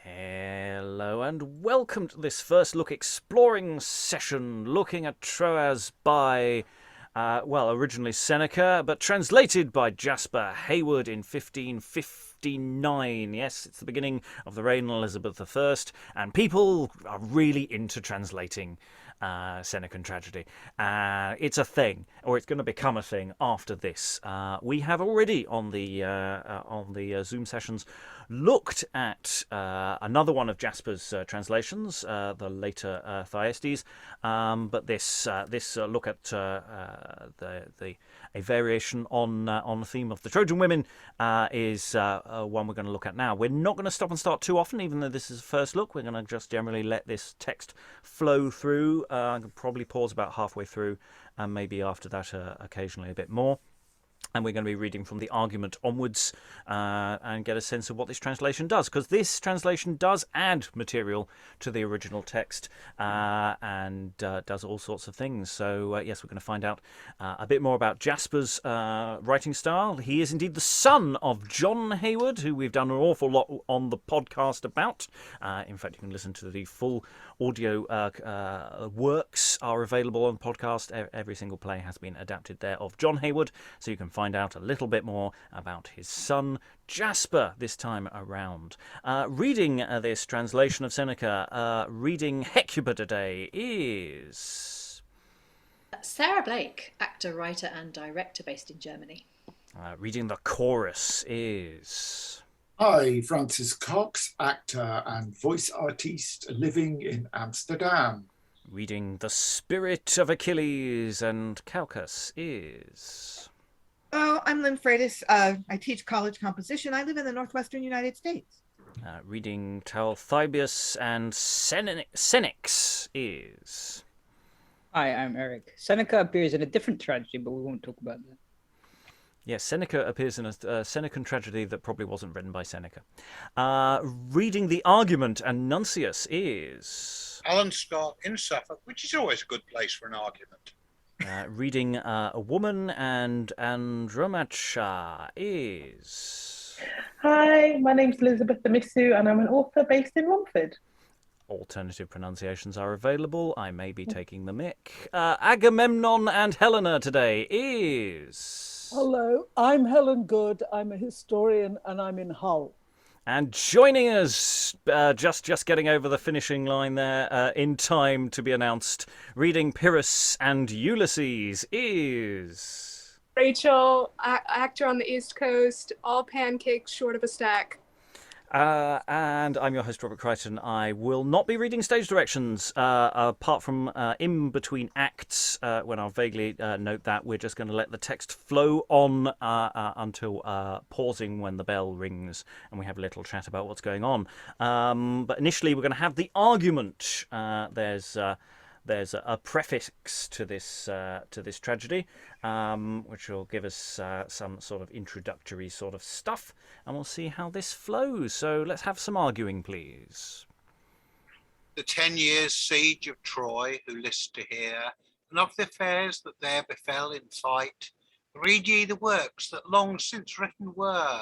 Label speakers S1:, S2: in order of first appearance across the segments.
S1: Hello and welcome to this first look exploring session looking at Troas by, originally Seneca, but translated by Jasper Heywood in 1559. Yes, it's the beginning of the reign of Elizabeth I, and people are really into translating Senecan tragedy. It's a thing, or it's going to become a thing after this. We have already on the Zoom sessions looked at another one of Jasper's translations, the later Thyestes, but this look at a variation on the theme of the Trojan Women is one we're going to look at now. We're not going to stop and start too often, even though this is a first look. We're going to just generally let this text flow through. I can probably pause about halfway through, and maybe after that occasionally a bit more. And we're going to be reading from the argument onwards and get a sense of what this translation does, because this translation does add material to the original text and does all sorts of things. So, yes, we're going to find out a bit more about Jasper's writing style. He is indeed the son of John Heywood, who we've done an awful lot on the podcast about. In fact, you can listen to the full audio works are available on podcast. Every single play has been adapted there of John Heywood, so you can find out a little bit more about his son Jasper this time around. Reading this translation of Seneca, reading Hecuba today is
S2: Sarah Blake, actor, writer and director based in Germany.
S1: Reading the chorus is
S3: Hi, Francis Cox, actor and voice artiste living in Amsterdam.
S1: Reading the spirit of Achilles and Calchas is
S4: Oh, I'm Lynn Freitas. I teach college composition. I live in the northwestern United States.
S1: Reading Talthybius and Senex is
S5: Hi, I'm Eric. Seneca appears in a different tragedy, but we won't talk about that.
S1: Yes, Seneca appears in a Senecan tragedy that probably wasn't written by Seneca. Reading the argument and Nuncius is
S6: Alan Scott in Suffolk, which is always a good place for an argument.
S1: Reading A Woman and Andromacha is
S7: Hi, my name's Elizabeth Amisu and I'm an author based in Romford.
S1: Alternative pronunciations are available. I may be taking the mick. Agamemnon and Helena today is
S8: Hello, I'm Helen Good. I'm a historian and I'm in Hull.
S1: And joining us, just getting over the finishing line there in time to be announced, reading Pyrrhus and Ulysses is
S9: Rachael, actor on the East Coast, all pancakes short of a stack.
S1: And I'm your host, Robert Crighton. I will not be reading stage directions, apart from in between acts, when I'll vaguely note that. We're just going to let the text flow on until pausing when the bell rings, and we have a little chat about what's going on. But initially, we're going to have the argument. There's a prefix to this tragedy, which will give us some sort of introductory sort of stuff, and we'll see how this flows. So let's have some arguing, please.
S6: The 10 years' siege of Troy, who list to hear, and of the affairs that there befell in fight, read ye the works that long since written were,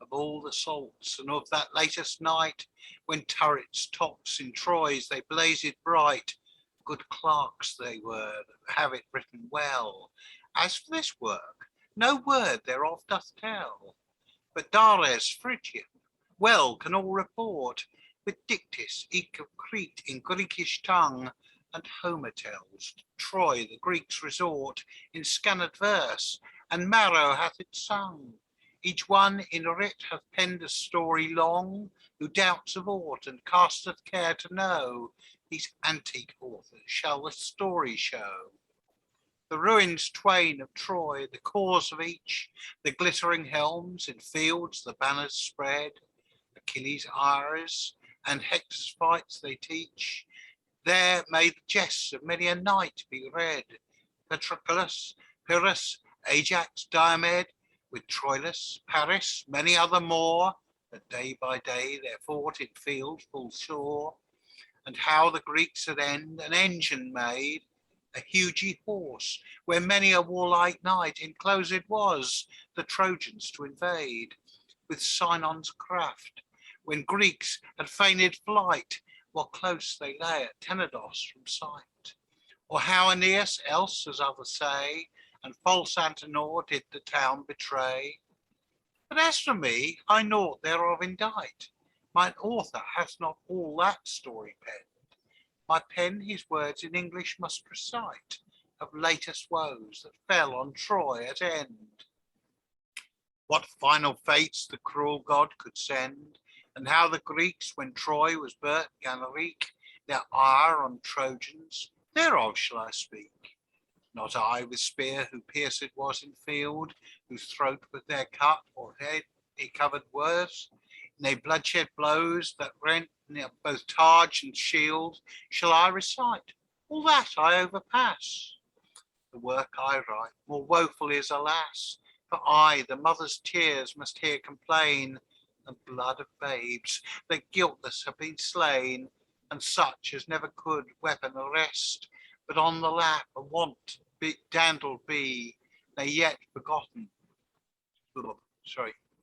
S6: of all the assaults, and of that latest night, when turrets tops in Troy's they blazed bright. Good clerks they were that have it written well. As for this work, no word thereof doth tell. But Dares Phrygian well can all report, with dictis eke of Crete in Greekish tongue, and Homer tells Troy the Greeks resort in scanned verse, and Maro hath it sung. Each one in writ hath penned a story long, who doubts of aught and casteth care to know. These antique authors shall the story show. The ruins twain of Troy, the cause of each, the glittering helms in fields, the banners spread, Achilles' ires and Hector's fights they teach. There may the jests of many a knight be read, Patroclus, Pyrrhus, Ajax, Diomed, with Troilus, Paris, many other more, that day by day there fought in field full sore. And how the Greeks at end an engine made, a hugy horse, where many a warlike knight enclosed was, the Trojans to invade. With Sinon's craft, when Greeks had feigned flight, while close they lay at Tenedos from sight. Or how Aeneas, else as others say, and false Antenor did the town betray. But as for me, I naught thereof indite. Mine author hath not all that story penned. My pen his words in English must recite, of latest woes that fell on Troy at end. What final fates the cruel god could send, and how the Greeks, when Troy was burnt, gan wreak their ire on Trojans, thereof shall I speak. Not I with spear who pierced was in field, whose throat with their cut or head he covered worse. Nay, bloodshed blows that rent both targe and shield, shall I recite? All that I overpass. The work I write more woeful is, alas, for I, the mother's tears, must here complain, and blood of babes that guiltless have been slain, and such as never could weapon arrest, but on the lap a want dandled be, they yet forgotten.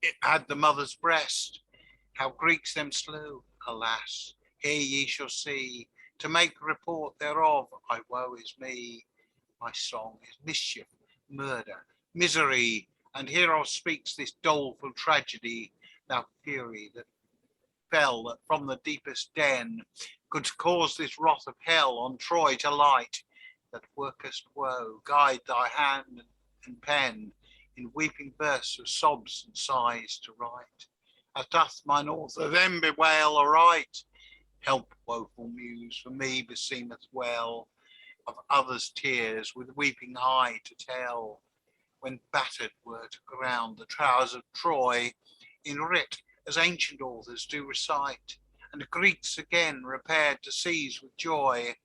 S6: It had the mother's breast. How Greeks them slew, alas, here ye shall see. To make report thereof, I woe is me. My song is mischief, murder, misery, and hereof speaks this doleful tragedy. Thou fury that fell that from the deepest den could cause this wrath of hell on Troy to light, that workest woe, guide thy hand and pen in weeping bursts of sobs and sighs to write. As doth mine author then bewail aright. Help, woeful muse, for me beseemeth well, of others' tears with weeping eye to tell, when battered were to ground the towers of Troy, in writ as ancient authors do recite, and Greeks again repaired to seize with joy.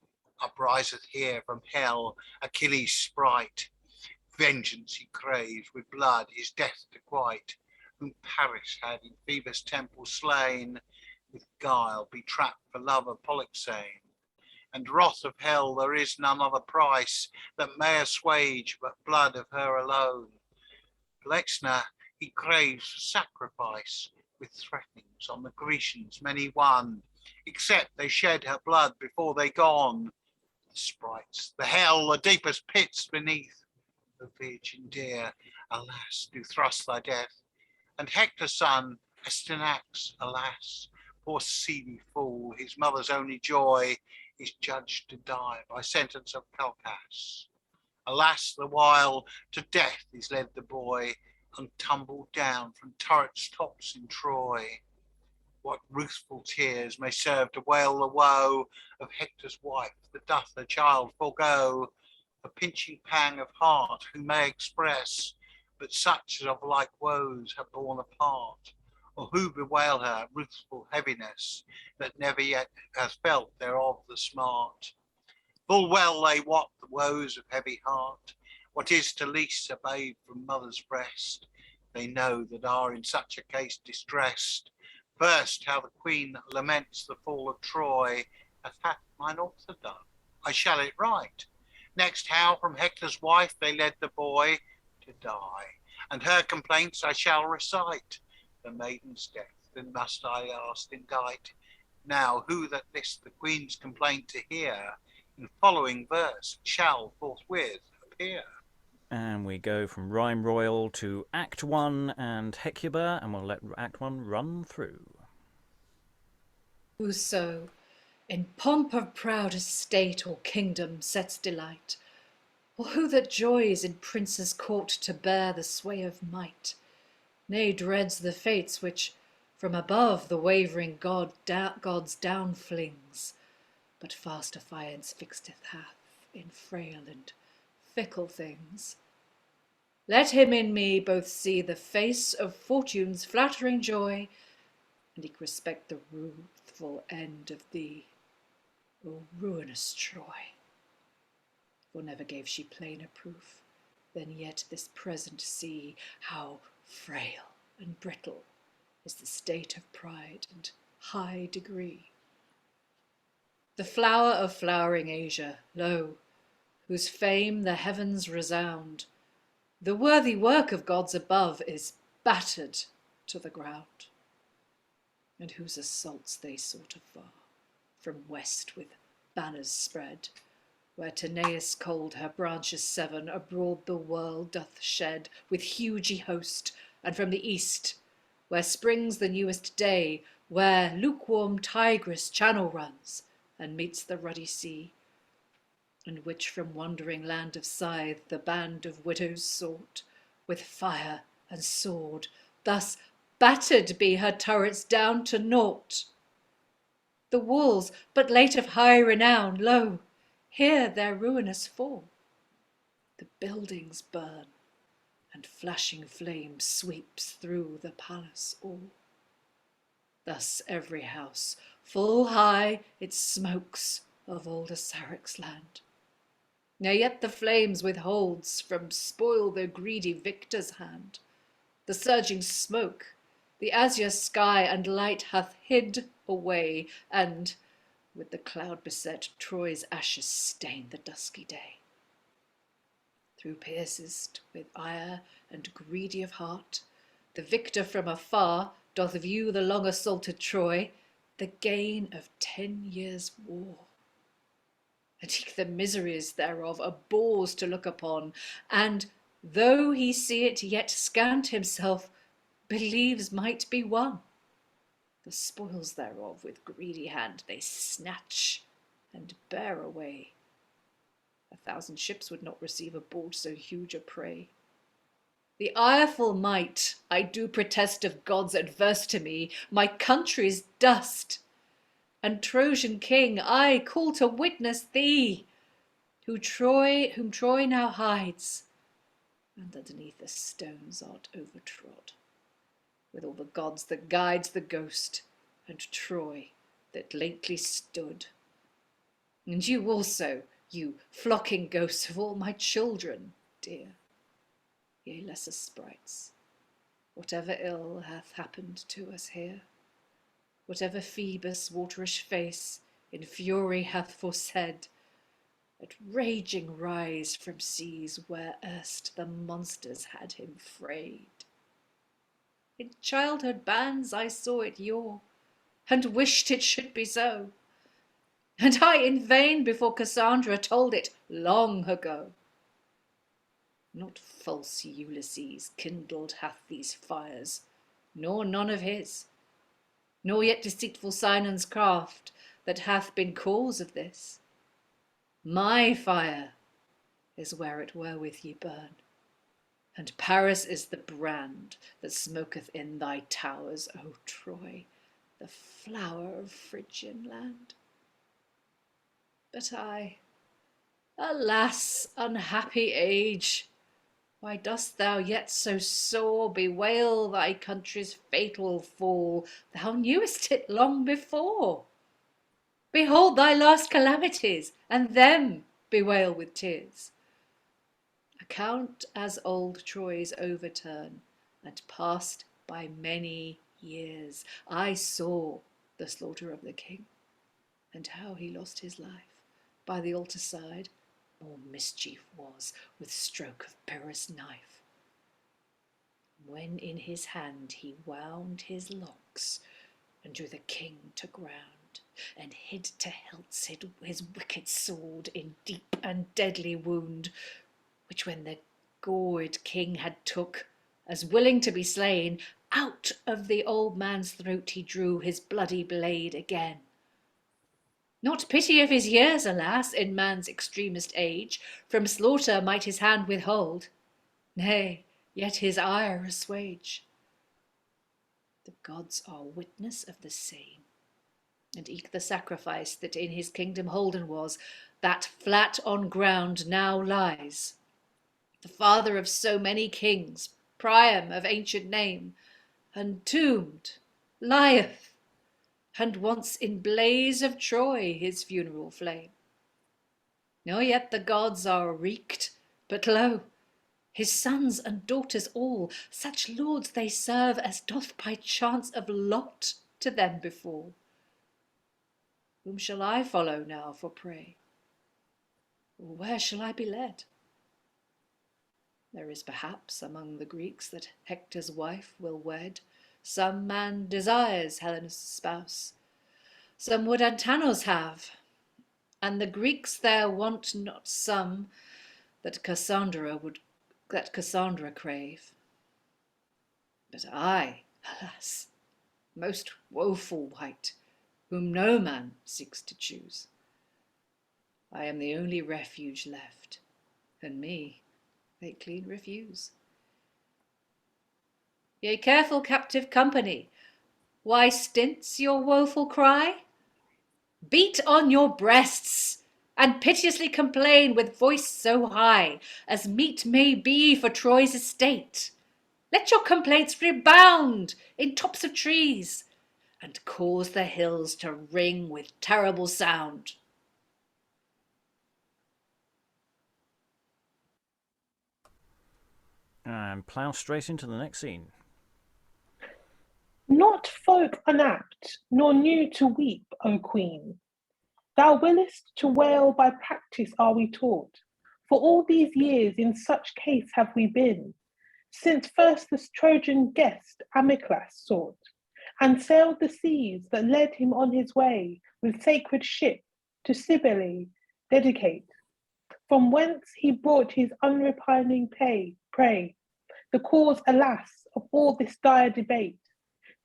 S6: Upriseth here from hell Achilles' sprite, vengeance he craves with blood his death to quite, whom Paris had in Phoebus' temple slain, with guile betrapped for love of Polyxene. And wrath of hell there is none other price that may assuage but blood of her alone. Lexna he craves for sacrifice, with threatenings on the Grecians many won, except they shed her blood before they gone. The sprites, the hell, the deepest pits beneath, the virgin dear, alas, do thrust thy death. And Hector's son, Astyanax, alas, poor seedy fool, his mother's only joy, is judged to die by sentence of Calchas. Alas, the while to death is led the boy, and tumbled down from turrets' tops in Troy. What ruthful tears may serve to wail the woe of Hector's wife that doth her child forego? A pinching pang of heart who may express, but such as of like woes have borne apart, or who bewail her ruthful heaviness, that never yet has felt thereof the smart. Full well they wot the woes of heavy heart, what is to lease a babe from mother's breast. They know that are in such a case distressed. First, how the queen laments the fall of Troy, as hath mine author done, I shall it write. Next, how from Hector's wife they led the boy to die, and her complaints I shall recite. The maiden's death then must I last indite. Now, who that list the queen's complaint to hear, in following verse shall forthwith appear.
S1: And we go from Rhyme Royal to Act 1 and Hecuba, and we'll let Act 1 run through.
S2: Whoso in pomp of proud estate or kingdom sets delight, or who that joys in prince's court to bear the sway of might, nay dreads the fates which from above the wavering gods down flings, but fast affiance fixed hath in frail and fickle things. Let him in me both see the face of fortune's flattering joy, and eke respect the ruthful end of thee, O ruinous Troy. For never gave she plainer proof than yet this present see, how frail and brittle is the state of pride and high degree. The flower of flowering Asia, lo, whose fame the heavens resound, the worthy work of gods above is battered to the ground. and whose assaults they sought afar, from west with banners spread, where Tanais cold her branches seven abroad the world doth shed with hugy host, and from the east, where springs the newest day, where lukewarm Tigris channel runs, and meets the ruddy sea, and which from wandering land of Scythe the band of widows sought, with fire and sword, thus battered be her turrets down to naught. The walls, but late of high renown, lo, here their ruinous fall. The buildings burn, and flashing flame sweeps through the palace all. Thus every house, full high, it smokes of old Assarac's land. Nay, yet the flames withholds from spoil the greedy victor's hand. The surging smoke, the azure sky and light hath hid away, and, with the cloud beset, Troy's ashes stain the dusky day. Through pierced with ire and greedy of heart, the victor from afar doth view the long assaulted Troy, the gain of 10 years' war. And eke the miseries thereof are bores to look upon, and, though he see it yet scant himself, believes might be won. The spoils thereof with greedy hand they snatch and bear away. 1,000 ships would not receive aboard so huge a prey. The ireful might, I do protest, of gods adverse to me, my country's dust, and Trojan king, I call to witness thee, whom Troy now hides, and underneath the stones art overtrod, with all the gods that guides the ghost, and Troy that lately stood. And you also, you flocking ghosts of all my children, dear, ye lesser sprites, whatever ill hath happened to us here, whatever Phoebus' waterish face in fury hath foresaid, at raging rise from seas where erst the monsters had him frayed. In childhood bands I saw it yaw, and wished it should be so, and I in vain before Cassandra told it long ago. Not false Ulysses kindled hath these fires, nor none of his, nor yet deceitful Sinon's craft that hath been cause of this. My fire is where it wherewith ye burn, and Paris is the brand that smoketh in thy towers, O Troy, the flower of Phrygian land. But I, alas, unhappy age, why dost thou yet so sore bewail thy country's fatal fall? Thou knewest it long before. Behold thy last calamities, and them bewail with tears. Account as old Troy's overturn, and passed by many years. I saw the slaughter of the king, and how he lost his life by the altar side. More mischief was with stroke of Pyrrhus' knife, when in his hand he wound his locks, and drew the king to ground, and hid to hilts his wicked sword in deep and deadly wound, which when the gored king had took, as willing to be slain, out of the old man's throat he drew his bloody blade again. Not pity of his years, alas, in man's extremest age, from slaughter might his hand withhold, nay, yet his ire assuage. The gods are witness of the same, and eke the sacrifice that in his kingdom holden was, that flat on ground now lies, the father of so many kings, Priam of ancient name, entombed, lieth, and once in blaze of Troy his funeral flame. Nor yet the gods are wreaked, but lo, his sons and daughters all, such lords they serve as doth by chance of lot to them befall. Whom shall I follow now for prey? Or where shall I be led? There is perhaps among the Greeks that Hector's wife will wed, Some man desires Helena's spouse, some would Antanos have, and the Greeks there want not some that Cassandra crave. But I, alas, most woeful wight, whom no man seeks to choose. I am the only refuge left, and me they clean refuse. Yea, careful captive company, why stints your woeful cry? Beat on your breasts, and piteously complain with voice so high, as meet may be for Troy's estate. Let your complaints rebound in tops of trees, and cause the hills to ring with terrible sound.
S1: And plough straight into the next scene.
S7: Not folk unapt, nor new to weep, O Queen. Thou willest to wail by practice are we taught. For all these years in such case have we been, since first this Trojan guest Amyclas sought, and sailed the seas that led him on his way with sacred ship to Cybele dedicate, from whence he brought his unrepining prey, the cause, alas, of all this dire debate.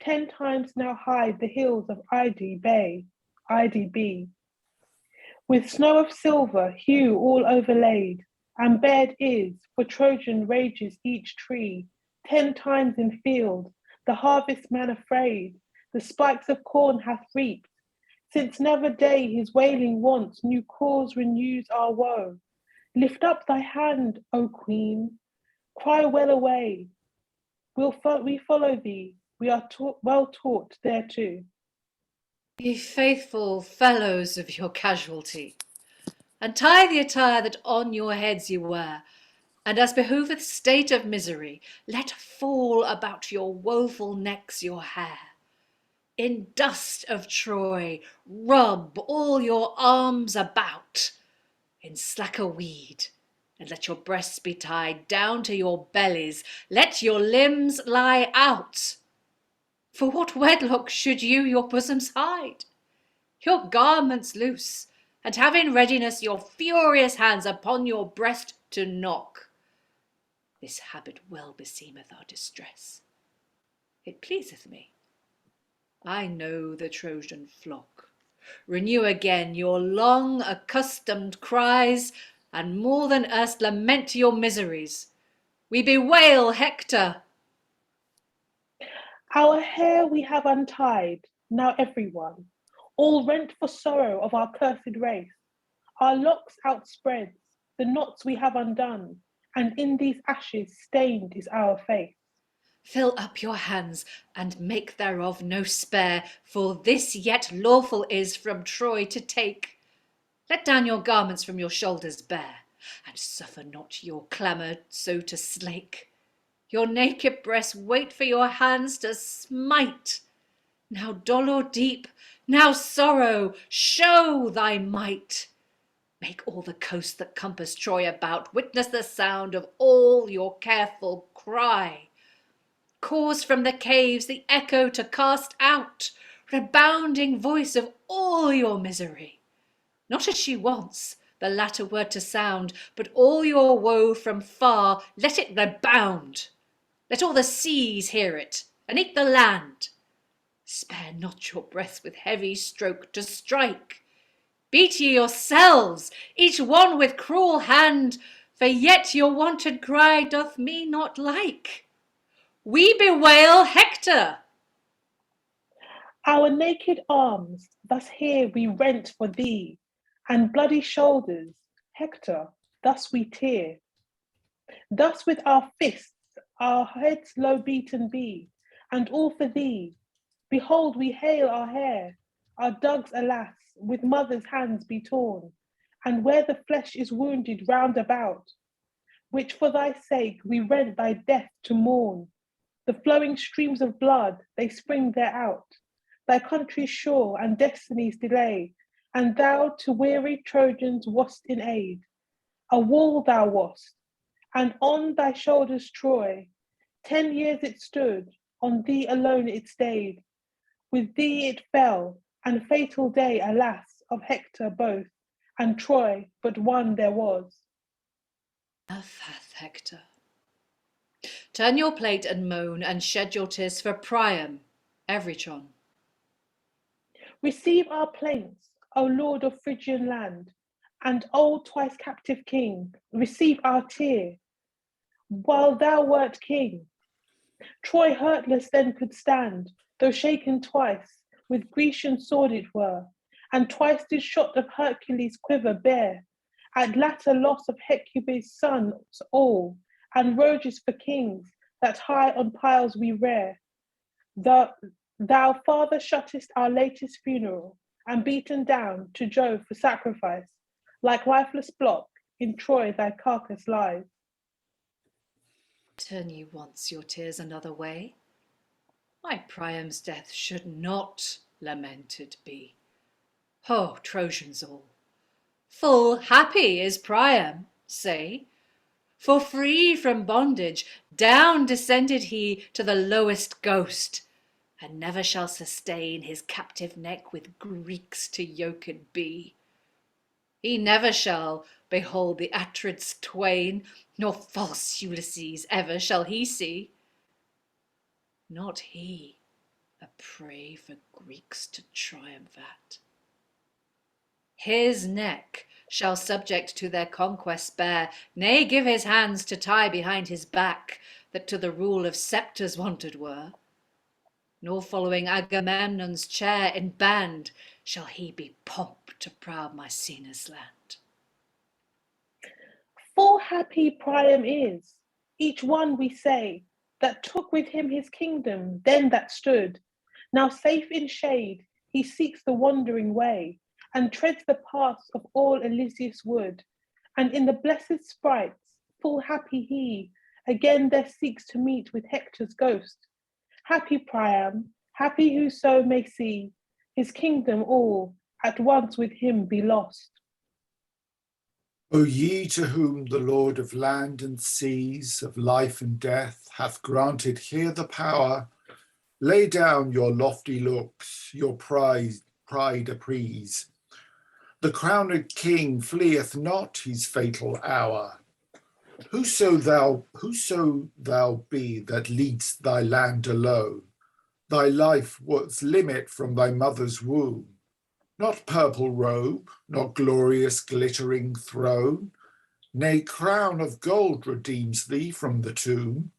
S7: 10 times now hide the hills of IDB, with snow of silver hue all overlaid, and bared is, for Trojan rages each tree. 10 times in field, the harvestman afraid, the spikes of corn hath reaped, since never day his wailing wants new cause renews our woe. Lift up thy hand, O Queen, cry well away. We follow thee, we are well taught thereto.
S2: Ye faithful fellows of your casualty, untie the attire that on your heads you wear, and as behoveth state of misery, let fall about your woeful necks your hair. In dust of Troy rub all your arms about, in slacker weed, and let your breasts be tied down to your bellies, let your limbs lie out. For what wedlock should you your bosoms hide? Your garments loose, and have in readiness your furious hands upon your breast to knock. This habit well beseemeth our distress. It pleaseth me. I know the Trojan flock. Renew again your long accustomed cries, and more than erst lament your miseries. We bewail Hector.
S7: Our hair we have untied, now everyone, all rent for sorrow of our cursed race. Our locks outspread, the knots we have undone, and in these ashes stained is our face.
S2: Fill up your hands, and make thereof no spare, for this yet lawful is from Troy to take. Let down your garments from your shoulders bare, and suffer not your clamour so to slake. Your naked breasts wait for your hands to smite. Now dolour deep, now sorrow, show thy might. Make all the coasts that compass Troy about witness the sound of all your careful cry. Cause from the caves the echo to cast out, rebounding voice of all your misery. Not as she wants the latter word to sound, but all your woe from far let it rebound. Let all the seas hear it, and eke the land. Spare not your breath with heavy stroke to strike. Beat ye yourselves, each one with cruel hand, for yet your wonted cry doth me not like. We bewail Hector.
S7: Our naked arms, thus here we rent for thee, and bloody shoulders, Hector, thus we tear. Thus with our fists our heads low beaten be, and all for thee. Behold, we hail our hair, our dugs, alas, with mother's hands be torn, and where the flesh is wounded round about, which for thy sake we rent thy death to mourn. The flowing streams of blood, they spring there out, thy country's shore and destiny's delay, and thou to weary Trojans wast in aid. A wall thou wast, and on thy shoulders Troy. 10 years it stood, on thee alone it stayed. With thee it fell, and fatal day, alas, of Hector both, and Troy but one there was.
S2: Enough hath Hector. Turn your plate and moan, and shed your tears for Priam, Everytron.
S7: Receive our plaints, O Lord of Phrygian land, and O twice captive king, receive our tear, while thou wert king. Troy hurtless then could stand, though shaken twice, with Grecian sword it were, and twice did shot of Hercules' quiver bear, at latter loss of Hecuba's sons all, and roges for kings, that high on piles we rear. Thou, Father, shuttest our latest funeral, and beaten down to Jove for sacrifice, like lifeless block, in Troy thy carcass lies.
S2: Turn ye once your tears another way. My Priam's death should not lamented be. Ho, Trojans all, full happy is Priam, say, for free from bondage, down descended he to the lowest ghost, and never shall sustain his captive neck with Greeks to yoked be. He never shall behold the Atrids twain, nor false Ulysses ever shall he see. Not he, a prey for Greeks to triumph at. His neck shall subject to their conquests bear, nay, give his hands to tie behind his back, that to the rule of sceptres wonted were. Nor following Agamemnon's chair in band shall he be pomp to proud Mycenae's land.
S7: Full happy Priam is, each one we say, that took with him his kingdom, then that stood. Now safe in shade, he seeks the wandering way, and treads the paths of all Elysius wood. And in the blessed sprites, full happy he, again there seeks to meet with Hector's ghost. Happy Priam, happy whoso may see his kingdom all at once with him be lost.
S3: O ye to whom the Lord of land and seas, of life and death, hath granted here the power, lay down your lofty looks, your pride appease. The crowned king fleeth not his fatal hour. Whoso thou be that leadst thy land alone, thy life was limit from thy mother's womb. Not purple robe, not glorious glittering throne, nay, crown of gold redeems thee from the tomb.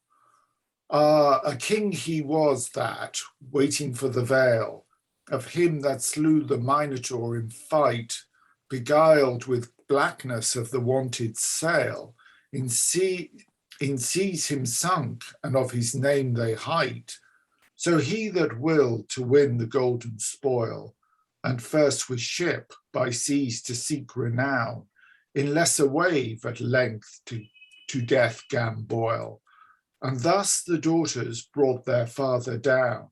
S3: Ah, a king he was that, waiting for the veil of him that slew the Minotaur in fight, beguiled with blackness of the wonted sail, in seas him sunk, and of his name they hight. So he that will to win the golden spoil, and first with ship by seas to seek renown, in lesser wave at length to death gan boil. And thus the daughters brought their father down,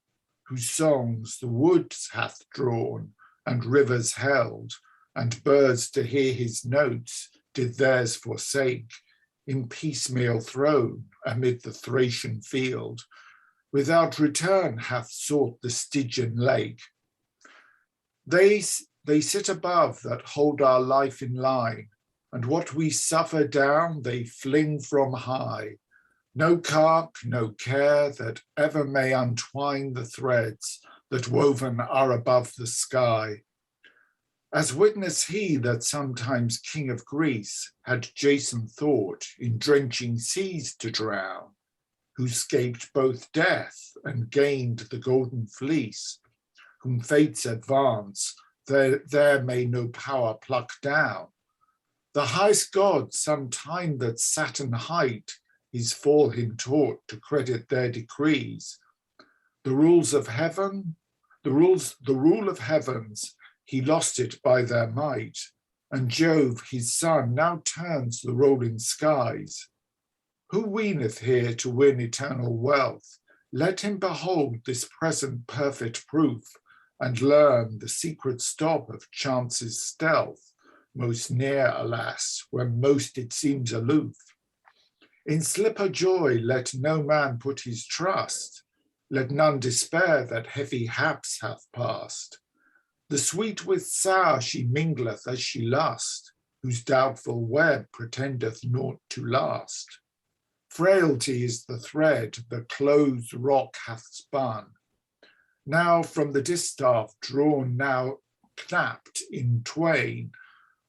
S3: whose songs the woods hath drawn, and rivers held, and birds to hear his notes did theirs forsake, in piecemeal thrown amid the Thracian field, without return hath sought the Stygian lake. They sit above that hold our life in line, and what we suffer down they fling from high. No cark, no care that ever may untwine the threads that woven are above the sky. As witness he that sometimes king of Greece had Jason thought in drenching seas to drown, who scaped both death and gained the golden fleece, whom fate's advance there may no power pluck down. The highest god sometime that Saturn hight, his fall him taught to credit their decrees. The rule of heavens, he lost it by their might, and Jove, his son, now turns the rolling skies. Who weeneth here to win eternal wealth? Let him behold this present perfect proof, and learn the secret stop of chance's stealth, most near, alas, when most it seems aloof. In slipper joy let no man put his trust, Let none despair that heavy haps hath passed. The sweet with sour she mingleth as she lust, whose doubtful web pretendeth naught to last. Frailty is the thread the closed rock hath spun, now from the distaff drawn, now knapped in twain.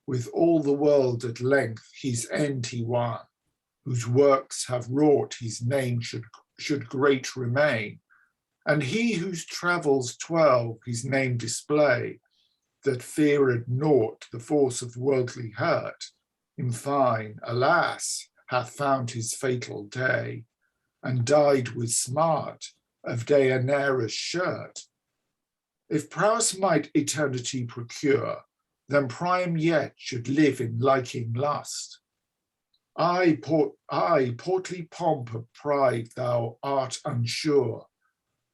S3: With all the world at length his end he won, whose works have wrought his name should great remain. And he whose travels 12 his name display, that feared naught the force of worldly hurt, in fine, alas, hath found his fatal day, and died with smart of Deianira's shirt. If prowess might eternity procure, then Priam yet should live in liking lust. Aye, portly pomp of pride, thou art unsure.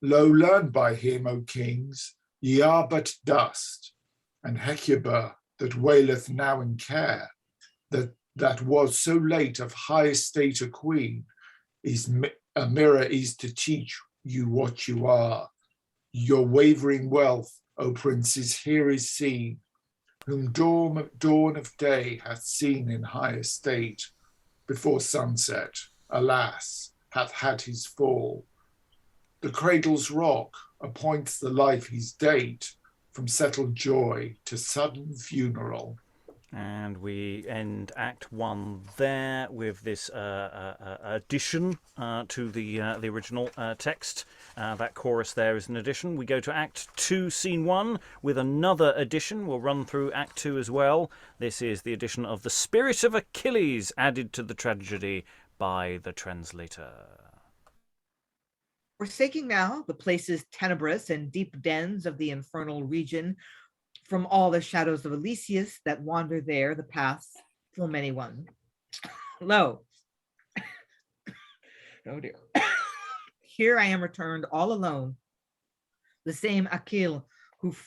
S3: Lo, learn by him, O kings, ye are but dust. And Hecuba, that waileth now in care, that was so late of high estate a queen, a mirror is to teach you what you are. Your wavering wealth, O princes, here is seen, whom dawn of day hath seen in high estate, before sunset, alas, hath had his fall. The cradle's rock appoints the life his date, from settled joy to sudden funeral.
S1: And we end Act 1 there with this addition to the original text. That chorus there is an addition. We go to Act 2, Scene 1 with another addition. We'll run through Act 2 as well. This is the addition of the spirit of Achilles added to the tragedy by the translator.
S4: Forsaking now the places tenebrous and deep dens of the infernal region, from all the shadows of Ulysses that wander there the paths for many one. Lo, oh dear, here I am returned all alone, the same Achilles whose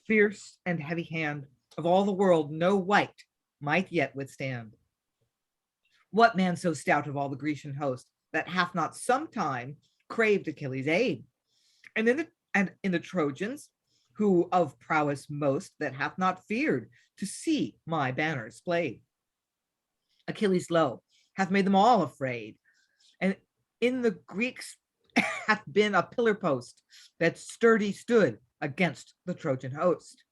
S4: fierce and heavy hand of all the world no wight might yet withstand. What man so stout of all the Grecian host that hath not sometime craved Achilles' aid? And in the Trojans, who of prowess most that hath not feared to see my banner displayed. Achilles, lo, hath made them all afraid, and in the Greeks hath been a pillar post that sturdy stood against the Trojan host.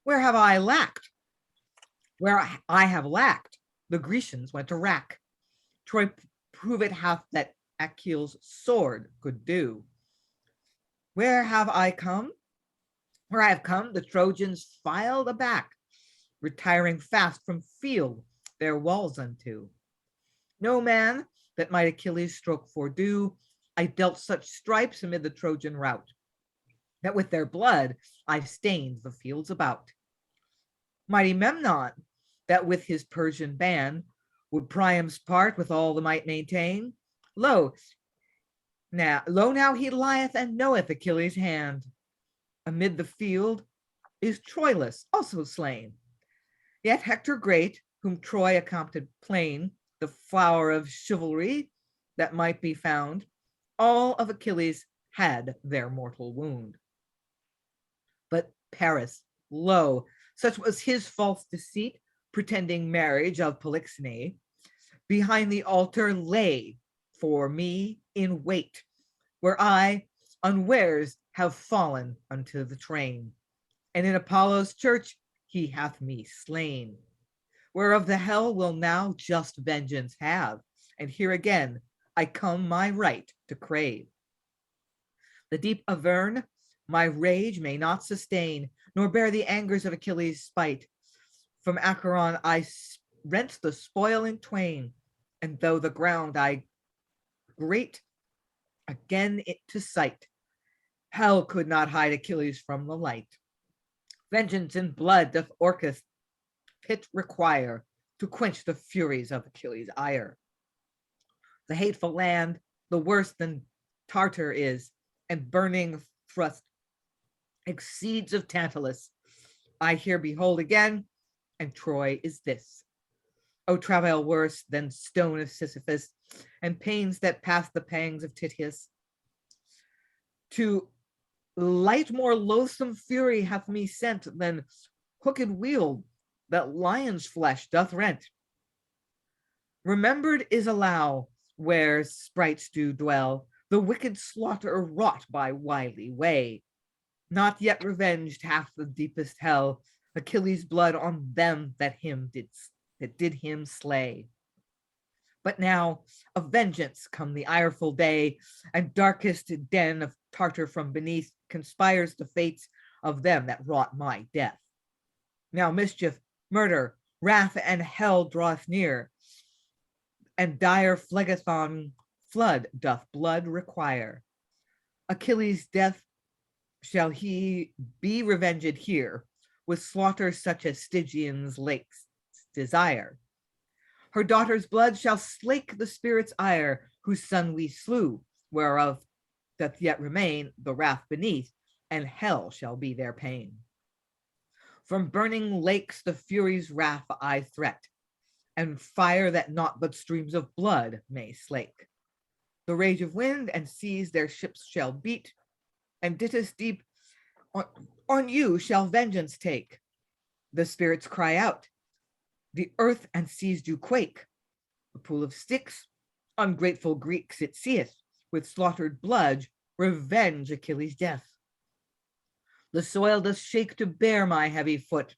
S4: Where have I lacked? Where I have lacked, the Grecians went to wrack. Troy prove it hath that Achilles' sword could do. Where have I come? Where I have come, the Trojans filed aback, retiring fast from field their walls unto. No man that might Achilles' stroke fordo, I dealt such stripes amid the Trojan rout, that with their blood I stained the fields about. Mighty Memnon, that with his Persian band would Priam's part with all the might maintain, lo now he lieth and knoweth Achilles' hand. Amid the field is Troilus also slain. Yet Hector great, whom Troy accompted plain, the flower of chivalry that might be found, all of Achilles had their mortal wound. But Pyrrhus, lo, such was his false deceit, pretending marriage of Polyxene, behind the altar lay for me in wait, where I unwares have fallen unto the train, and in Apollo's church he hath me slain, whereof the hell will now just vengeance have, and here again I come my right to crave. The deep Avern my rage may not sustain, nor bear the angers of Achilles' spite. From Acheron I rent the spoil in twain, and though the ground I grate again it to sight, hell could not hide Achilles from the light. Vengeance in blood doth Orcus pit require, to quench the furies of Achilles' ire. The hateful land, the worse than Tartar is, and burning thrust exceeds of Tantalus. I here behold again, and Troy is this. O travail worse than stone of Sisyphus, and pains that pass the pangs of Tityus. To light more loathsome fury hath me sent than hooked wheel that lion's flesh doth rent. Remembered is allow where sprites do dwell, the wicked slaughter wrought by wily way. Not yet revenged hath the deepest hell Achilles' blood on them that did him slay. But now of vengeance come the ireful day, and darkest den of Tartar from beneath conspires the fates of them that wrought my death. Now mischief, murder, wrath, and hell draweth near, and dire Phlegethon flood doth blood require. Achilles' death shall he be revenged here, with slaughter such as Stygian's lakes desire. Her daughter's blood shall slake the spirit's ire, whose son we slew, whereof doth yet remain the wrath beneath, and hell shall be their pain. From burning lakes the fury's wrath I threat, and fire that naught but streams of blood may slake. The rage of wind and seas their ships shall beat, and Dittus deep on you shall vengeance take. The spirits cry out, the earth and seas do quake. A pool of Styx, ungrateful Greeks it seeth, with slaughtered blood revenge Achilles' death. The soil doth shake to bear my heavy foot,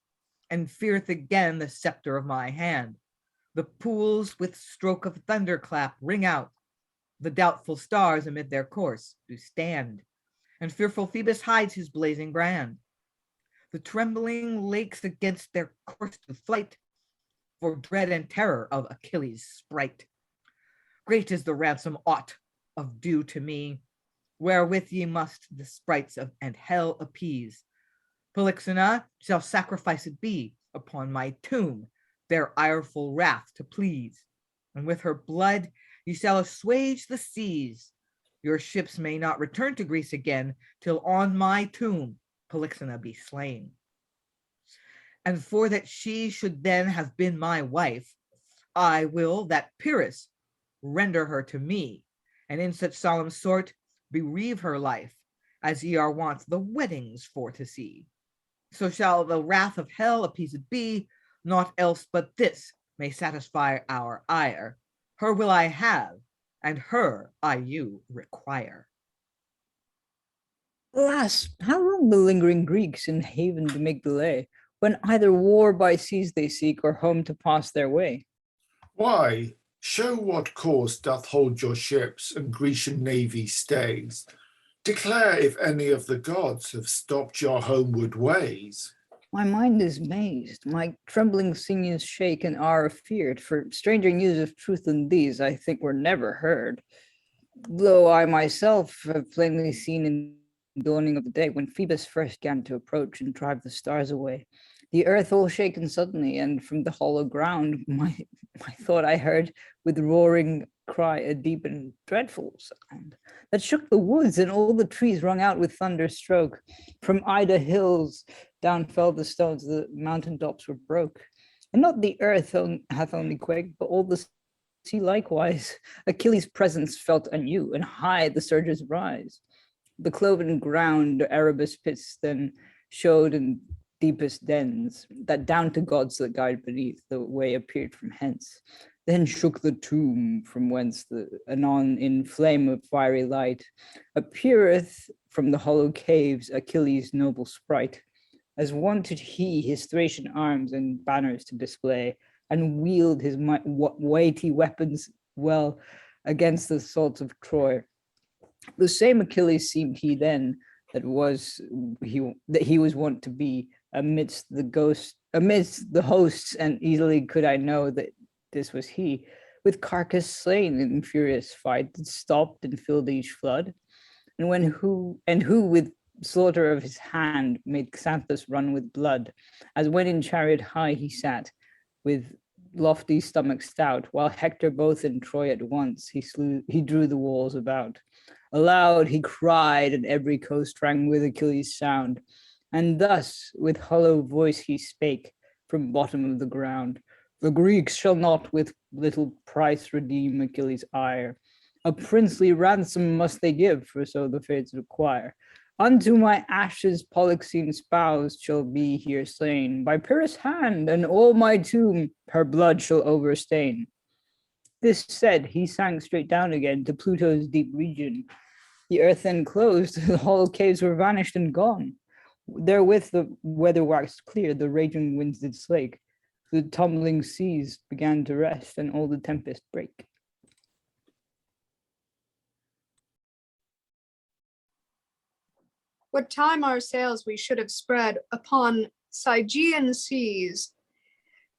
S4: and feareth again the scepter of my hand. The pools with stroke of thunderclap ring out, the doubtful stars amid their course do stand, and fearful Phoebus hides his blazing brand. The trembling lakes against their course do flight, for dread and terror of Achilles' sprite. Great is the ransom ought of due to me, wherewith ye must the sprites of and hell appease. Polyxena shall sacrificed be upon my tomb, their ireful wrath to please, and with her blood ye shall assuage the seas. Your ships may not return to Greece again till on my tomb Polyxena be slain. And for that she should then have been my wife, I will that Pyrrhus render her to me, and in such solemn sort bereave her life, as ye are wont the weddings for to see. So shall the wrath of hell appeased be, naught else but this may satisfy our ire. Her will I have, and her I you require.
S5: Alas, how long the lingering Greeks in haven to make delay, when either war by seas they seek, or home to pass their way?
S3: Why, show what course doth hold your ships and Grecian navy stays. Declare if any of the gods have stopped your homeward ways.
S5: My mind is mazed, my trembling sinews shake and are afeared, for stranger news of truth than these I think were never heard. Though I myself have plainly seen in dawning of the day, when Phoebus first began to approach and drive the stars away, the earth all shaken suddenly, and from the hollow ground my thought I heard with roaring cry a deep and dreadful sound that shook the woods, and all the trees rung out with thunder stroke. From Ida hills down fell the stones, the mountain tops were broke, and not the earth hath only quaked, but all the sea likewise. Achilles' presence felt anew, and high the surges rise. The cloven ground Erebus pits then showed in deepest dens, that down to gods that guide beneath the way appeared from hence. Then shook the tomb, from whence the anon in flame of fiery light appeareth from the hollow caves Achilles' noble sprite, as wanted he his Thracian arms and banners to display, and wield his weighty weapons well against the assaults of Troy. The same Achilles seemed he then that he was wont to be amidst the hosts, and easily could I know that this was he, with Calchas slain in furious fight, that stopped and filled each flood, and who with slaughter of his hand made Xanthus run with blood, as when in chariot high he sat, with lofty stomach stout, while Hector both in Troy at once he drew the walls about. Aloud he cried, and every coast rang with Achilles' sound, and thus with hollow voice he spake from bottom of the ground: the Greeks shall not with little price redeem Achilles' ire. A princely ransom must they give, for so the fates require. Unto my ashes Polyxene spouse shall be here slain. By Pyrrhus' hand, and all my tomb her blood shall overstain. This said, he sank straight down again to Pluto's deep region. The earth then closed, the hollow caves were vanished and gone. Therewith the weather waxed clear, the raging winds did slake. The tumbling seas began to rest, and all the tempest break.
S9: What time our sails we should have spread upon Stygian seas,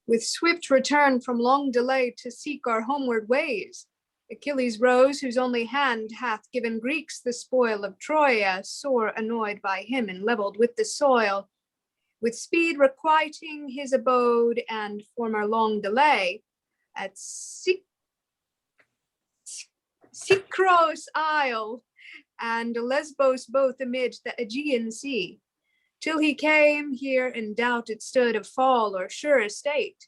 S9: with swift return from long delay to seek our homeward ways. Achilles rose, whose only hand hath given Greeks the spoil of Troia, sore annoyed by him and levelled with the soil. With speed requiting his abode and former long delay, at Sicros Isle and Lesbos both amid the Aegean Sea, till he came here in doubt it stood of fall or sure estate.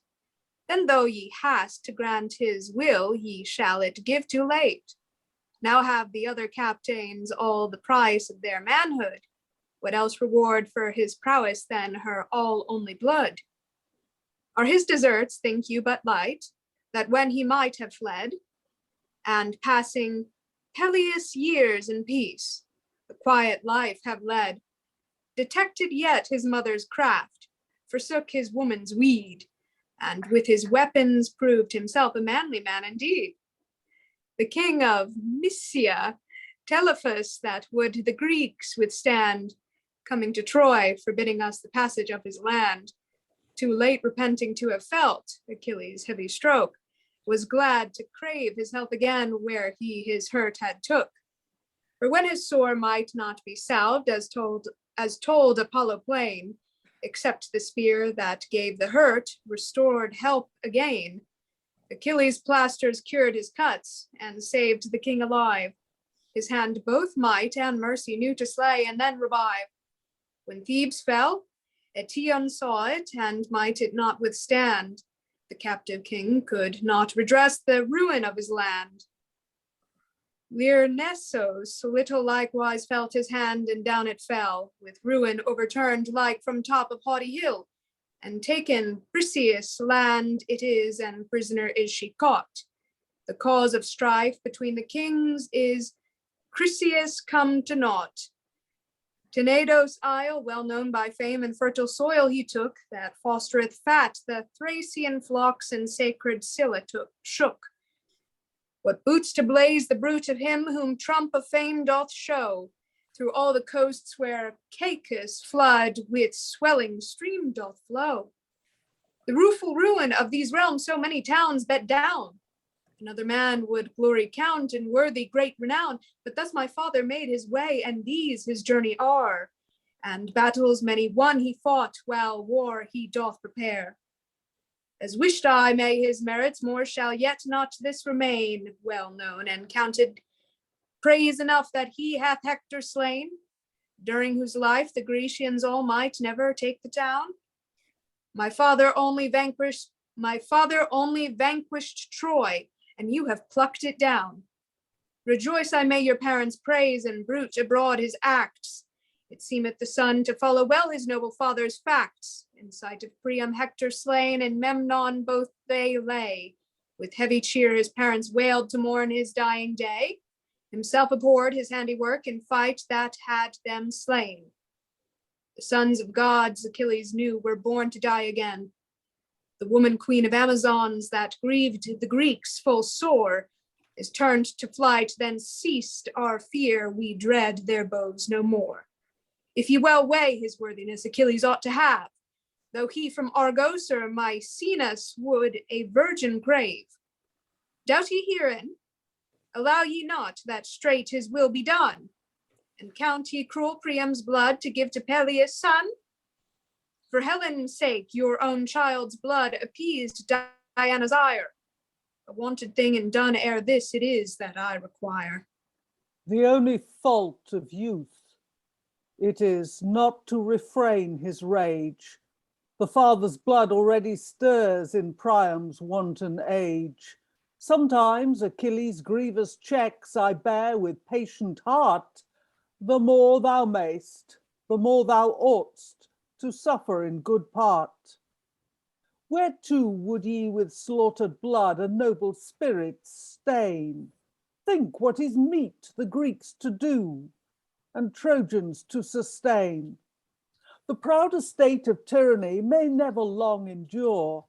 S9: Then though ye hast to grant his will, ye shall it give too late. Now have the other captains all the price of their manhood. What else reward for his prowess than her all only blood? Are his deserts, think you, but light, that when he might have fled, and passing Peleus years in peace, a quiet life have led, detected yet his mother's craft, forsook his woman's weed, and with his weapons proved himself a manly man indeed. The king of Mysia, Telephus, that would the Greeks withstand, coming to Troy, forbidding us the passage of his land, too late repenting to have felt Achilles' heavy stroke, was glad to crave his help again where he his hurt had took. For when his sore might not be salved, as told Apollo plain, except the spear that gave the hurt, restored help again, Achilles' plasters cured his cuts, and saved the king alive. His hand both might and mercy knew to slay and then revive. When Thebes fell, Eetion saw it, and might it not withstand. The captive king could not redress the ruin of his land. Lyrnessos little likewise felt his hand, and down it fell, with ruin overturned like from top of haughty hill. And taken Briseis land it is, and prisoner is she caught. The cause of strife between the kings is Chryseis come to naught. Tenedos Isle, well known by fame and fertile soil, he took, that fostereth fat the Thracian flocks, and sacred Scylla shook. What boots to blaze the bruit of him whom trump of fame doth show, through all the coasts where Calchas flood with swelling stream doth flow. The rueful ruin of these realms so many towns bet down. Another man would glory count and worthy great renown, but thus my father made his way, and these his journey are. And battles many won he fought, while war he doth prepare. As wished I may his merits, more shall yet not this remain, well known and counted praise enough that he hath Hector slain, during whose life the Grecians all might never take the town. My father only vanquished Troy, and you have plucked it down. Rejoice I may your parents praise, and bruit abroad his acts. It seemeth the son to follow well his noble father's facts. In sight of Priam Hector slain, and Memnon both they lay. With heavy cheer his parents wailed to mourn his dying day. Himself abhorred his handiwork in fight that had them slain. The sons of gods Achilles knew were born to die again. The woman queen of Amazons that grieved the Greeks full sore is turned to flight, then ceased our fear, we dread their bows no more. If ye well weigh his worthiness, Achilles ought to have, though he from Argos or Mycenas would a virgin crave. Doubt ye herein? Allow ye not that straight his will be done, and count ye cruel Priam's blood to give to Peleus' son? For Helen's sake, your own child's blood appeased Diana's ire. A wanted thing and done ere this it is that I require.
S8: The only fault of youth, it is not to refrain his rage. The father's blood already stirs in Priam's wanton age. Sometimes Achilles' grievous checks I bear with patient heart. The more thou mayst, the more thou ought'st to suffer in good part. Whereto would ye with slaughtered blood a noble spirit stain? Think what is meet the Greeks to do, and Trojans to sustain. The proud estate of tyranny may never long endure.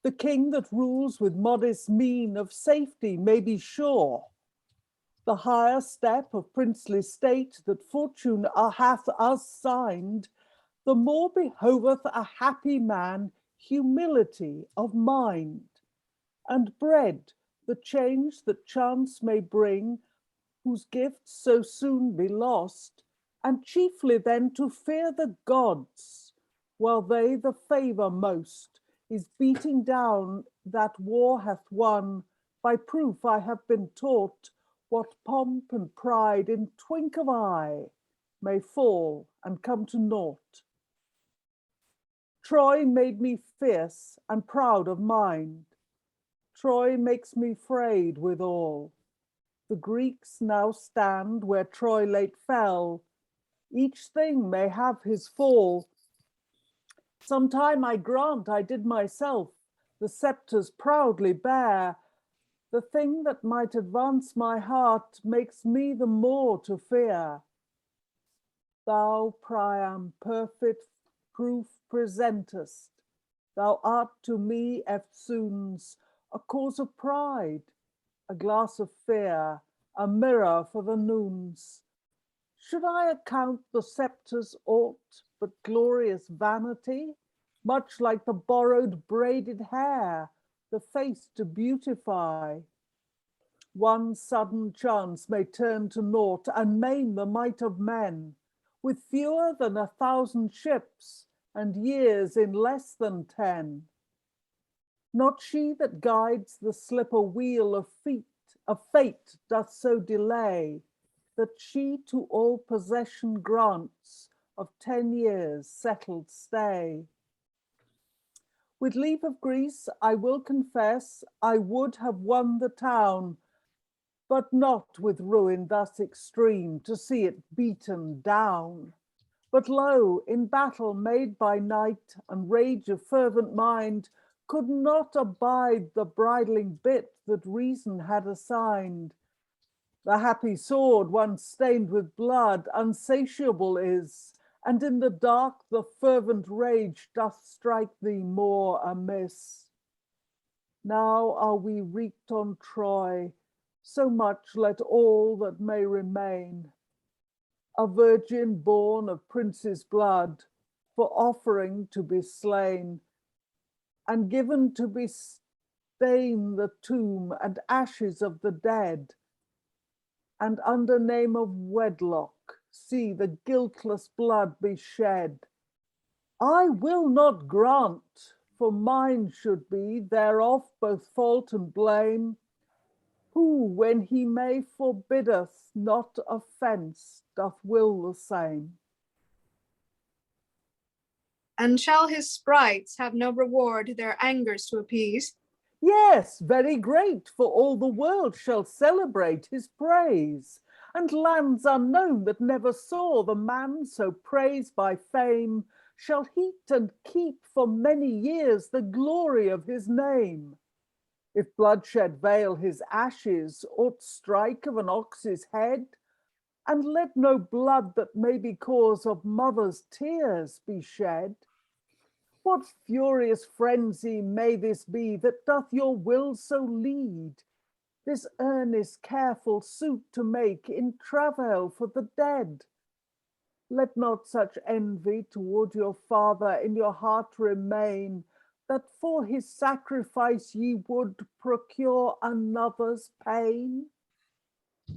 S8: The king that rules with modest mien of safety may be sure. The higher step of princely state that fortune hath us signed, the more behoveth a happy man humility of mind, and bread the change that chance may bring, whose gifts so soon be lost, and chiefly then to fear the gods, while they the favour most is beating down that war hath won. By proof I have been taught what pomp and pride in twink of eye may fall and come to naught. Troy made me fierce and proud of mind. Troy makes me frayed withal. The Greeks now stand where Troy late fell. Each thing may have his fall. Sometime I grant I did myself the sceptres proudly bear. The thing that might advance my heart makes me the more to fear. Thou, Priam, perfect proof presentest. Thou art to me eftsoons a cause of pride, a glass of fear, a mirror for the noons. Should I account the sceptres aught but glorious vanity, much like the borrowed braided hair, the face to beautify? One sudden chance may turn to naught and maim the might of men, with fewer than 1,000 ships and years in less than 10. Not she that guides the slipper wheel of fate doth so delay, that she to all possession grants of 10 years settled stay. With leave of Greece, I will confess, I would have won the town, but not with ruin thus extreme to see it beaten down. But lo, in battle made by night and rage of fervent mind, could not abide the bridling bit that reason had assigned. The happy sword, once stained with blood, unsatiable is, and in the dark the fervent rage doth strike thee more amiss. Now are we wreaked on Troy, so much let all that may remain. A virgin born of prince's blood, for offering to be slain, and given to be stain the tomb and ashes of the dead, and under name of wedlock see the guiltless blood be shed. I will not grant, for mine should be thereof both fault and blame, who, when he may forbiddeth not offence, doth will the same.
S9: And shall his sprites have no reward their angers to appease?
S8: Yes, very great, for all the world shall celebrate his praise, and lands unknown that never saw the man so praised by fame shall heat and keep for many years the glory of his name. If bloodshed veil his ashes, ought strike of an ox's head, and let no blood that may be cause of mother's tears be shed. What furious frenzy may this be that doth your will so lead, this earnest careful suit to make in travail for the dead? Let not such envy toward your father in your heart remain, that for his sacrifice ye would procure another's pain.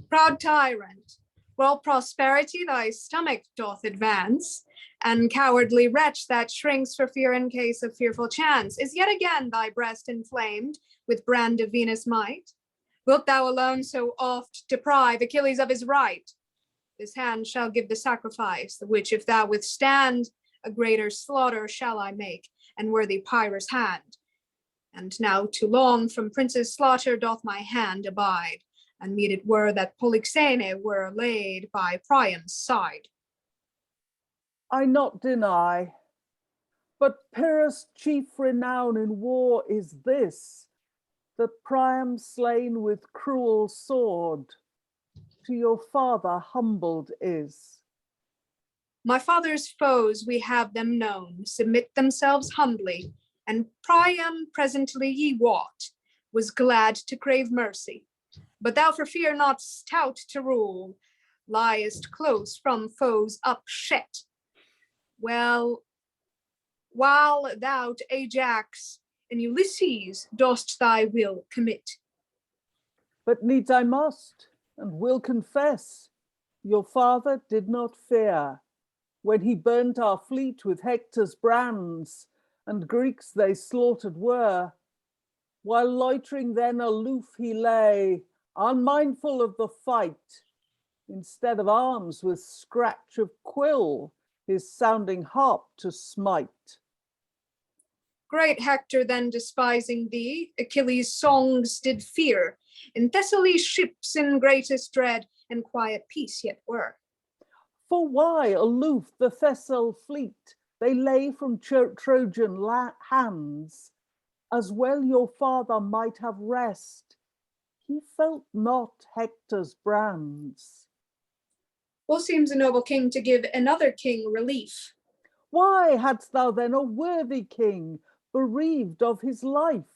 S9: Proud tyrant, while prosperity thy stomach doth advance, and cowardly wretch that shrinks for fear in case of fearful chance, is yet again thy breast inflamed with brand of Venus' might? Wilt thou alone so oft deprive Achilles of his right? This hand shall give the sacrifice, the which if thou withstand, a greater slaughter shall I make, and worthy Pyrrhus' hand. And now too long from prince's slaughter doth my hand abide, and meet it were that Polyxene were laid by Priam's side.
S8: I not deny, but Pyrrhus' chief renown in war is this, that Priam slain with cruel sword, to your father humbled is.
S9: My father's foes, we have them known, submit themselves humbly, and Priam presently ye wot, was glad to crave mercy. But thou for fear not stout to rule, liest close from foes upset. Well, while thou to Ajax and Ulysses dost thy will commit.
S8: But needs I must, and will confess, your father did not fear, when he burnt our fleet with Hector's brands, and Greeks they slaughtered were. While loitering then aloof he lay, unmindful of the fight, instead of arms with scratch of quill, his sounding harp to smite.
S9: Great Hector then despising thee, Achilles' songs did fear, in Thessaly's ships in greatest dread, and quiet peace yet were.
S8: For why aloof the Thessal fleet, they lay from Trojan hands, as well your father might have rest. He felt not Hector's brands.
S9: Well seems a noble king to give another king relief.
S8: Why hadst thou then a worthy king, bereaved of his life?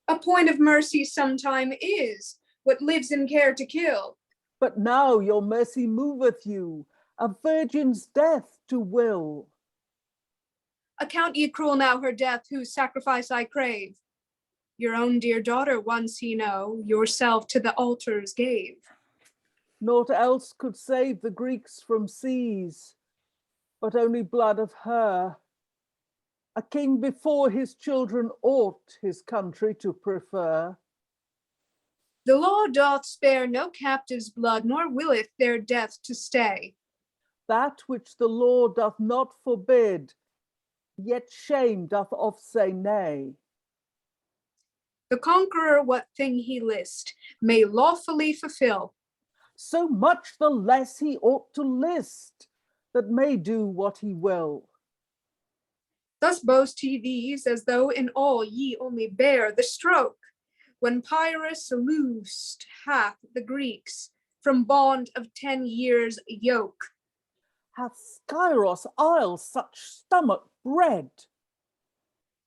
S9: A point of mercy sometime is, what lives in care to kill.
S8: But now your mercy moveth you, a virgin's death to will.
S9: Account ye cruel now her death, whose sacrifice I crave. Your own dear daughter once ye know, yourself to the altars gave.
S8: Naught else could save the Greeks from seas, but only blood of her. A king before his children ought his country to prefer.
S9: The law doth spare no captive's blood, nor willeth their death to stay.
S8: That which the law doth not forbid, yet shame doth oft say nay.
S9: The conqueror what thing he list, may lawfully fulfill.
S8: So much the less he ought to list, that may do what he will.
S9: Thus boast ye these, as though in all ye only bear the stroke, when Pyrrhus loosed hath the Greeks from bond of 10 years' yoke.
S8: Hath Skyros Isle such stomach bred?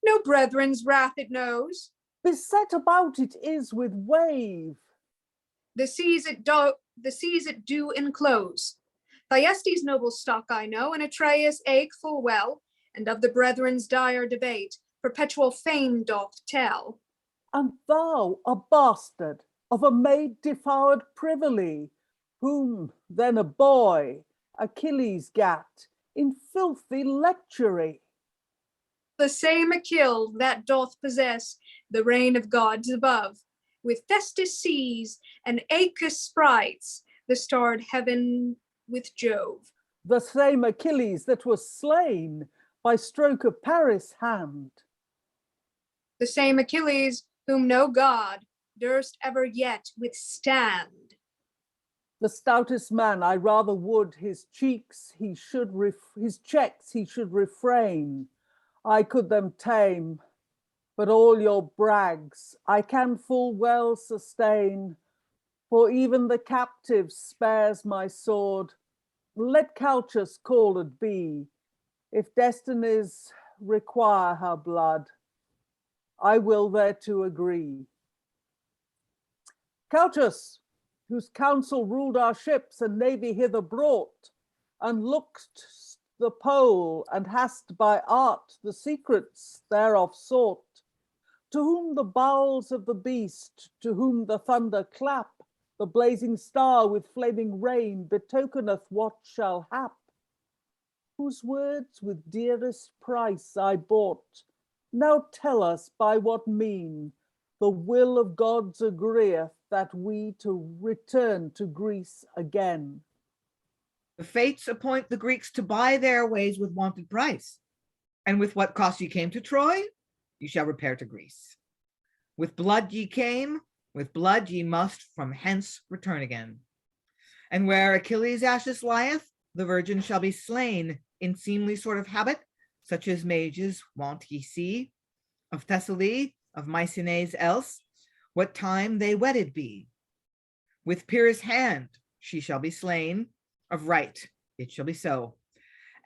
S9: No brethren's wrath it knows.
S8: Beset about it is with wave.
S9: The seas it do enclose. Thyestes' noble stock I know, and Atreus' ache full well, and of the brethren's dire debate, perpetual fame doth tell.
S8: And thou, a bastard of a maid devoured privily, whom then a boy Achilles gat in filthy lechery.
S9: The same Achilles that doth possess the reign of gods above, with Thestis seas and Aeacus sprites, the starred heaven with Jove.
S8: The same Achilles that was slain by stroke of Paris' hand.
S9: The same Achilles whom no god durst ever yet withstand.
S8: The stoutest man I rather would his checks he should refrain. I could them tame, but all your brags I can full well sustain. For even the captive spares my sword. Let Calchas called be, if destinies require her blood. I will thereto agree. Calchas, whose counsel ruled our ships and navy hither brought, and looked the pole, and hast by art the secrets thereof sought, to whom the bowels of the beast, to whom the thunder clap, the blazing star with flaming rain betokeneth what shall hap, whose words with dearest price I bought, now tell us by what mean the will of gods agreeth that we to return to Greece again.
S4: The fates appoint the Greeks to buy their ways with wonted price. And with what cost ye came to Troy? ye shall repair to Greece. With blood ye came, with blood ye must from hence return again. And where Achilles' ashes lieth, the virgin shall be slain in seemly sort of habit, such as mages wont ye see, of Thessaly, of Mycenaes else, what time they wedded be. With Pyrrhus' hand she shall be slain, of right it shall be so.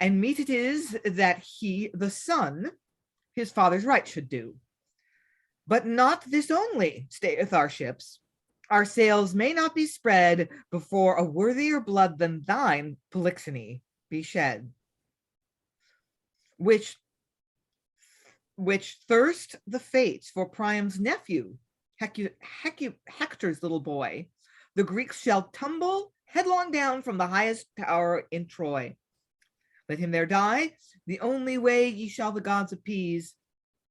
S4: And meet it is that he, the son, his father's right should do. But not this only stayeth our ships. Our sails may not be spread before a worthier blood than thine, Polyxene, be shed. Which thirst the fates for Priam's nephew, Hector's little boy, the Greeks shall tumble headlong down from the highest tower in Troy. Let him there die, the only way ye shall the gods appease.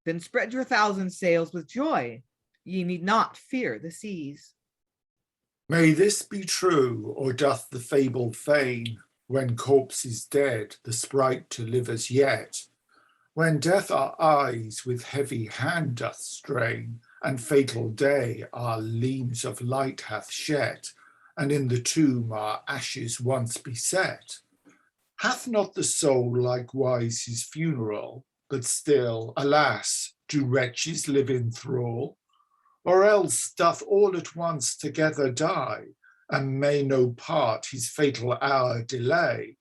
S4: Then spread your 1,000 sails with joy. Ye need not fear the seas.
S3: May this be true, or doth the fable feign? When corpse is dead, the sprite to live as yet. When death our eyes with heavy hand doth strain, and fatal day our leams of light hath shed, and in the tomb our ashes once beset. Hath not the soul likewise his funeral? But still, alas, do wretches live in thrall? Or else doth all at once together die, and may no part his fatal hour delay?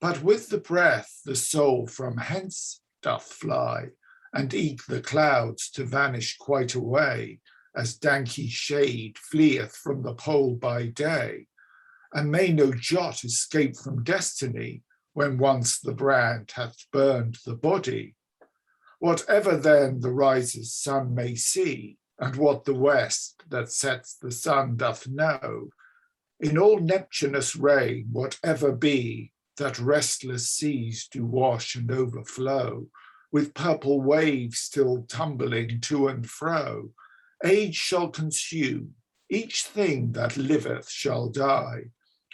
S3: But with the breath the soul from hence doth fly, and eke the clouds to vanish quite away, as danky shade fleeth from the pole by day, and may no jot escape from destiny, when once the brand hath burned the body. Whatever then the riser's sun may see, and what the west that sets the sun doth know, in all Neptunus' reign, whatever be, that restless seas do wash and overflow, with purple waves still tumbling to and fro, age shall consume, each thing that liveth shall die,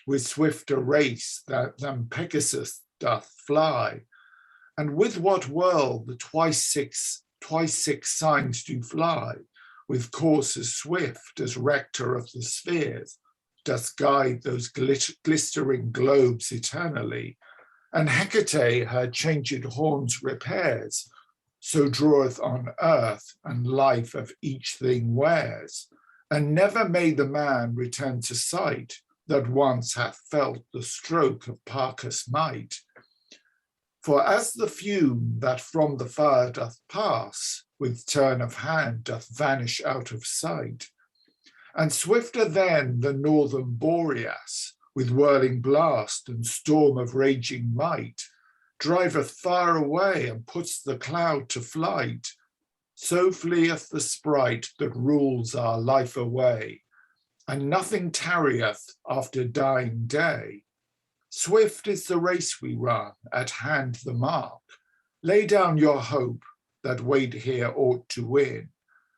S3: with swifter race than Pegasus doth fly. And with what world the twice six signs do fly, with course as swift as rector of the spheres, doth guide those glistering globes eternally, and Hecate her changed horns repairs, so draweth on earth, and life of each thing wears. And never may the man return to sight, that once hath felt the stroke of Parcus' might. For as the fume that from the fire doth pass, with turn of hand doth vanish out of sight, and swifter than the northern Boreas, with whirling blast and storm of raging might, driveth far away and puts the cloud to flight, so fleeth the sprite that rules our life away, and nothing tarrieth after dying day. Swift is the race we run, at hand the mark. Lay down your hope that wait here ought to win,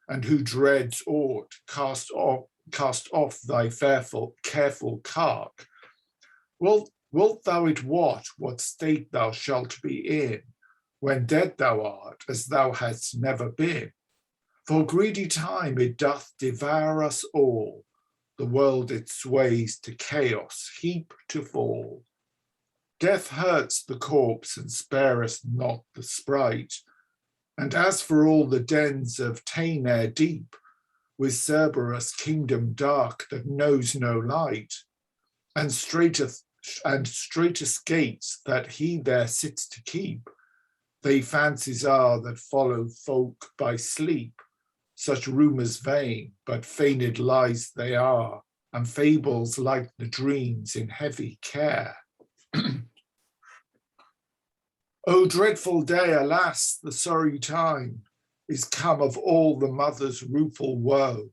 S3: and who dreads aught, cast off thy careful cark. Wilt thou it wot what state thou shalt be in, when dead thou art, as thou hadst never been? For greedy time it doth devour us all, the world it sways to chaos, heap to fall. Death hurts the corpse and spareth not the sprite. And as for all the dens of Taenarr deep, with Cerberus' kingdom dark that knows no light, and straitest gates that he there sits to keep, they fancies are that follow folk by sleep. Such rumours vain, but feigned lies they are, and fables like the dreams in heavy care. O dreadful day, alas, the sorry time is come of all the mother's rueful woe.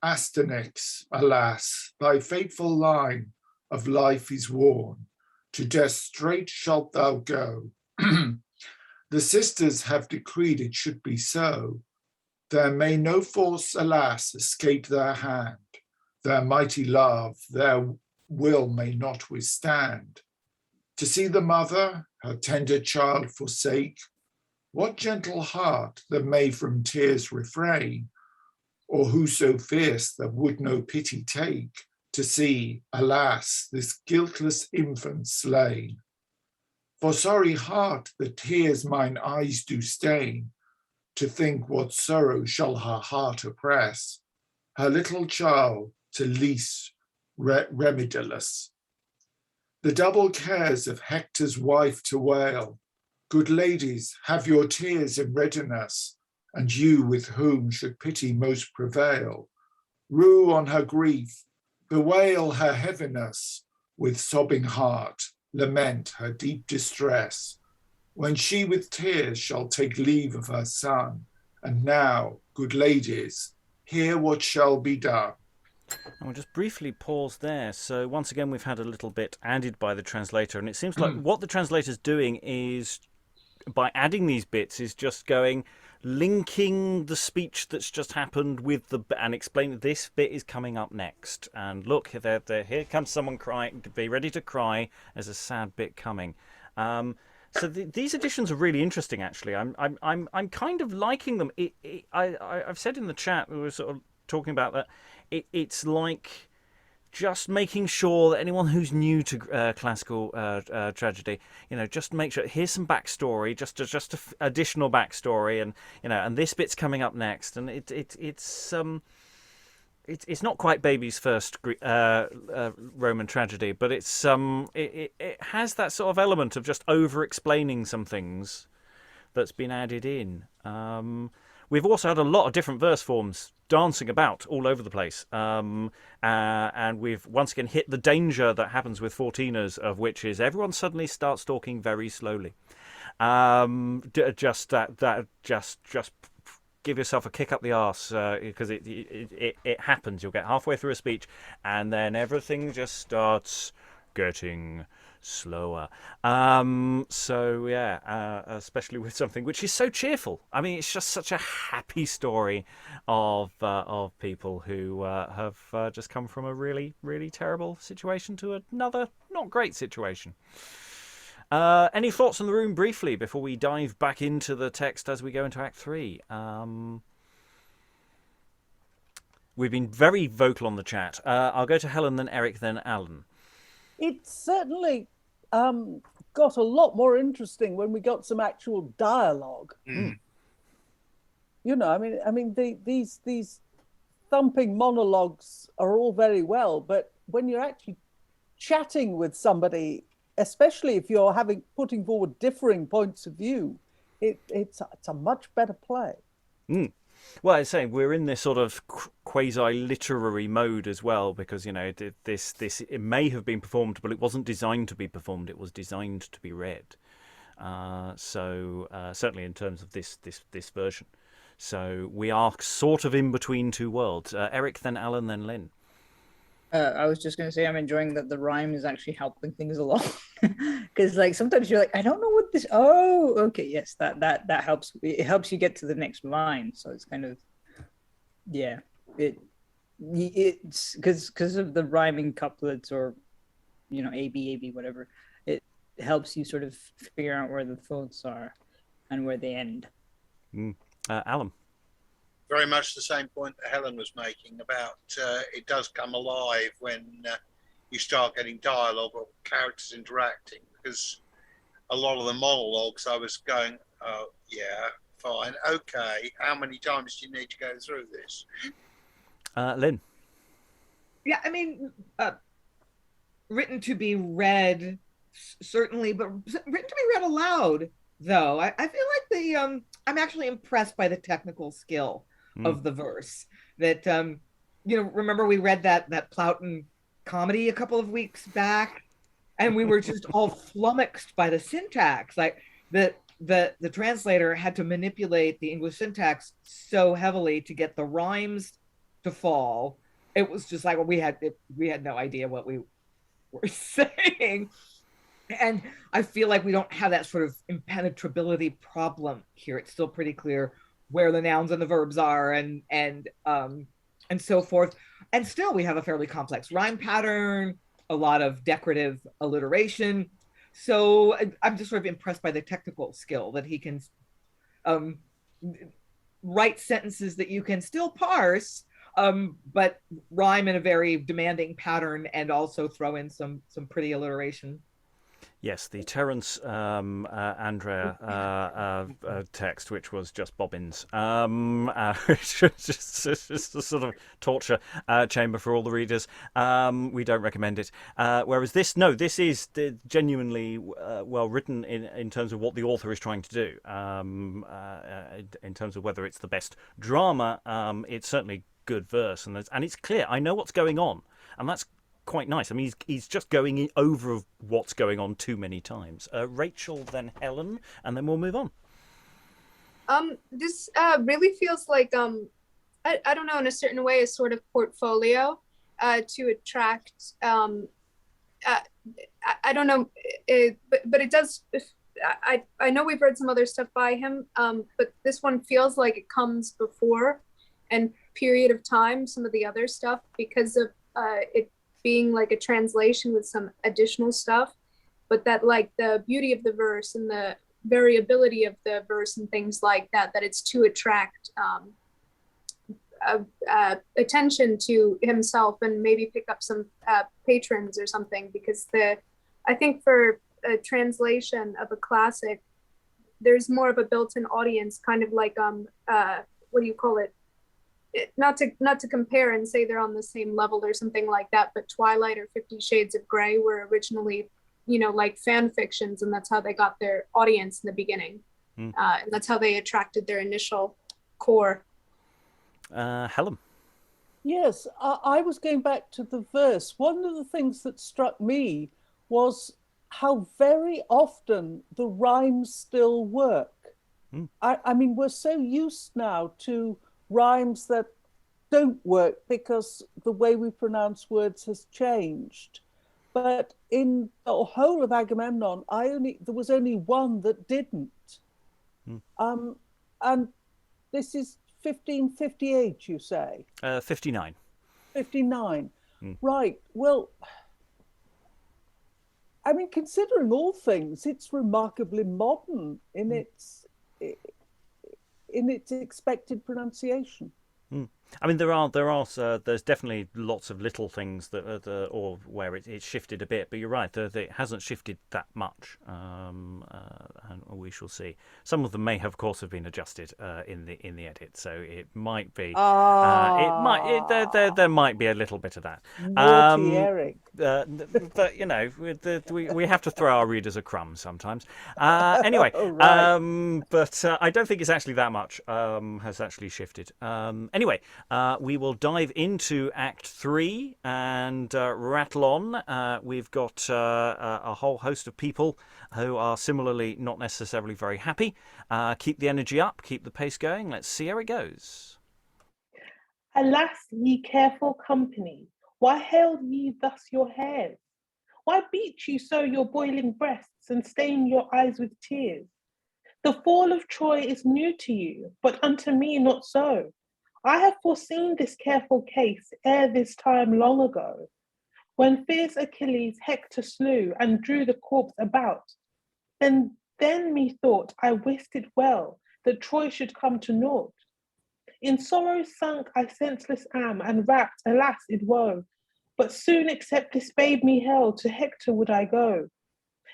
S3: Astyanax, alas, thy fateful line of life is worn, to death straight shalt thou go. The sisters have decreed it should be so. There may no force, alas, escape their hand. Their mighty love, their will may not withstand. To see the mother, her tender child forsake, What gentle heart that may from tears refrain, or who so fierce that would no pity take, to see, alas, this guiltless infant slain? For sorry heart the tears mine eyes do stain, to think what sorrow shall her heart oppress, her little child to least remediless. The double cares of Hector's wife to wail, good ladies, have your tears in readiness, and you with whom should pity most prevail, rue on her grief, bewail her heaviness, with sobbing heart, lament her deep distress, when she with tears shall take leave of her son. And now, good ladies, hear what shall be done.
S1: And we'll just briefly pause there. So once again, we've had a little bit added by the translator, and it seems like what the translator's doing is, by adding these bits, is just linking the speech that's just happened with and explaining this bit is coming up next. And look, here comes someone crying. Be ready to cry. There's a sad bit coming. So these additions are really interesting. Actually, I'm kind of liking them. I've said in the chat, we were sort of talking about that. It's like just making sure that anyone who's new to classical tragedy, just make sure here's some backstory, just additional backstory, and and this bit's coming up next, and it's not quite baby's first Roman tragedy, but it has that sort of element of just over explaining some things that's been added in. We've also had a lot of different verse forms dancing about all over the place. And we've once again hit the danger that happens with 14ers, of which is everyone suddenly starts talking very slowly. Just give yourself a kick up the arse, because it happens. You'll get halfway through a speech and then everything just starts getting slower. Especially with something which is so cheerful. I mean, it's just such a happy story of people who have just come from a really, really terrible situation to another not great situation. Any thoughts in the room briefly before we dive back into the text as we go into Act 3? We've been very vocal on the chat. I'll go to Helen, then Eric, then Alan.
S8: It certainly got a lot more interesting when we got some actual dialogue.
S6: Mm.
S8: These thumping monologues are all very well, but when you're actually chatting with somebody, especially if you're putting forward differing points of view, it's a much better play.
S1: Mm. Well, I say we're in this sort of quasi-literary mode as well, because this it may have been performed, but it wasn't designed to be performed. It was designed to be read. Certainly in terms of this version. So we are sort of in between two worlds. Eric, then Alan, then Lynn.
S5: I was just going to say I'm enjoying that the rhyme is actually helping things along, because sometimes you're like, I don't know what this. Oh, okay, yes, that helps. It helps you get to the next line. So it's kind of, it's because of the rhyming couplets or, AB whatever. It helps you sort of figure out where the thoughts are and where they end.
S1: Alan.
S6: Very much the same point that Helen was making about it does come alive when you start getting dialogue or characters interacting, because a lot of the monologues I was going, oh, yeah, fine, okay, how many times do you need to go through this?
S1: Lynn.
S4: Yeah, I mean, written to be read, certainly, but written to be read aloud, though. I feel like I'm actually impressed by the technical skill of the verse. That remember we read that Plowton comedy a couple of weeks back, and we were just all flummoxed by the syntax. Like the translator had to manipulate the English syntax so heavily to get the rhymes to fall. It was just like we had no idea what we were saying. And I feel like we don't have that sort of impenetrability problem here. It's still pretty clear where the nouns and the verbs are and so forth. And still we have a fairly complex rhyme pattern, a lot of decorative alliteration. So I'm just sort of impressed by the technical skill that he can write sentences that you can still parse, but rhyme in a very demanding pattern, and also throw in some pretty alliteration.
S1: Yes, the Terence Andrea text, which was just bobbins, which was just a sort of torture chamber for all the readers. We don't recommend it. Whereas this is genuinely well written in terms of what the author is trying to do. In terms of whether it's the best drama, it's certainly good verse, and it's clear. I know what's going on, and that's quite nice. I mean, he's just going over what's going on too many times. Rachael, then Helen, and then we'll move on.
S9: This really feels like I don't know, in a certain way, a sort of portfolio to attract. I don't know, but it does. I know we've read some other stuff by him, but this one feels like it comes before and period of time some of the other stuff, because of it being like a translation with some additional stuff, but that like the beauty of the verse and the variability of the verse and things like that it's to attract attention to himself and maybe pick up some patrons or something, because I think for a translation of a classic, there's more of a built-in audience, kind of like what do you call it? Not to compare and say they're on the same level or something like that, but Twilight or 50 Shades of Grey were originally, like fan fictions, and that's how they got their audience in the beginning. And that's how they attracted their initial core.
S1: Helen.
S8: Yes, I was going back to the verse. One of the things that struck me was how very often the rhymes still work. I mean, we're so used now to rhymes that don't work because the way we pronounce words has changed. But in the whole of Agamemnon, there was only one that didn't. And this is 1558, you say?
S1: 59.
S8: 59. Right. Well, I mean, considering all things, it's remarkably modern in its expected pronunciation.
S1: I mean, there's definitely lots of little things that or where it's shifted a bit, but you're right, it hasn't shifted that much, and we shall see. Some of them may have, of course, have been adjusted in the edit, so it might be there might be a little bit of that.
S8: Naughty Eric.
S1: But we have to throw our readers a crumb sometimes. Anyway, right. But I don't think it's actually that much has actually shifted. Anyway. We will dive into Act 3 and rattle on. We've got a whole host of people who are similarly not necessarily very happy. Keep the energy up, keep the pace going. Let's see how it goes.
S7: Alas, ye careful company, why held ye thus your hairs? Why beat you so your boiling breasts and stain your eyes with tears? The fall of Troy is new to you, but unto me not so. I have foreseen this careful case ere this time long ago, when fierce Achilles Hector slew and drew the corpse about. Then methought I wist it well that Troy should come to naught. In sorrow sunk I senseless am, and rapt, alas, it woe. But soon except this babe me held, to Hector would I go.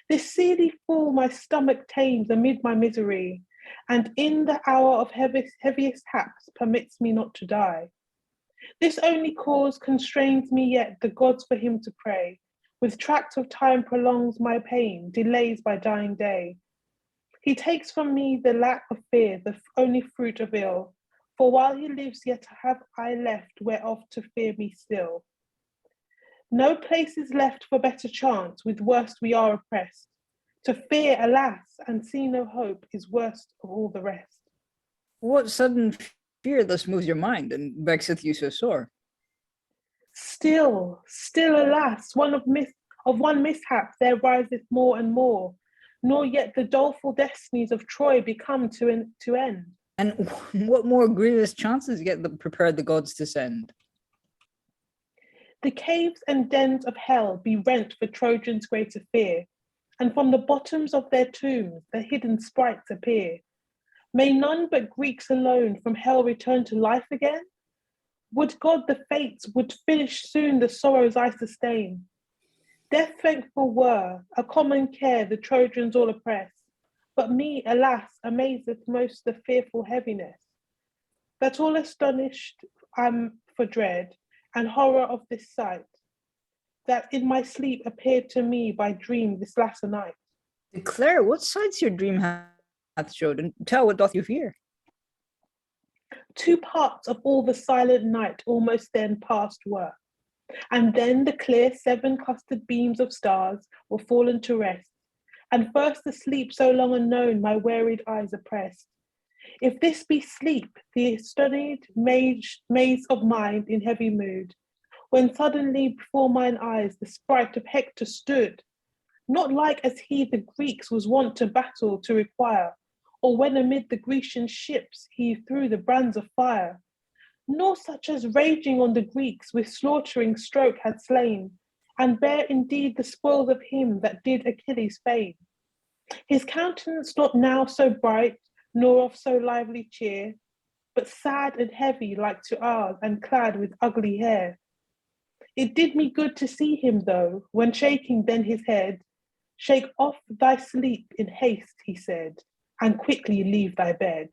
S7: This seely fool my stomach tames amid my misery, and in the hour of heaviest haps permits me not to die. This only cause constrains me yet the gods for him to pray, with tract of time prolongs my pain, delays by dying day. He takes from me the lack of fear, the only fruit of ill, for while he lives yet have I left whereof to fear me still. No place is left for better chance, with worst we are oppressed. To fear, alas, and see no hope is worst of all the rest.
S5: What sudden fear thus moves your mind and vexeth you so sore?
S7: Still, alas, of one mishap there riseth more and more, nor yet the doleful destinies of Troy become to end.
S5: And what more grievous chances yet prepared the gods to send?
S7: The caves and dens of hell be rent for Trojans' greater fear, and from the bottoms of their tombs the hidden sprites appear. May none but Greeks alone from hell return to life again? Would God the fates would finish soon the sorrows I sustain. Death thankful were, a common care the Trojans all oppress. But me, alas, amazeth most the fearful heaviness, that all astonished am for dread and horror of this sight, that in my sleep appeared to me by dream this latter night.
S5: Declare what sights your dream hath showed, and tell what doth you fear.
S7: 2 parts of all the silent night almost then past were, and then the clear 7-clustered beams of stars were fallen to rest, and first the sleep so long unknown my wearied eyes oppressed. If this be sleep, the studied maze of mind in heavy mood, when suddenly before mine eyes the sprite of Hector stood, not like as he the Greeks was wont to battle to require, or when amid the Grecian ships he threw the brands of fire, nor such as raging on the Greeks with slaughtering stroke had slain, and bear indeed the spoils of him that did Achilles fame. His countenance not now so bright, nor of so lively cheer, but sad and heavy like to ours, and clad with ugly hair. It did me good to see him though, when shaking then his head, shake off thy sleep in haste, he said, and quickly leave thy bed.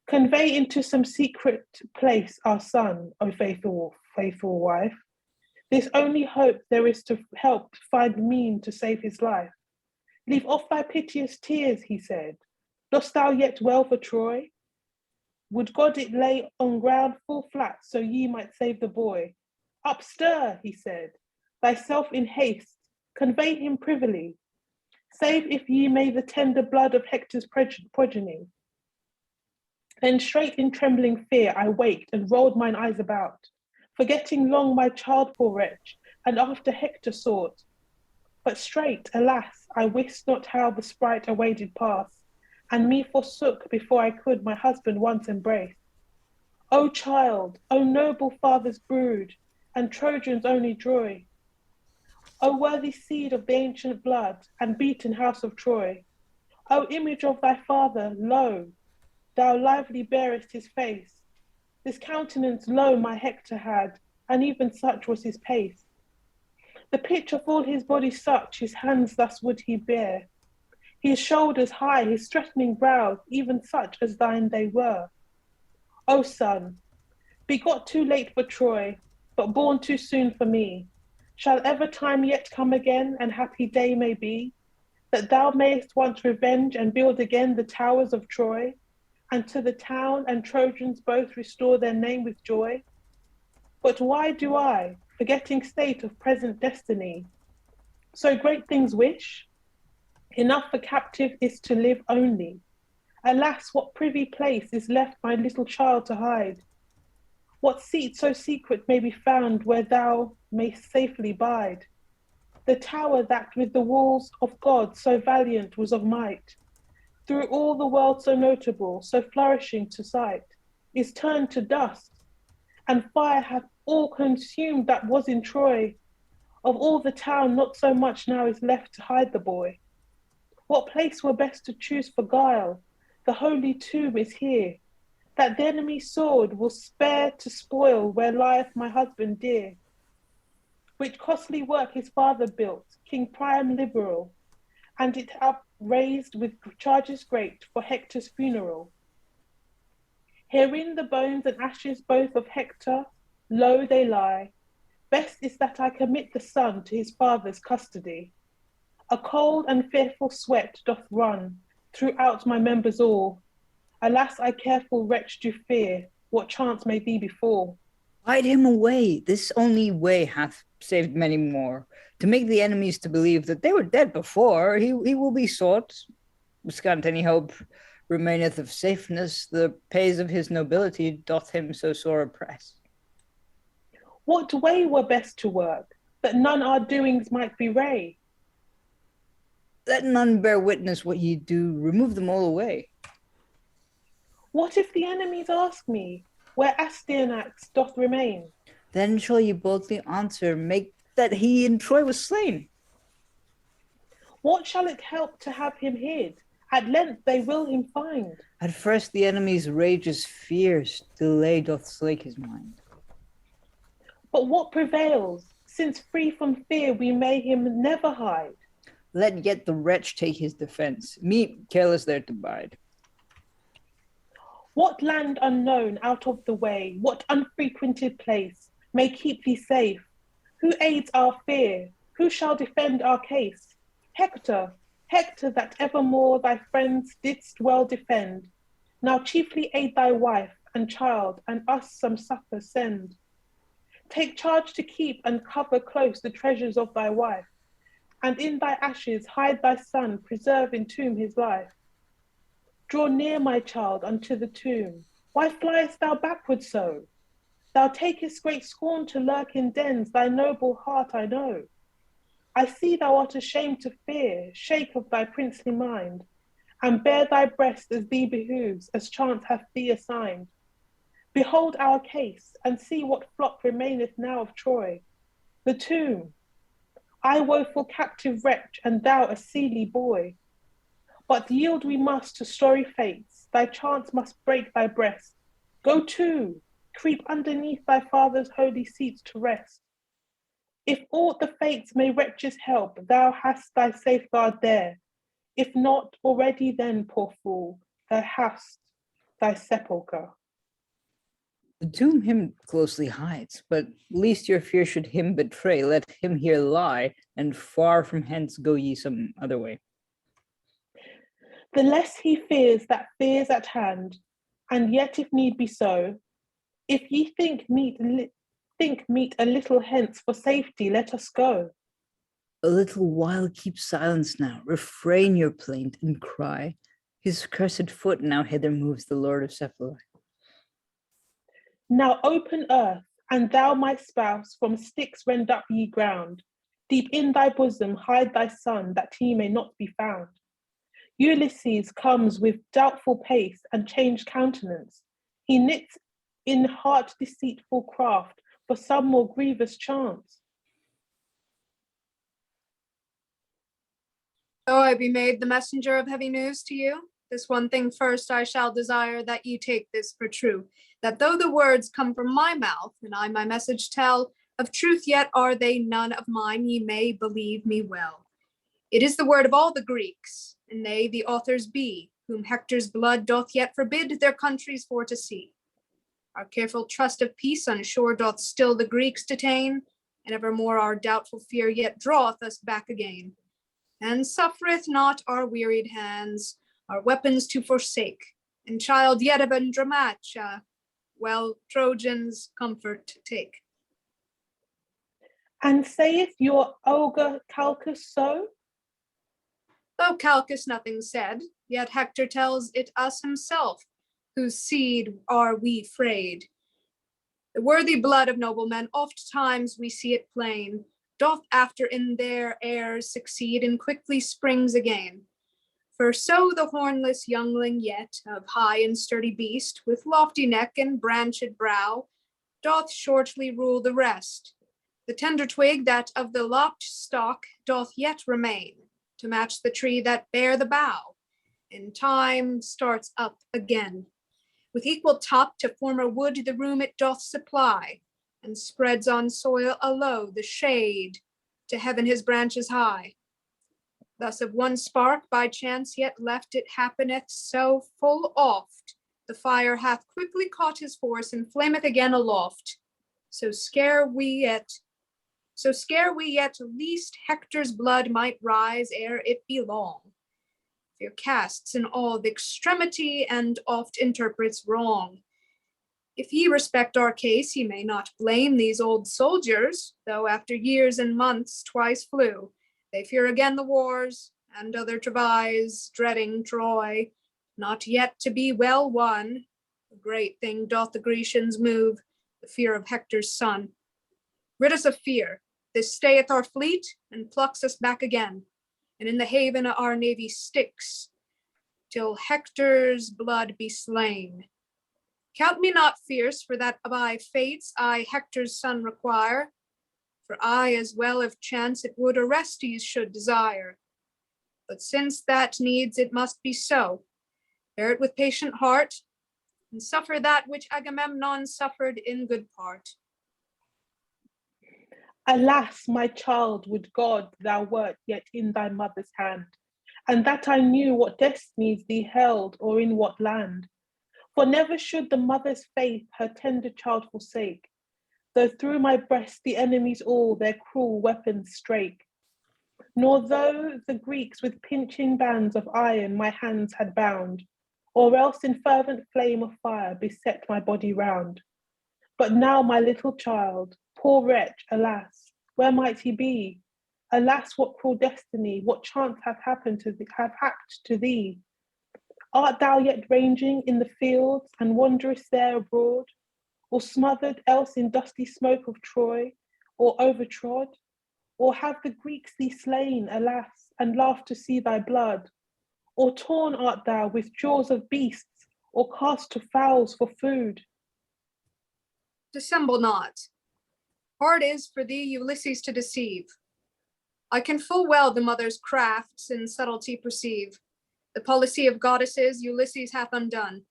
S7: Convey into some secret place our son, O faithful wife. This only hope there is to help find mean to save his life. Leave off thy piteous tears, he said. Dost thou yet well for Troy? Would God it lay on ground full flat, so ye might save the boy. Up, stir, he said, thyself in haste, convey him privily. Save if ye may the tender blood of Hector's progeny. Then straight in trembling fear I waked and rolled mine eyes about, forgetting long my child, poor wretch, and after Hector sought. But straight, alas, I wist not how the sprite away did pass, and me forsook before I could my husband once embrace. O child, O noble father's brood, and Trojan's only joy, O worthy seed of the ancient blood, and beaten house of Troy, O image of thy father, lo, thou lively bearest his face. This countenance, lo, my Hector had, and even such was his pace. The pitch of all his body such, his hands thus would he bear. His shoulders high, his threatening brows, even such as thine they were. O son, begot too late for Troy, but born too soon for me, shall ever time yet come again, and happy day may be, that thou mayest once revenge and build again the towers of Troy, and to the town and Trojans both restore their name with joy? But why do I, forgetting state of present destiny, so great things wish? Enough for captive is to live only. Alas, what privy place is left my little child to hide? What seat so secret may be found where thou mayst safely bide? The tower that with the walls of God so valiant was of might, through all the world so notable, so flourishing to sight, is turned to dust, and fire hath all consumed that was in Troy. Of all the town not so much now is left to hide the boy. What place were best to choose for guile? The holy tomb is here, that the enemy's sword will spare to spoil where lieth my husband dear. Which costly work his father built, King Priam liberal, and it upraised with charges great for Hector's funeral. Herein the bones and ashes both of Hector, lo they lie. Best is that I commit the son to his father's custody. A cold and fearful sweat doth run throughout my members all. Alas, I careful wretch do fear what chance may be before.
S5: Hide him away. This only way hath saved many more. To make the enemies to believe that they were dead before, he will be sought. Scant any hope remaineth of safeness. The pace of his nobility doth him so sore oppress.
S7: What way were best to work, that none our doings might bewray?
S5: Let none bear witness what ye do. Remove them all away.
S7: What if the enemies ask me, where Astyanax doth remain?
S5: Then shall ye boldly answer, make that he in Troy was slain.
S7: What shall it help to have him hid, At length they will him find.
S5: At first the enemy's rage is fierce, delay doth slake his mind.
S7: But what prevails, since free from fear we may him never hide?
S5: Let yet the wretch take his defence, me careless there to bide.
S7: What land unknown out of the way, what unfrequented place may keep thee safe? Who aids our fear? Who shall defend our case? Hector, Hector, that evermore thy friends didst well defend, now chiefly aid thy wife and child, and us some succour send. Take charge to keep and cover close the treasures of thy wife, and in thy ashes hide thy son, preserve in tomb his life. Draw near, my child, unto the tomb. Why fliest thou backward so? Thou takest great scorn to lurk in dens, thy noble heart I know. I see thou art ashamed to fear, shake of thy princely mind, and bear thy breast as thee behooves, as chance hath thee assigned. Behold our case, and see what flock remaineth now of Troy. The tomb, I woeful captive wretch, and thou a seely boy. But yield we must to sorry fates, thy chance must break thy breast. Go to, creep underneath thy father's holy seats to rest. If aught the fates may wretches help, thou hast thy safeguard there. If not, already then, poor fool, thou hast thy sepulchre.
S5: The tomb him closely hides, but least your fear should him betray, let him here lie, and far from hence go ye some other way.
S7: The less he fears that fear's at hand, and yet if need be so, if ye think meet a little hence for safety, let us go.
S5: A little while keep silence now, refrain your plaint and cry. His cursed foot now hither moves the Lord of Cephali.
S7: Now open earth, and thou my spouse, from sticks rend up ye ground. Deep in thy bosom hide thy son, that he may not be found. Ulysses comes with doubtful pace and changed countenance. He knits in heart deceitful craft for some more grievous chance.
S9: Though I be made the messenger of heavy news to you, this one thing first I shall desire, that ye take this for true, that though the words come from my mouth, and I my message tell, of truth yet are they none of mine, ye may believe me well. It is the word of all the Greeks, and they the authors be, whom Hector's blood doth yet forbid their countries for to see. Our careful trust of peace unsure doth still the Greeks detain, and evermore our doubtful fear yet draweth us back again, and suffereth not our wearied hands our weapons to forsake, and child yet of Andromacha, well Trojans comfort take.
S7: And saith your ogre Calchas so?
S9: Though Calchas nothing said, yet Hector tells it us himself, whose seed are we frayed. The worthy blood of noblemen, oft times we see it plain, doth after in their heirs succeed, and quickly springs again. For so the hornless youngling yet, of high and sturdy beast, with lofty neck and branched brow, doth shortly rule the rest. The tender twig that of the lopped stalk doth yet remain, to match the tree that bare the bough, in time starts up again. With equal top to former wood the room it doth supply, and spreads on soil alow the shade, to heaven his branches high. Thus of one spark by chance yet left it happeneth so full oft, the fire hath quickly caught his force and flameth again aloft. So scare we yet, least Hector's blood might rise ere it be long. Fear casts in all the extremity and oft interprets wrong. If ye respect our case, ye may not blame these old soldiers, though after years and months twice flew, they fear again the wars and other travails, dreading Troy, not yet to be well won. A great thing doth the Grecians move, the fear of Hector's son. Rid us of fear, this stayeth our fleet and plucks us back again, and in the haven our navy sticks, till Hector's blood be slain. Count me not fierce, for that by fates I Hector's son require, for I as well if chance it would Orestes should desire. But since that needs, it must be so. Bear it with patient heart, and suffer that which Agamemnon suffered in good part.
S7: Alas, my child, would God thou wert yet in thy mother's hand, and that I knew what destinies thee held, or in what land. For never should the mother's faith her tender child forsake, though through my breast the enemies all their cruel weapons strake. Nor though the Greeks with pinching bands of iron my hands had bound, or else in fervent flame of fire beset my body round. But now my little child, poor wretch, alas, where might he be? Alas, what cruel destiny, what chance hath happened to thee, have happed to thee? Art thou yet ranging in the fields, and wanderest there abroad, or smothered else in dusty smoke of Troy, or overtrod? Or have the Greeks thee slain, alas, and laugh to see thy blood? Or torn art thou with jaws of beasts, or cast to fowls for food?
S9: Dissemble not. Hard is for thee, Ulysses, to deceive. I can full well the mother's crafts and subtlety perceive. The policy of goddesses Ulysses hath undone.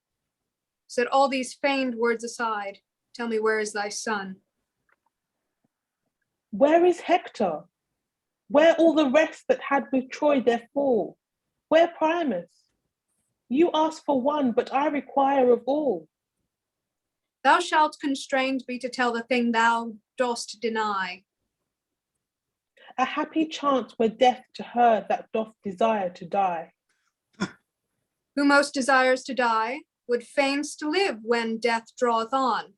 S9: Set all these feigned words aside. Tell me, where is thy son?
S7: Where is Hector? Where all the rest that had with Troy their fall? Where Primus? You ask for one, but I require of all.
S9: Thou shalt constrained be to tell the thing thou dost deny.
S7: A happy chance were death to her that doth desire to die.
S9: Who most desires to die would fains to live when death draweth on.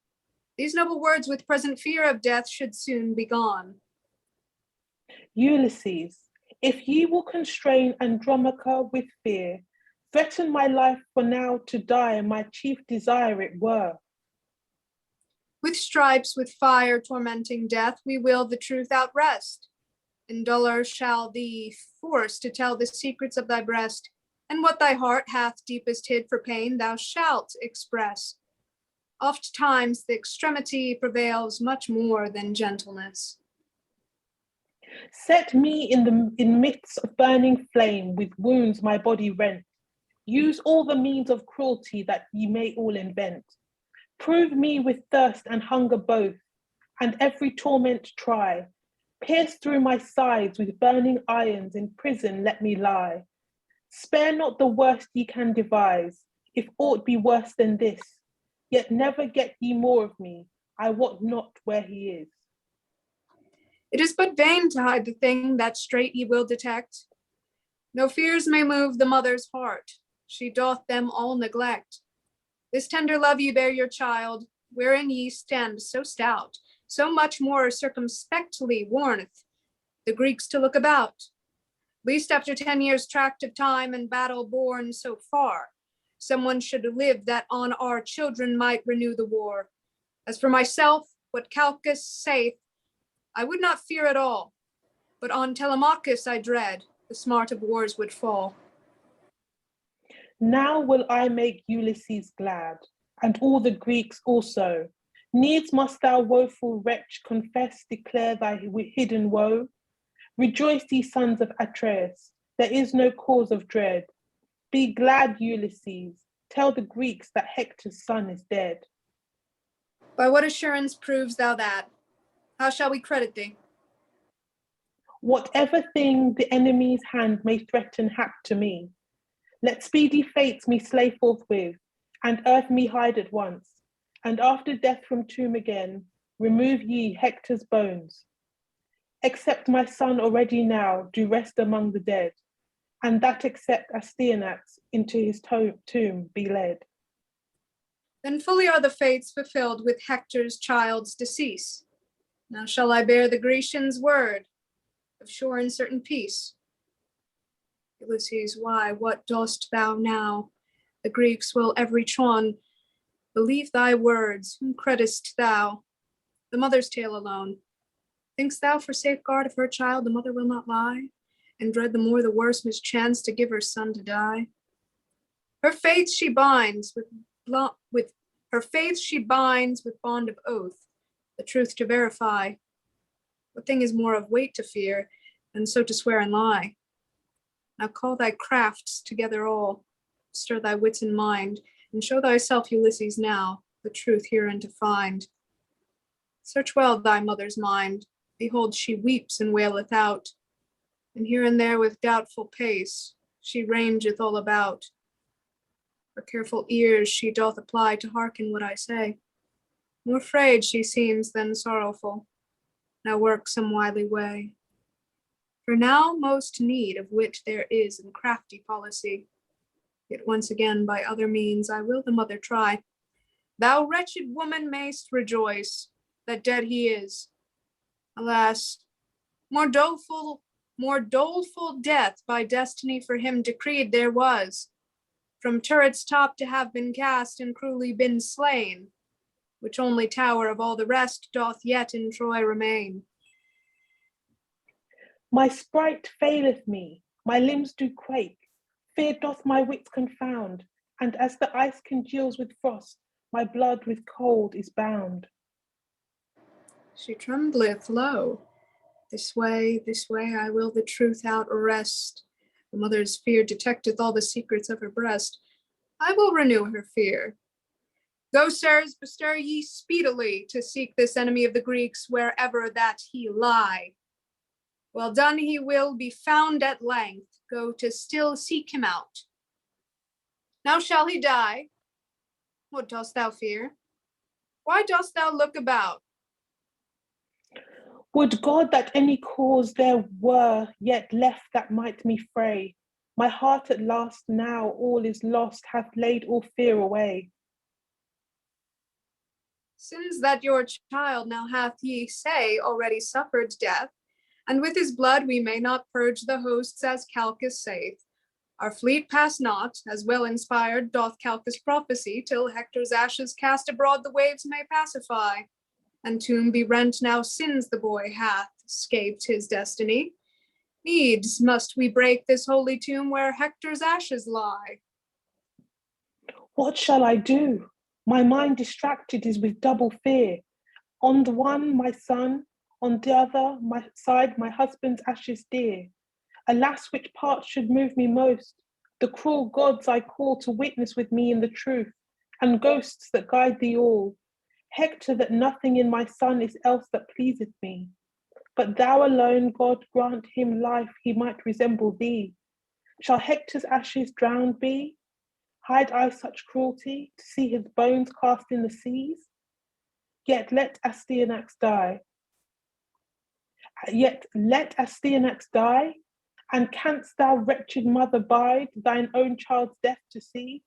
S9: These noble words with present fear of death should soon be gone.
S7: Ulysses, if ye will constrain Andromacha with fear, threaten my life for now to die, my chief desire it were.
S9: With stripes, with fire tormenting death, we will the truth outrest. And dolour shall thee force to tell the secrets of thy breast, and what thy heart hath deepest hid for pain thou shalt express. Oft times the extremity prevails much more than gentleness.
S7: Set me in midst of burning flame, with wounds my body rent. Use all the means of cruelty that ye may all invent. Prove me with thirst and hunger both, and every torment try. Pierce through my sides with burning irons, in prison let me lie. Spare not the worst ye can devise, if aught be worse than this. Yet never get ye more of me, I wot not where he is.
S9: It is but vain to hide the thing that straight ye will detect. No fears may move the mother's heart, she doth them all neglect. This tender love ye bear your child, wherein ye stand so stout, so much more circumspectly warneth the Greeks to look about. Least after 10 years' tract of time and battle borne so far, someone should live that on our children might renew the war. As for myself, what Calchas saith, I would not fear at all, but on Telemachus I dread, the smart of wars would fall.
S7: Now will I make Ulysses glad, and all the Greeks also. Needs must thou, woeful wretch, confess, declare thy hidden woe. Rejoice, ye sons of Atreus, there is no cause of dread. Be glad, Ulysses, tell the Greeks that Hector's son is dead.
S9: By what assurance proves thou that? How shall we credit thee?
S7: Whatever thing the enemy's hand may threaten hap to me, let speedy fates me slay forthwith, and earth me hide at once, and after death from tomb again, remove ye Hector's bones. Except my son already now do rest among the dead, and that except Astyanax into his tomb be led.
S9: Then fully are the fates fulfilled with Hector's child's decease. Now shall I bear the Grecians' word of sure and certain peace. Ulysses, why, what dost thou now? The Greeks will every Tron believe thy words. Whom credit'st thou? The mother's tale alone. Think'st thou for safeguard of her child the mother will not lie, and dread the more the worse mischance to give her son to die? Her faith she binds with bond of oath, the truth to verify. What thing is more of weight to fear than so to swear and lie? Now call thy crafts together all, stir thy wits and mind, and show thyself, Ulysses, now, the truth herein to find. Search well thy mother's mind. Behold, she weeps and waileth out, and here and there with doubtful pace she rangeth all about. Her careful ears she doth apply to hearken what I say. More afraid she seems than sorrowful. Now work some wily way. For now most need of wit there is in crafty policy. Yet once again by other means I will the mother try. Thou wretched woman mayst rejoice that dead he is. Alas, more doleful death by destiny for him decreed there was, from turret's top to have been cast and cruelly been slain, which only tower of all the rest doth yet in Troy remain.
S7: My sprite faileth me, my limbs do quake, fear doth my wits confound, and as the ice congeals with frost, my blood with cold is bound.
S9: She trembleth low. This way, I will the truth out arrest. The mother's fear detecteth all the secrets of her breast. I will renew her fear. Go, sirs, bestir ye speedily to seek this enemy of the Greeks wherever that he lie. Well done, he will be found at length. Go to still seek him out. Now shall he die? What dost thou fear? Why dost thou look about?
S7: Would God that any cause there were yet left that might me fray. My heart at last, now all is lost, hath laid all fear away.
S9: Since that your child now hath, ye say, already suffered death, and with his blood we may not purge the hosts as Calchas saith. Our fleet pass not, as well inspired doth Calchas prophesy, till Hector's ashes cast abroad the waves may pacify. And tomb be rent now since the boy hath escaped his destiny. Needs must we break this holy tomb where Hector's ashes lie.
S7: What shall I do? My mind distracted is with double fear. On the one, my son, on the other, my side, my husband's ashes dear. Alas, which part should move me most? The cruel gods I call to witness with me in the truth, and ghosts that guide thee all. Hector, that nothing in my son is else that pleaseth me. But thou alone, God, grant him life, he might resemble thee. Shall Hector's ashes drowned be? Hide I such cruelty, to see his bones cast in the seas? Yet let Astyanax die. And canst thou, wretched mother, bide thine own child's death to see,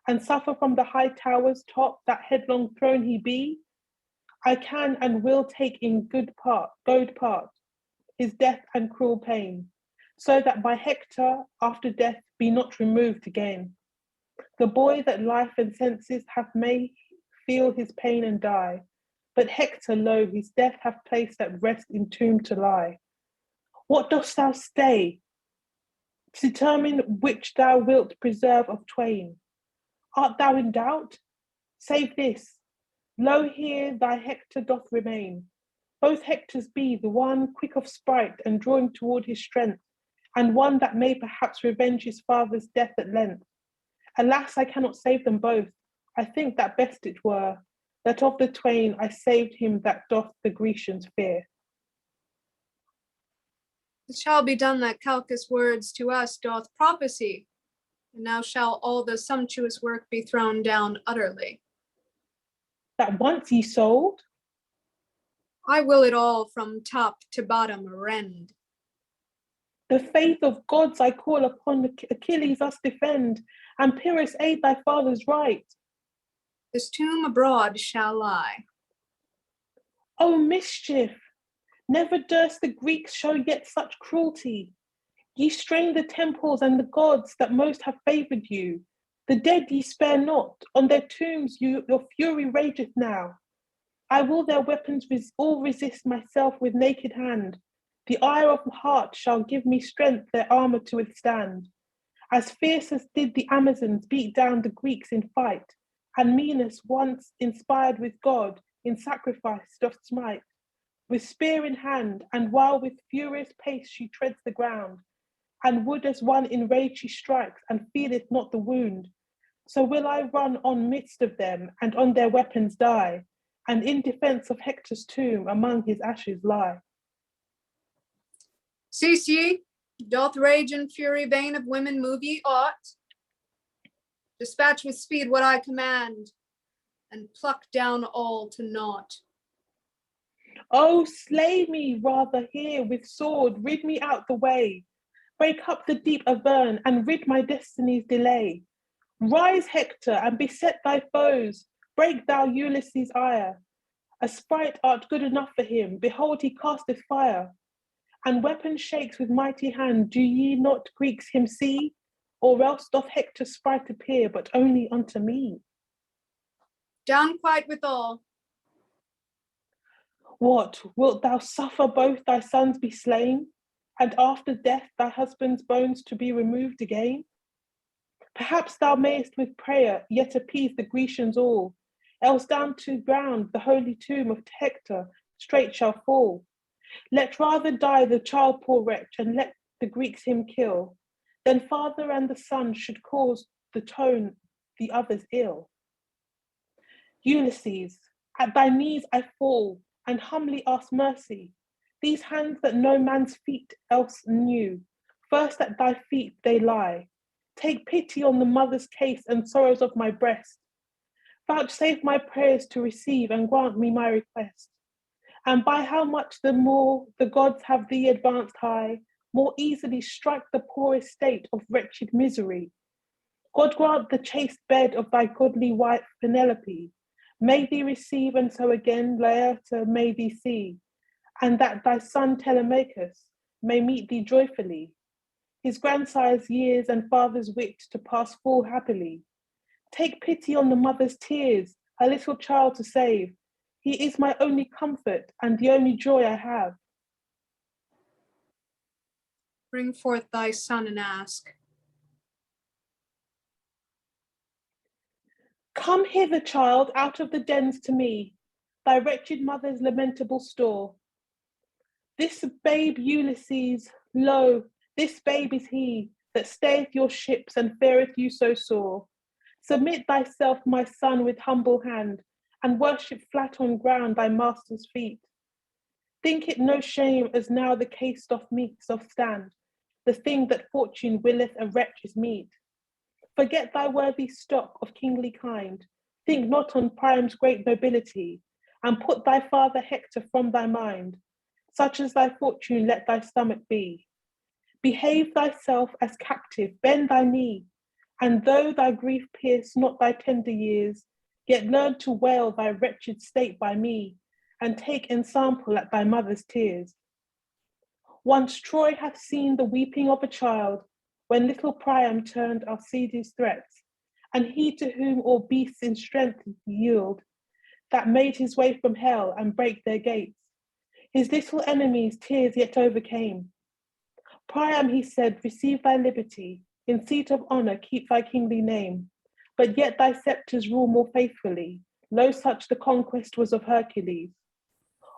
S7: and suffer from the high tower's top that headlong throne he be? I can and will take in good part, his death and cruel pain, so that by Hector after death be not removed again. The boy that life and senses have may feel his pain and die, but Hector, lo, his death hath placed at rest in tomb to lie. What dost thou stay? Determine which thou wilt preserve of twain. Art thou in doubt? Save this. Lo, here thy Hector doth remain. Both Hectors be, the one quick of sprite and drawing toward his strength, and one that may perhaps revenge his father's death at length. Alas, I cannot save them both. I think that best it were, that of the twain I saved him that doth the Grecians fear.
S9: It shall be done that Calchas' words to us doth prophecy, and now shall all the sumptuous work be thrown down utterly.
S7: That once ye sold?
S9: I will it all from top to bottom rend.
S7: The faith of gods I call upon Achilles us defend, and Pyrrhus aid thy father's right.
S9: This tomb abroad shall lie.
S7: O mischief! Never durst the Greeks show yet such cruelty. Ye strain the temples and the gods that most have favoured you. The dead ye spare not, on their tombs your fury rageth now. I will their weapons all resist myself with naked hand. The ire of heart shall give me strength their armour to withstand. As fierce as did the Amazons beat down the Greeks in fight, and Minos once inspired with God in sacrifice doth smite. With spear in hand, and while with furious pace she treads the ground, and would as one enraged he strikes, and feeleth not the wound. So will I run on midst of them, and on their weapons die, and in defence of Hector's tomb among his ashes lie.
S9: Cease ye, doth rage and fury vain of women move ye aught? Dispatch with speed what I command, and pluck down all to naught.
S7: Oh, slay me rather here with sword, rid me out the way, break up the deep Avern, and rid my destiny's delay. Rise, Hector, and beset thy foes, break thou Ulysses' ire. A sprite art good enough for him, behold he casteth fire. And weapon shakes with mighty hand, do ye not Greeks him see? Or else doth Hector's sprite appear, but only unto me?
S9: Down quite withal.
S7: What, wilt thou suffer both thy sons be slain, and after death thy husband's bones to be removed again? Perhaps thou mayest with prayer yet appease the Grecians all, else down to ground the holy tomb of Hector straight shall fall. Let rather die the child, poor wretch, and let the Greeks him kill, than father and the son should cause the tone the others ill. Ulysses, at thy knees I fall, and humbly ask mercy. These hands that no man's feet else knew, first at thy feet they lie. Take pity on the mother's case and sorrows of my breast. Vouchsafe my prayers to receive and grant me my request. And by how much the more the gods have thee advanced high, more easily strike the poor estate of wretched misery. God grant the chaste bed of thy godly wife Penelope, may thee receive, and so again Laerta may thee see, and that thy son Telemachus may meet thee joyfully, his grandsire's years and father's wit to pass full happily. Take pity on the mother's tears, her little child to save. He is my only comfort and the only joy I have.
S9: Bring forth thy son and ask.
S7: Come hither, child, out of the dens to me, thy wretched mother's lamentable store. This babe Ulysses, lo, this babe is he that stayeth your ships and fareth you so sore. Submit thyself, my son, with humble hand, and worship flat on ground thy master's feet. Think it no shame, as now the case doth stand, the thing that fortune willeth a wretch's meet. Forget thy worthy stock of kingly kind, think not on Priam's great nobility, and put thy father Hector from thy mind. Such as thy fortune let thy stomach be. Behave thyself as captive, bend thy knee, and though thy grief pierce not thy tender years, yet learn to wail thy wretched state by me, and take ensample at thy mother's tears. Once Troy hath seen the weeping of a child, when little Priam turned Alcides' threats, and he to whom all beasts in strength yield, that made his way from hell and break their gates, his little enemies' tears yet overcame. Priam, he said, receive thy liberty, in seat of honour keep thy kingly name, but yet thy sceptres rule more faithfully, lo such the conquest was of Hercules.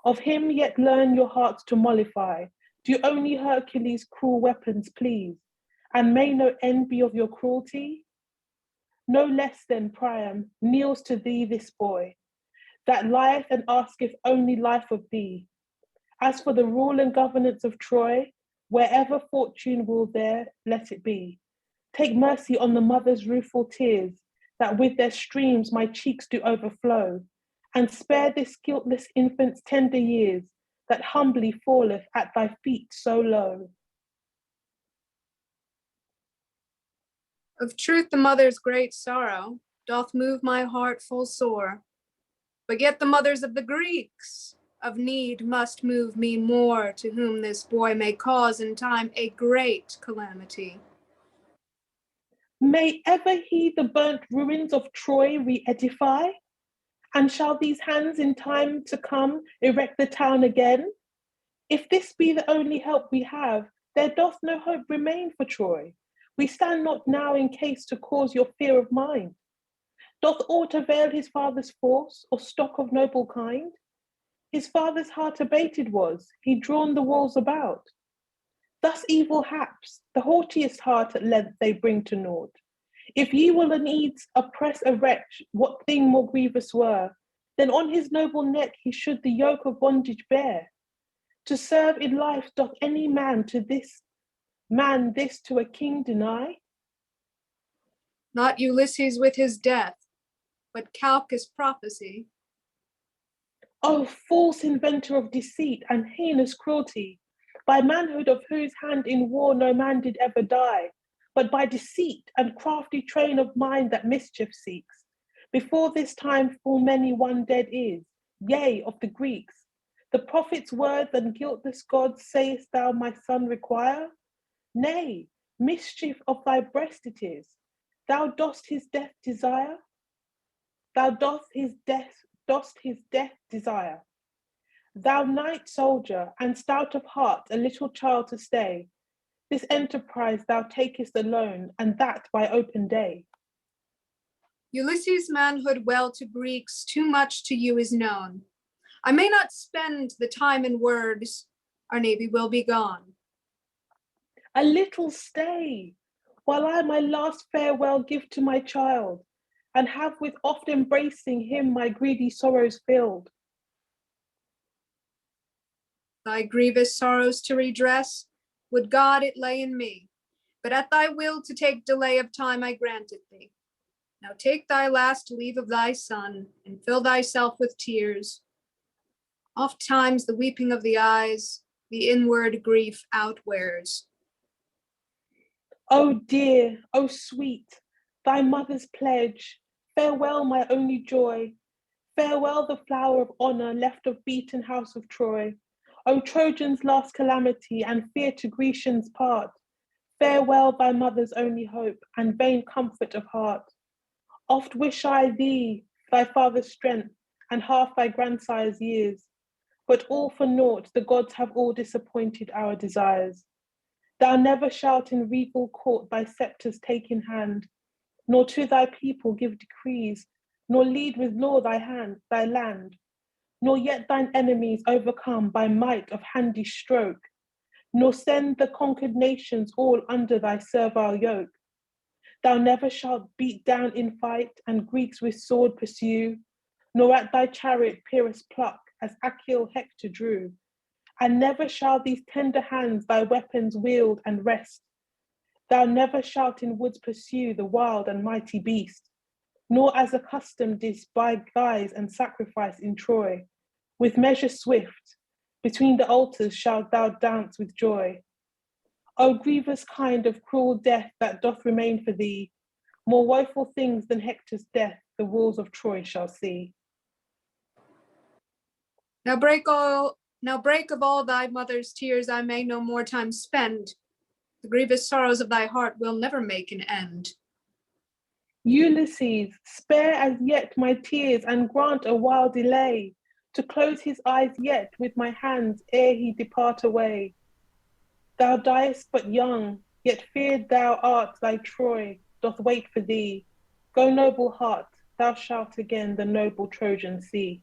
S7: Of him yet learn your hearts to mollify, do only Hercules' cruel weapons please, and may no end be of your cruelty? No less than Priam kneels to thee this boy, that lieth and asketh only life of thee. As for the rule and governance of Troy, wherever fortune will there let it be. Take mercy on the mother's rueful tears, that with their streams my cheeks do overflow, and spare this guiltless infant's tender years, that humbly falleth at thy feet so low.
S9: Of truth the mother's great sorrow doth move my heart full sore, but yet the mothers of the Greeks of need must move me more, to whom this boy may cause in time a great calamity.
S7: May ever he the burnt ruins of Troy re-edify? And shall these hands in time to come erect the town again? If this be the only help we have, there doth no hope remain for Troy. We stand not now in case to cause your fear of mine. Doth aught avail his father's force, or stock of noble kind? His father's heart abated was, he drawn the walls about. Thus evil haps, the haughtiest heart at length they bring to naught. If ye will needs oppress a wretch, what thing more grievous were, then on his noble neck he should the yoke of bondage bear. To serve in life doth any man this to a king deny?
S9: Not Ulysses with his death, but Calchas' prophecy.
S7: O false inventor of deceit and heinous cruelty, by manhood of whose hand in war no man did ever die, but by deceit and crafty train of mind that mischief seeks. Before this time full many one dead is, yea, of the Greeks. The prophet's words and guiltless gods sayest thou, my son, require? Nay, mischief of thy breast it is. Thou dost his death desire? Thou dost his death desire. Thou knight soldier, and stout of heart, a little child to stay, this enterprise thou takest alone, and that by open day.
S9: Ulysses' manhood well to Greeks, too much to you is known. I may not spend the time in words, our navy will be gone.
S7: A little stay, while I my last farewell give to my child, and have with oft embracing him my greedy sorrows filled.
S9: Thy grievous sorrows to redress, would God it lay in me, but at thy will to take delay of time I granted thee. Now take thy last leave of thy son, and fill thyself with tears. Oft times the weeping of the eyes, the inward grief outwears.
S7: O dear, O sweet, thy mother's pledge, farewell my only joy, farewell the flower of honour left of beaten house of Troy. O Trojan's last calamity and fear to Grecians part, farewell thy mother's only hope and vain comfort of heart. Oft wish I thee, thy father's strength, and half thy grandsire's years, but all for naught, the gods have all disappointed our desires. Thou never shalt in regal court thy sceptres take in hand, nor to thy people give decrees, nor lead with law thy land, nor yet thine enemies overcome by might of handy stroke, nor send the conquered nations all under thy servile yoke. Thou never shalt beat down in fight, and Greeks with sword pursue, nor at thy chariot Pyrrhus pluck, as Achilles Hector drew. And never shall these tender hands thy weapons wield and wrest. Thou never shalt in woods pursue the wild and mighty beast, nor as accustomed didst by guise and sacrifice in Troy. With measure swift, between the altars shalt thou dance with joy. O grievous kind of cruel death that doth remain for thee, more woeful things than Hector's death the walls of Troy shall see.
S9: Now break of all thy mother's tears I may no more time spend. The grievous sorrows of thy heart will never make an end.
S7: Ulysses, spare as yet my tears and grant a while delay, to close his eyes yet with my hands ere he depart away. Thou diest but young, yet feared thou art thy Troy doth wait for thee. Go, noble heart, thou shalt again the noble Trojan see.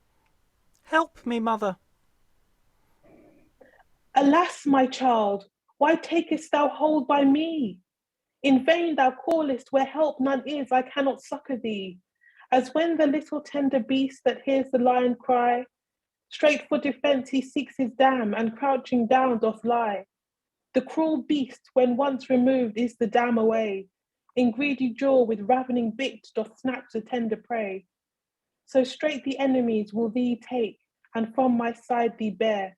S1: Help me, mother.
S7: Alas, my child, why takest thou hold by me? In vain thou callest where help none is, I cannot succour thee. As when the little tender beast that hears the lion cry, straight for defence he seeks his dam, and crouching down doth lie. The cruel beast, when once removed, is the dam away. In greedy jaw with ravening bit doth snatch the tender prey. So straight the enemies will thee take, and from my side thee bear.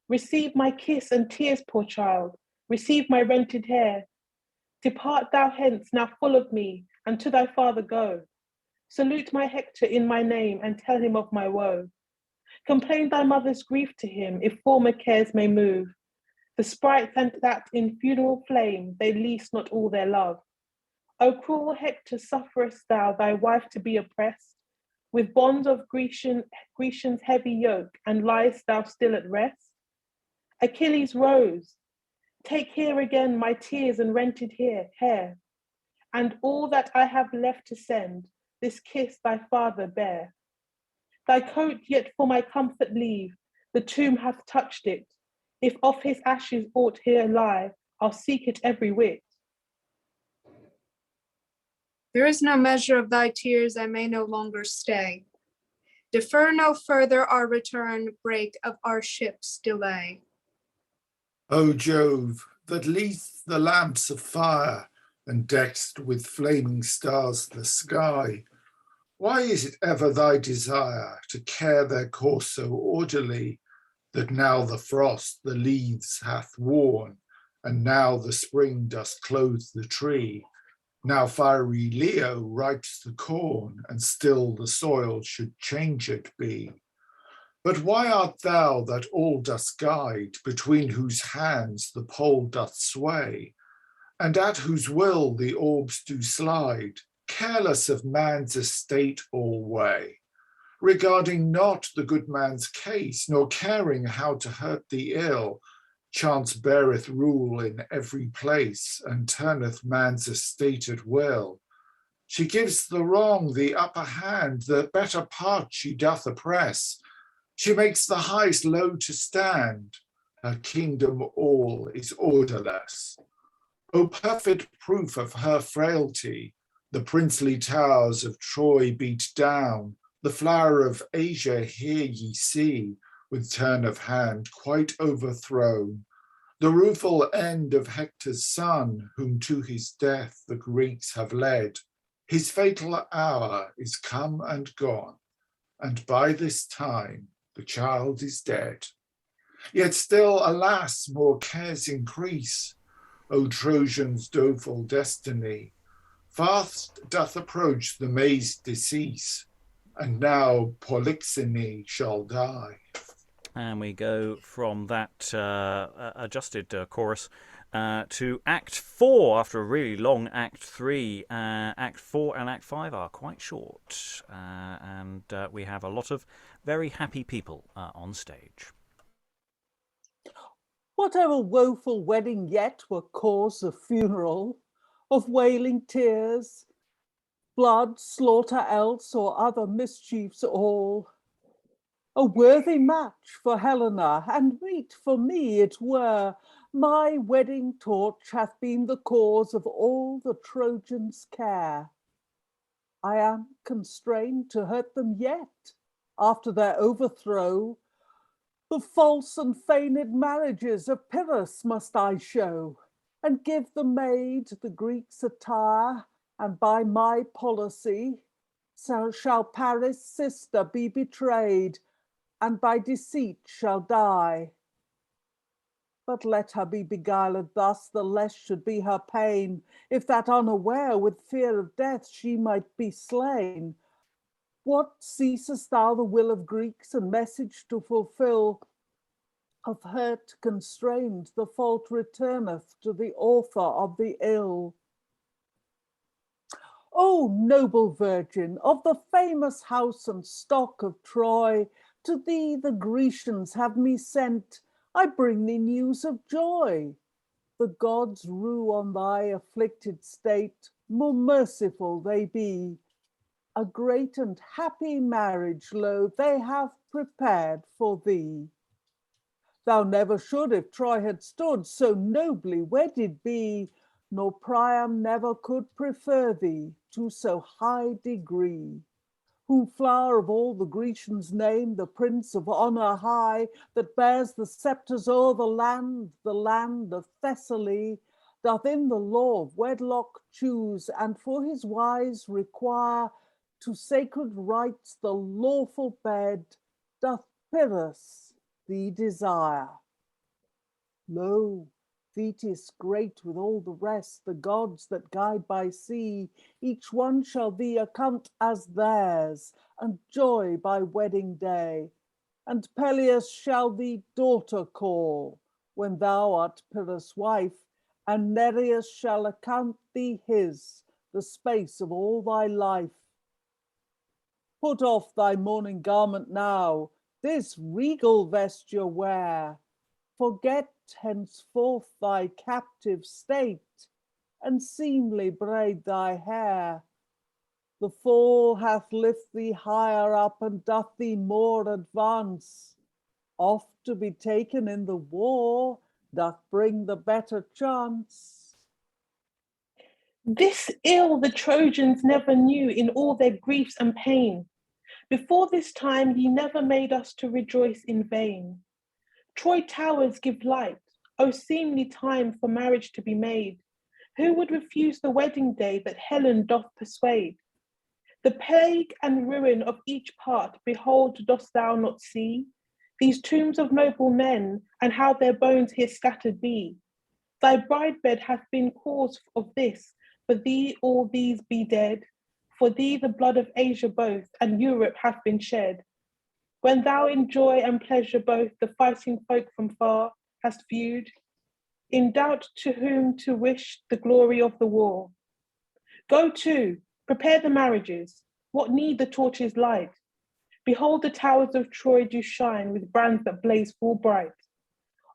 S7: Receive my kiss and tears, poor child, receive my rented hair. Depart thou hence, now full of me, and to thy father go. Salute my Hector in my name, and tell him of my woe. Complain thy mother's grief to him, if former cares may move. The sprites and that in funeral flame they lease not all their love. O cruel Hector, sufferest thou thy wife to be oppressed with bonds of Grecian's heavy yoke, and liest thou still at rest? Achilles rose, take here again my tears and rented hair, and all that I have left to send, this kiss thy father bear. Thy coat yet for my comfort leave, the tomb hath touched it. If of his ashes aught here lie, I'll seek it every whit.
S9: There is no measure of thy tears, I may no longer stay. Defer no further our return, break of our ship's delay.
S3: O Jove, that lead'st the lamps of fire and deck'st with flaming stars the sky, why is it ever thy desire to care their course so orderly, that now the frost the leaves hath worn, and now the spring doth clothe the tree? Now fiery Leo ripes the corn, and still the soil should changed be. But why art thou that all dost guide, between whose hands the pole doth sway, and at whose will the orbs do slide, careless of man's estate alway, regarding not the good man's case, nor caring how to hurt the ill? Chance beareth rule in every place, and turneth man's estate at will. She gives the wrong the upper hand, the better part she doth oppress. She makes the highest low to stand, her kingdom all is orderless. O perfect proof of her frailty, the princely towers of Troy beat down, the flower of Asia here ye see, with turn of hand quite overthrown, the rueful end of Hector's son, whom to his death the Greeks have led. His fatal hour is come and gone, and by this time the child is dead. Yet still, alas, more cares increase, O Trojans' doleful destiny. Fast doth approach the maid's decease, and now Polyxene shall die.
S1: And we go from that adjusted chorus to Act 4 after a really long Act 3. Act 4 and Act 5 are quite short. And we have a lot of very happy people on stage.
S8: Whatever woeful wedding yet were cause of funeral, of wailing tears, blood, slaughter else, or other mischiefs all, a worthy match for Helena, and meet for me it were. My wedding torch hath been the cause of all the Trojans' care. I am constrained to hurt them yet, after their overthrow. The false and feigned marriages of Pyrrhus must I show, and give the maid the Greeks' attire, and by my policy so shall Paris' sister be betrayed, and by deceit shall die. But let her be beguiled thus, the less should be her pain, if that unaware with fear of death she might be slain. What seest thou the will of Greeks and message to fulfill? Of hurt constrained, the fault returneth to the author of the ill. O noble virgin, of the famous house and stock of Troy, to thee the Grecians have me sent, I bring thee news of joy. The gods rue on thy afflicted state, more merciful they be. A great and happy marriage, lo, they have prepared for thee. Thou never should, if Troy had stood, so nobly wedded be, nor Priam never could prefer thee to so high degree. Whom flower of all the Grecians name, the prince of honor high, that bears the scepters o'er the land of Thessaly, doth in the law of wedlock choose, and for his wives require, to sacred rites the lawful bed, doth Pyrrhus thee desire. Lo, Thetis great with all the rest, the gods that guide by sea, each one shall thee account as theirs, and joy by wedding day. And Peleus shall thee daughter call, when thou art Pyrrhus' wife, and Nereus shall account thee his, the space of all thy life. Put off thy mourning garment now, this regal vesture wear. Forget henceforth thy captive state, and seemly braid thy hair. The fall hath lift thee higher up, and doth thee more advance. Oft to be taken in the war, doth bring the better chance.
S7: This ill the Trojans never knew in all their griefs and pain. Before this time ye never made us to rejoice in vain. Troy towers give light, O seemly time for marriage to be made. Who would refuse the wedding day that Helen doth persuade? The plague and ruin of each part, behold, dost thou not see? These tombs of noble men, and how their bones here scattered be. Thy bridebed hath been cause of this, for thee all these be dead. For thee the blood of Asia both, and Europe hath been shed. When thou in joy and pleasure both the fighting folk from far hast viewed, in doubt to whom to wish the glory of the war. Go to, prepare the marriages, what need the torches light? Behold the towers of Troy do shine with brands that blaze full bright.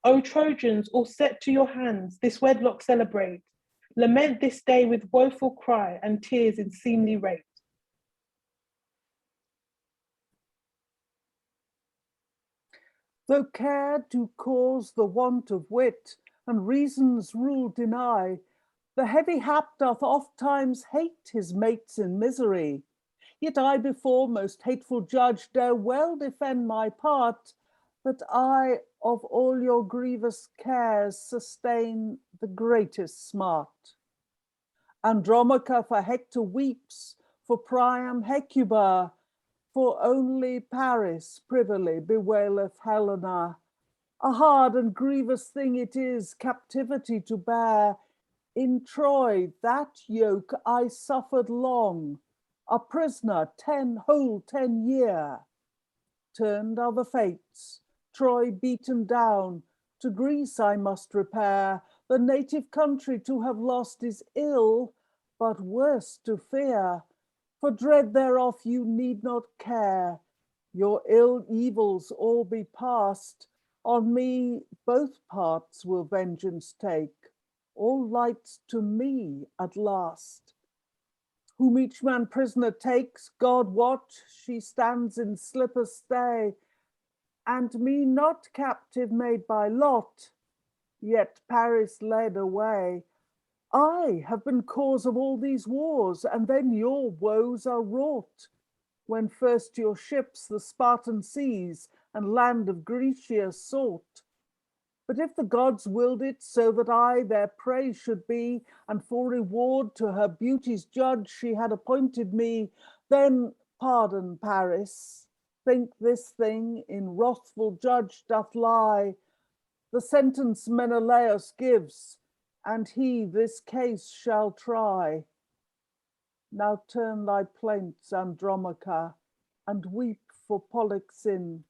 S7: O Trojans, all set to your hands, this wedlock celebrate. Lament this day with woeful cry and tears in seemly rate.
S8: Though care do cause the want of wit, and reason's rule deny, the heavy hap doth oft times hate his mates in misery. Yet I before most hateful judge dare well defend my part, that I of all your grievous cares sustain the greatest smart. Andromacha for Hector weeps, for Priam Hecuba, for only Paris privily bewaileth Helena. A hard and grievous thing it is captivity to bear. In Troy that yoke I suffered long, a prisoner 10 year. Turned are the fates, Troy beaten down, to Greece I must repair. The native country to have lost is ill, but worse to fear. For dread thereof you need not care. Your ill evils all be past. On me both parts will vengeance take. All lights to me at last. Whom each man prisoner takes, God wot, she stands in slippers stay. And me not captive made by lot, yet Paris led away. I have been cause of all these wars, and then your woes are wrought. When first your ships the Spartan seas and land of Grecia sought. But if the gods willed it so that I their prey should be, and for reward to her beauty's judge she had appointed me, then pardon Paris. Think this thing in wrathful judge doth lie. The sentence Menelaus gives, and he this case shall try. Now turn thy plaints, Andromacha, and weep for Polyxin,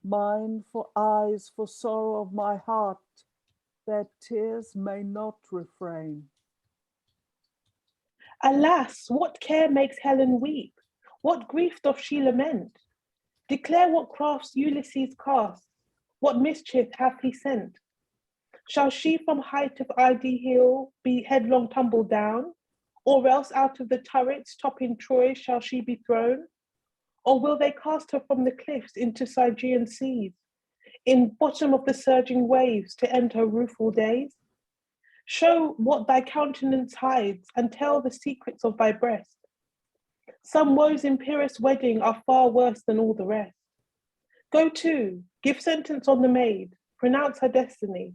S8: mine for eyes for sorrow of my heart, their tears may not refrain.
S7: Alas, what care makes Helen weep? What grief doth she lament? Declare what crafts Ulysses casts, what mischief hath he sent? Shall she from height of Ida hill be headlong tumbled down? Or else out of the turrets topping Troy shall she be thrown? Or will they cast her from the cliffs into Stygian seas, in bottom of the surging waves to end her rueful days? Show what thy countenance hides, and tell the secrets of thy breast. Some woes in Pyrrhus' wedding are far worse than all the rest. Go to, give sentence on the maid, pronounce her destiny.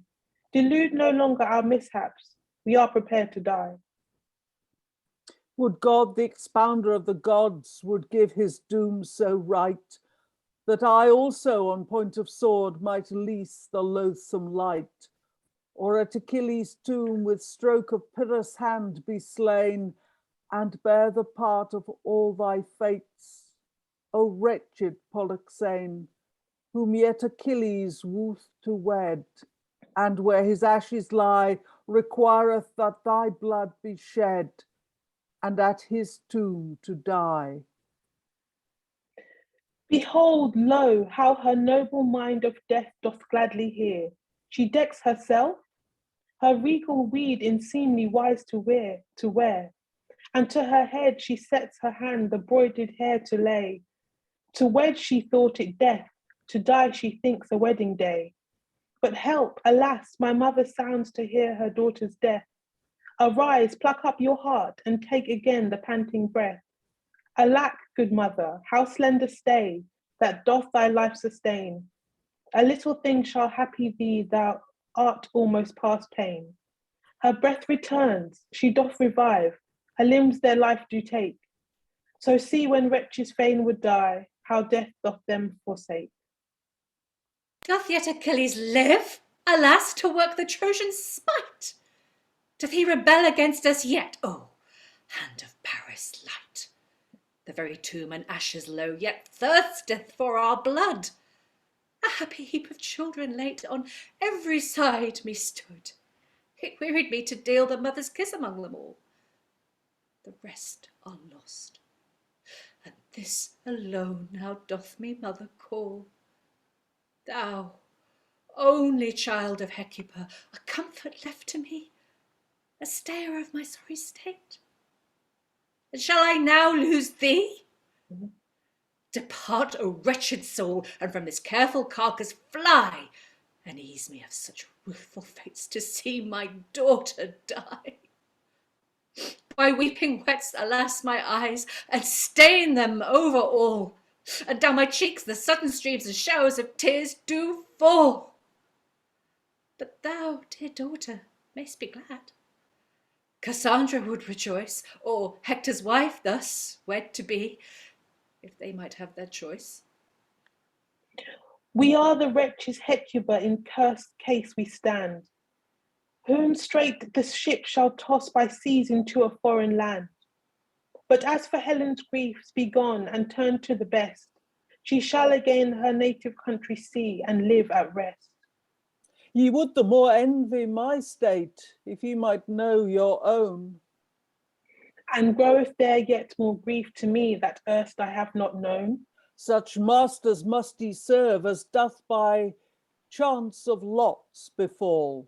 S7: Delude no longer our mishaps, we are prepared to die.
S8: Would God, the expounder of the gods, would give his doom so right, that I also on point of sword might lease the loathsome light, or at Achilles' tomb with stroke of Pyrrhus' hand be slain, and bear the part of all thy fates, O wretched Polyxene, whom yet Achilles wooth to wed, and where his ashes lie, requireth that thy blood be shed, and at his tomb to die.
S7: Behold, lo, how her noble mind of death doth gladly hear. She decks herself, her regal weed in seemly wise to wear, and to her head she sets her hand the broidered hair to lay. To wed she thought it death, to die she thinks a wedding day. But help, alas, my mother sounds to hear her daughter's death. Arise, pluck up your heart, and take again the panting breath. Alack, good mother, how slender stay, that doth thy life sustain. A little thing shall happy thee, thou art almost past pain. Her breath returns, she doth revive, her limbs their life do take. So see when wretches fain would die, how death doth them forsake.
S2: Doth yet Achilles live, alas, to work the Trojan spite? Doth he rebel against us yet? Oh, hand of Paris light! The very tomb and ashes low yet thirsteth for our blood. A happy heap of children late on every side me stood. It wearied me to deal the mother's kiss among them all. The rest are lost, and this alone now doth me mother call. Thou, only child of Hecuba, a comfort left to me, a stayer of my sorry state. And shall I now lose thee? Depart, O wretched soul, and from this careful carcass fly, and ease me of such ruthful fates to see my daughter die. By weeping wets, alas, my eyes, and stain them over all, and down my cheeks the sudden streams and showers of tears do fall. But thou, dear daughter, mayst be glad. Cassandra would rejoice, or Hector's wife thus wed to be, if they might have their choice.
S7: We are the wretches Hecuba, in cursed case we stand, whom straight the ship shall toss by seas into a foreign land. But as for Helen's griefs, be gone and turn to the best. She shall again her native country see and live at rest.
S8: Ye would the more envy my state, if ye might know your own.
S7: And groweth there yet more grief to me that erst I have not known?
S8: Such masters must ye serve as doth by chance of lots befall.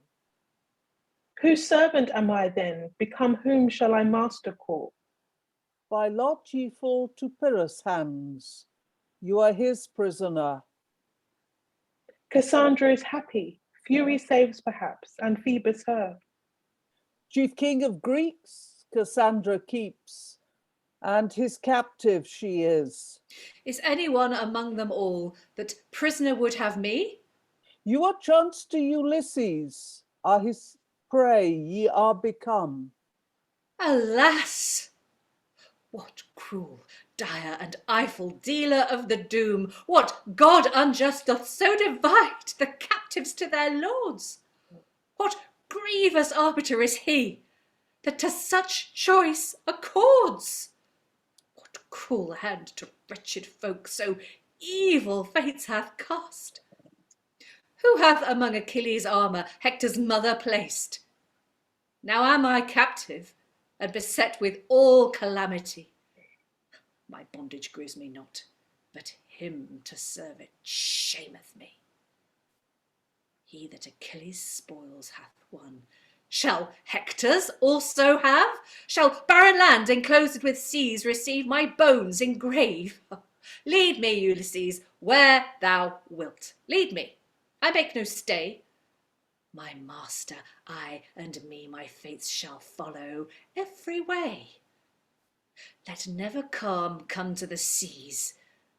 S7: Whose servant am I then? Become whom shall I master call?
S8: By lot ye fall to Pyrrhus' hands. You are his prisoner.
S7: Cassandra is happy, Fury saves perhaps, and Phoebus her.
S8: Chief king of Greeks, Cassandra keeps, and his captive she is.
S2: Is any one among them all that prisoner would have me?
S8: You are chanced to Ulysses, are his prey ye are become.
S2: Alas! What cruel, dire, and eyeful dealer of the doom, what god unjust doth so divide the captives to their lords? What grievous arbiter is he that to such choice accords? What cruel hand to wretched folk so evil fates hath cast? Who hath among Achilles' armour Hector's mother placed? Now am I captive, and beset with all calamity. My bondage grieves me not, but him to serve it shameth me. He that Achilles' spoils hath won, shall Hector's also have? Shall barren land enclosed with seas receive my bones in grave? Lead me, Ulysses, where thou wilt. Lead me, I make no stay. My master, I and me my fates shall follow every way. Let never calm come to the seas,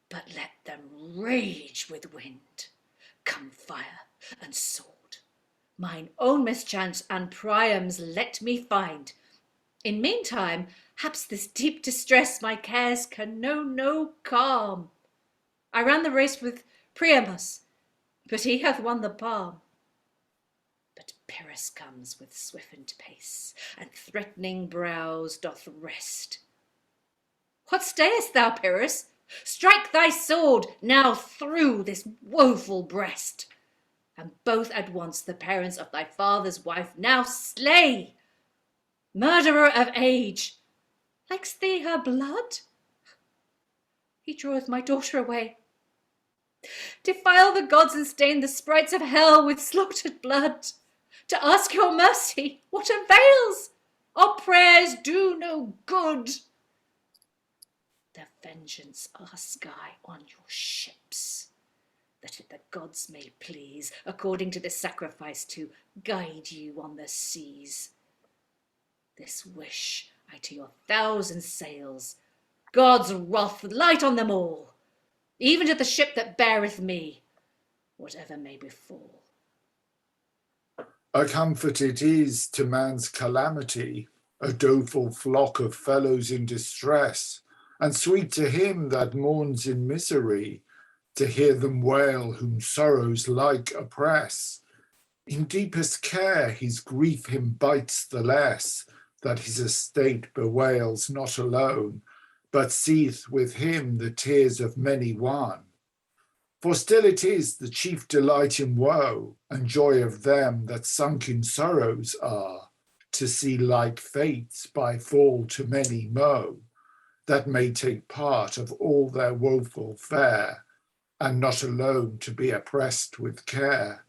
S2: but let them rage with wind. Come fire and sword, mine own mischance and Priam's let me find. In meantime, haps this deep distress my cares can know no calm. I ran the race with Priamus, but he hath won the palm. But Pyrrhus comes with swift pace, and threatening brows doth rest. What stayest thou, Pyrrhus? Strike thy sword now through this woeful breast, and both at once the parents of thy father's wife now slay. Murderer of age, likes thee her blood? He draweth my daughter away. Defile the gods and stain the sprites of hell with slaughtered blood. To ask your mercy, what avails? Our prayers do no good. The vengeance ask I on your ships. that the gods may please, according to this sacrifice, to guide you on the seas. This wish I to your 1,000 sails. God's wrath light on them all, even to the ship that beareth me, whatever may befall.
S3: A comfort it is to man's calamity, a doleful flock of fellows in distress, and sweet to him that mourns in misery, to hear them wail whom sorrows like oppress. In deepest care his grief him bites the less, that his estate bewails not alone, but seeth with him the tears of many one. For still it is the chief delight in woe, and joy of them that sunk in sorrows are, to see like fates by fall to many mow, that may take part of all their woeful fare, and not alone to be oppressed with care.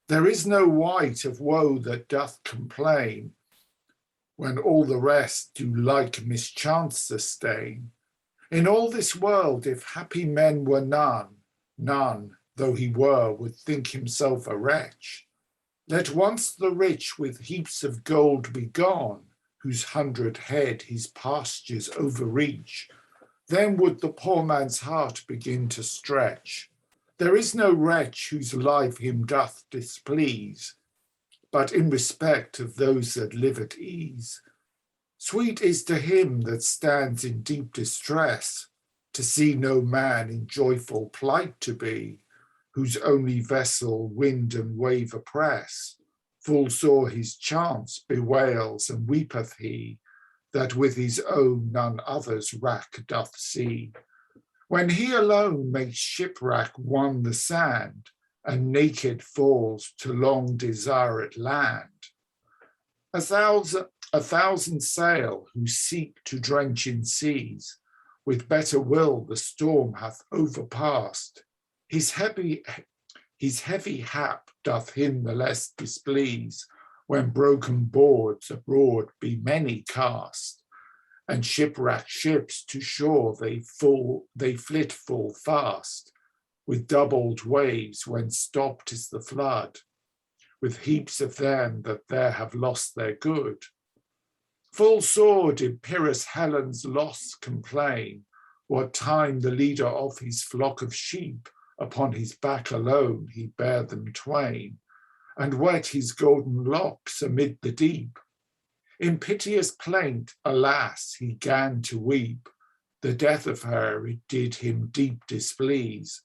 S3: There is no wight of woe that doth complain, when all the rest do like mischance sustain. In all this world, if happy men were none, none, though he were, would think himself a wretch. Let once the rich with heaps of gold be gone, whose 100 head his pastures overreach, then would the poor man's heart begin to stretch. There is no wretch whose life him doth displease, but in respect of those that live at ease. Sweet is to him that stands in deep distress, to see no man in joyful plight to be, whose only vessel wind and wave oppress. Full sore his chance bewails and weepeth he, that with his own none other's wrack doth see. When he alone makes shipwreck one the sand, and naked falls to long desired land. 1,000 sail who seek to drench in seas, with better will the storm hath overpast. His heavy hap doth him the less displease, when broken boards abroad be many cast, and shipwrecked ships to shore they flit full fast, with doubled waves when stopped is the flood, with heaps of them that there have lost their good. Full sore did Pyrrhus Helen's loss complain, what time the leader of his flock of sheep, upon his back alone he bare them twain, and wet his golden locks amid the deep. In piteous plaint, alas, he gan to weep, the death of her it did him deep displease,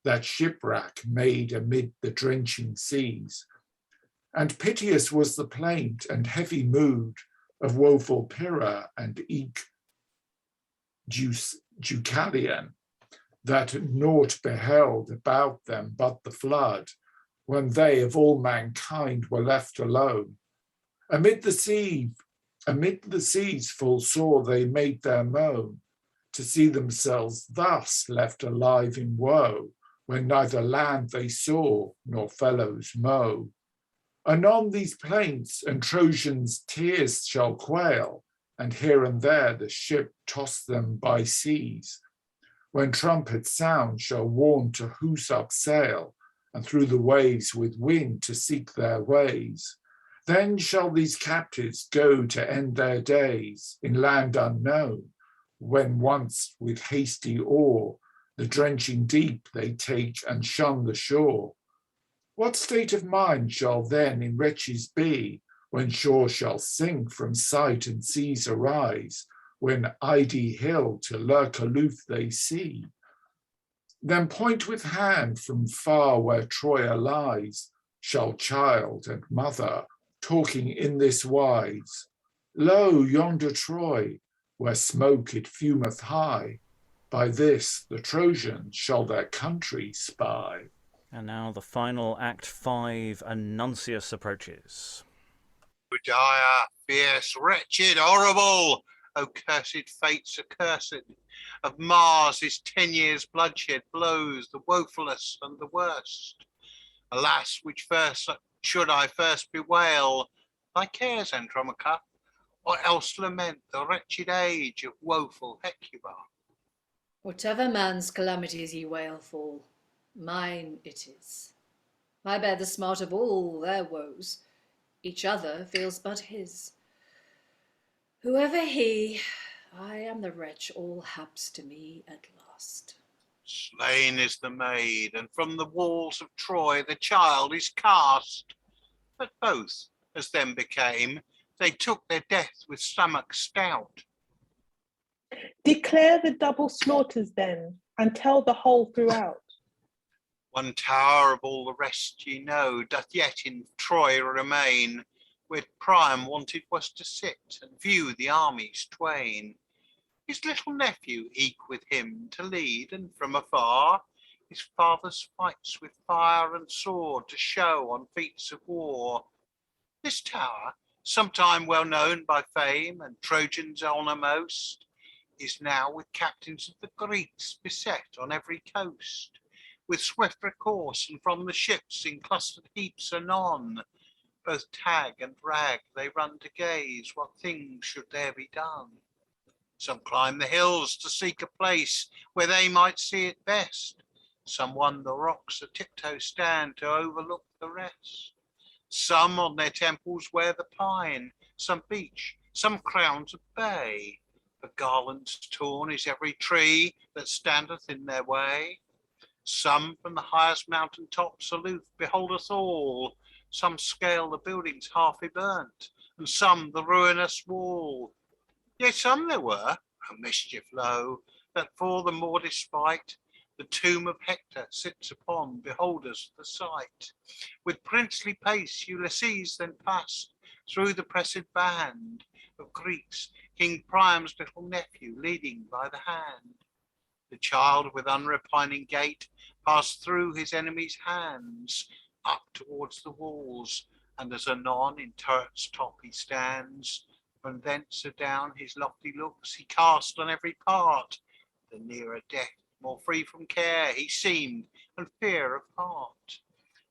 S3: that shipwreck made amid the drenching seas. And piteous was the plaint and heavy mood of woeful Pyrrha and eke Deucalion, that naught beheld about them but the flood, when they of all mankind were left alone. Amid the seas full sore they made their moan, to see themselves thus left alive in woe, when neither land they saw nor fellows mow. Anon these plaints and Trojans' tears shall quail, and here and there the ship toss them by seas, when trumpet sound shall warn to hoose up sail, and through the waves with wind to seek their ways. Then shall these captives go to end their days in land unknown, when once with hasty oar the drenching deep they take and shun the shore. What state of mind shall then in wretches be, when shore shall sink from sight and seas arise, when Ide hill to lurk aloof they see? Then point with hand from far where Troia lies, shall child and mother, talking in this wise, lo, yonder Troy, where smoke it fumeth high, by this the Trojans shall their country spy.
S1: And now the final Act 5, Nuncius approaches.
S6: O dire, fierce, wretched, horrible, O cursed fates accursed, of Mars his 10 years' bloodshed blows, the woefulest and the worst. Alas, which first should I first bewail? Thy cares, Andromacha, or else lament the wretched age of woeful Hecuba?
S2: Whatever man's calamities ye wail for, Mine it is. I bear the smart of all their woes. Each other feels but his. Whoever he, I am the wretch all haps to me at last.
S6: Slain is the maid, and from the walls of Troy the child is cast. But both, as then became, they took their death with stomach stout.
S7: Declare the double slaughters then, and tell the whole throughout.
S6: One tower of all the rest ye know doth yet in Troy remain, where Priam wanted was to sit and view the armies twain. His little nephew eke with him to lead, and from afar his father's fights with fire and sword to show on feats of war. This tower, sometime well known by fame and Trojans honour most, is now with captains of the Greeks beset on every coast. With swift recourse and from the ships in clustered heaps anon, both tag and rag they run to gaze what things should there be done. Some climb the hills to seek a place where they might see it best. Some on the rocks a tiptoe stand to overlook the rest. Some on their temples wear the pine, some beech, some crowns of bay. For garlands torn is every tree that standeth in their way. Some from the highest mountain tops aloof beholdeth all. Some scale the buildings half burnt, and some the ruinous wall. Yea, some there were, O mischief low, that for the more despite, the tomb of Hector sits upon, beholders the sight. With princely pace Ulysses then passed through the pressed band of Greeks, King Priam's little nephew leading by the hand. The child with unrepining gait passed through his enemies' hands, up towards the walls, and as anon in turret's top he stands, from thence adown his lofty looks he cast on every part. The nearer death, more free from care he seemed, and fear of heart.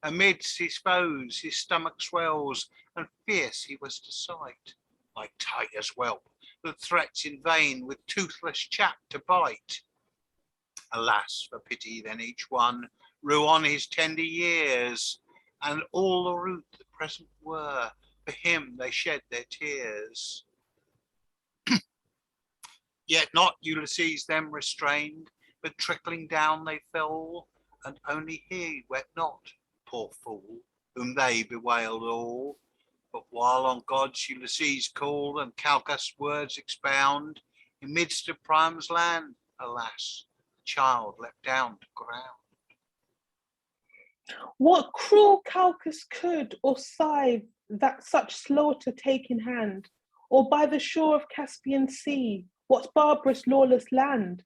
S6: Amidst his foes his stomach swells, and fierce he was to sight, like tiger's whelp that threats in vain with toothless chap to bite. Alas, for pity then each one rue on his tender years, and all the root the present were, for him they shed their tears. Yet not Ulysses them restrained, but trickling down they fell, and only he wept not, poor fool, whom they bewailed all. But while on gods Ulysses called and Calchas words expound, in midst of Priam's land, alas, the child leapt down to ground.
S7: What cruel Calchas could or scythe that such slaughter take in hand, or by the shore of Caspian Sea, what barbarous lawless land?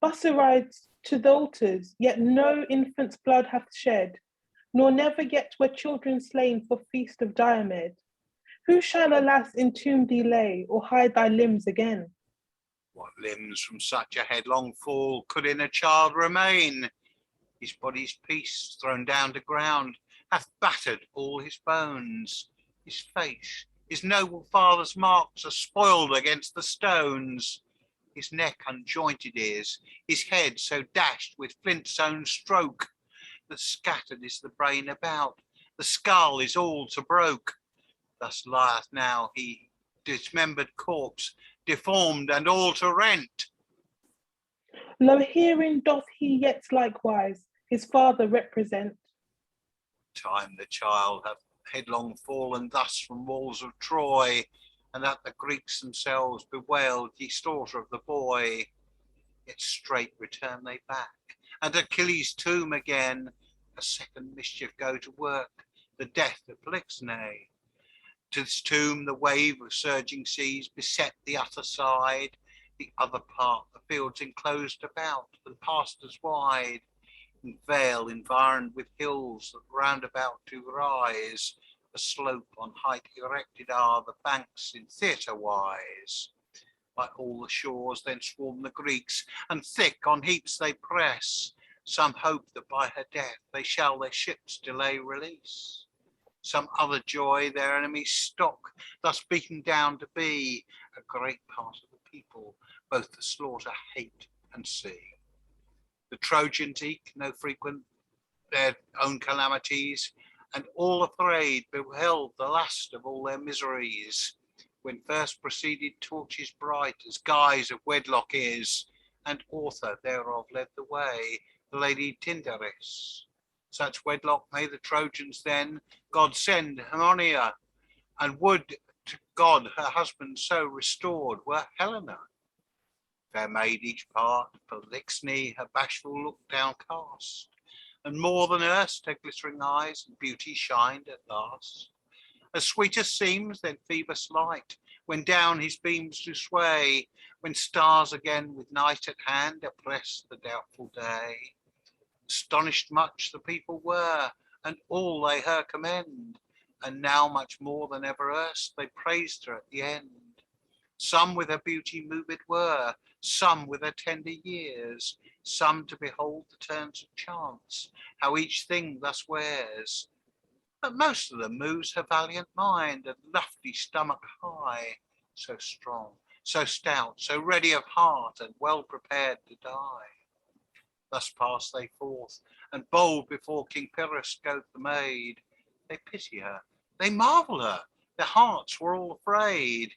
S7: Bussarides to the altars, yet no infant's blood hath shed, nor never yet were children slain for feast of Diomed. Who shall, alas, entomb thee lay, or hide thy limbs again?
S6: What limbs from such a headlong fall could in a child remain? His body's piece, thrown down to ground, hath battered all his bones. His face, his noble father's marks are spoiled against the stones. His neck unjointed is, his head so dashed with flint's own stroke, that scattered is the brain about, the skull is all to broke. Thus lieth now he, dismembered corpse, deformed and all to rent.
S7: Lo, herein doth he yet likewise his father represent.
S6: Time the child hath headlong fallen thus from walls of Troy, and that the Greeks themselves bewailed ye slaughter of the boy. Yet straight return they back, and Achilles' tomb again, a second mischief go to work, the death of Polixenes. To this tomb the wave of surging seas beset the utter side, the other part the fields enclosed about, and pastures wide, and vale environed with hills that round about do rise, a slope on height erected are the banks in theatre wise. By all the shores then swarm the Greeks, and thick on heaps they press. Some hope that by her death they shall their ships delay release. Some other joy their enemies stock, thus beaten down to be a great part of the people, both the slaughter hate and see. The Trojans eke no frequent their own calamities, and all afraid beheld the last of all their miseries, when first proceeded torches bright as guise of wedlock is, and author thereof led the way, the lady Tyndaris. Such wedlock may the Trojans then God send Harmonia, and would to God her husband so restored were Helena. Fair maid each part, for Lixni her bashful look downcast, and more than erst her glittering eyes and beauty shined at last. As sweet as seems then Phoebus' light, when down his beams do sway, when stars again with night at hand oppress the doubtful day. Astonished much the people were, and all they her commend, and now much more than ever erst they praised her at the end. Some with her beauty moved were, some with her tender years, some to behold the turns of chance, how each thing thus wears. But most of them moves her valiant mind, and lofty stomach high, so strong, so stout, so ready of heart, and well prepared to die. Thus pass they forth, and bold before King Pyrrhus goeth the maid. They pity her, they marvel her, their hearts were all afraid.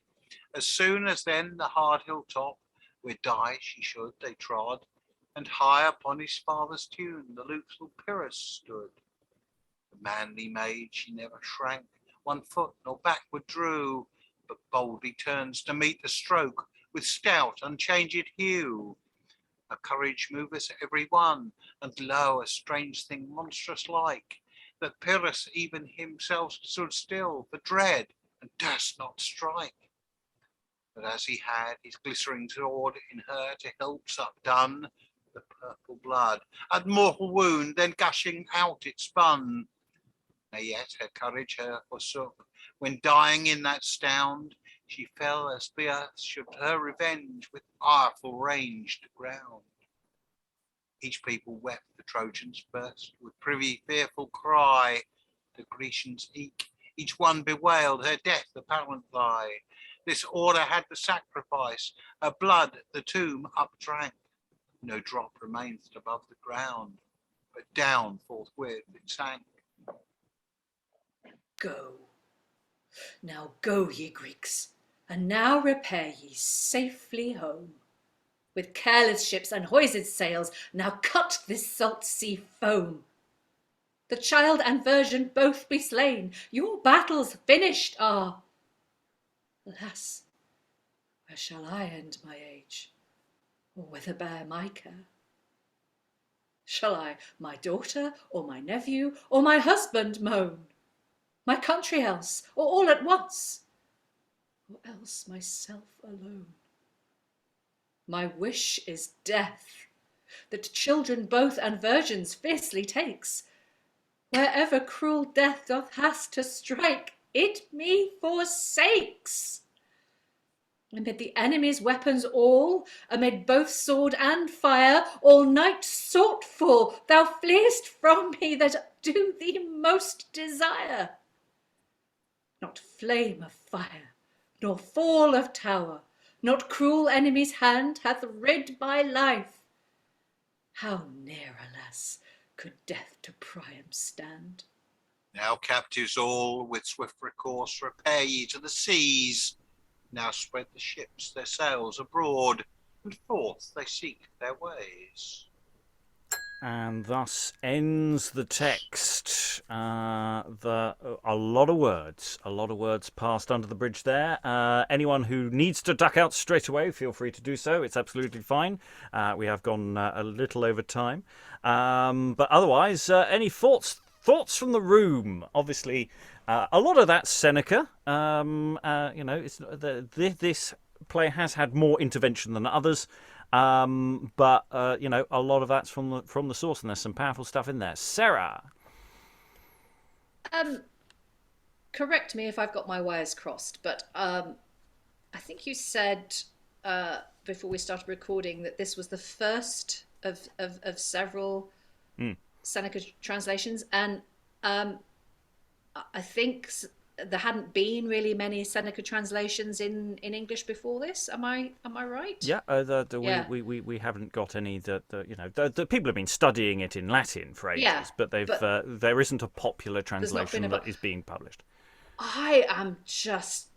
S6: As soon as then the hard hill top, where die she should, they trod, and high upon his father's tune the luteful Pyrrhus stood. The manly maid she never shrank, one foot nor backward drew, but boldly turns to meet the stroke with stout unchanged hue. Her courage moveth every one, and lo, a strange thing monstrous like, that Pyrrhus even himself stood still for dread, and durst not strike. But as he had his glittering sword in her to help updone, the purple blood, a mortal wound, then gushing out it spun. Nay, yet her courage her forsook, when dying in that stound, she fell as the earth should her revenge with ireful range to ground. Each people wept, the Trojans first, with privy fearful cry. The Grecians eke, each one bewailed her death apparent lie. This order had the sacrifice, her blood the tomb updrank. No drop remained above the ground, but down forthwith it sank.
S2: Go. Now go, ye Greeks, and now repair ye safely home. With careless ships and hoised sails, now cut this salt sea foam. The child and virgin both be slain, your battles finished are. Alas, where shall I end my age, or whither bear my care? Shall I my daughter, or my nephew, or my husband moan? My country else, or all at once? Or else myself alone? My wish is death, that children both and virgins fiercely takes. Wherever cruel death doth hast to strike, it me forsakes. Amid the enemy's weapons all, amid both sword and fire, all night sought for, thou fleest from me that do thee most desire. Not flame of fire, nor fall of tower, not cruel enemy's hand hath rid my life. How near, alas, could death to Priam stand?
S6: Now captives all, with swift recourse, repair ye to the seas. Now spread the ships their sails abroad, and forth they seek their ways.
S1: And thus ends the text. A lot of words passed under the bridge there. Anyone who needs to duck out straight away, feel free to do so. It's absolutely fine. We have gone a little over time. But otherwise, any thoughts from the room? Obviously, a lot of that's Seneca. It's this play has had more intervention than others. But a lot of that's from the source, and there's some powerful stuff in there. Sarah,
S2: Correct me if I've got my wires crossed, but I think you said before we started recording that this was the first of several Seneca translations, and I think there hadn't been really many Seneca translations in English before this. Am I right?
S1: Yeah,
S2: Yeah.
S1: we haven't got any that the people have been studying it in Latin for ages,
S2: Yeah,
S1: but there isn't a popular
S2: there's not been
S1: translation
S2: a.
S1: that is being published.
S2: I am just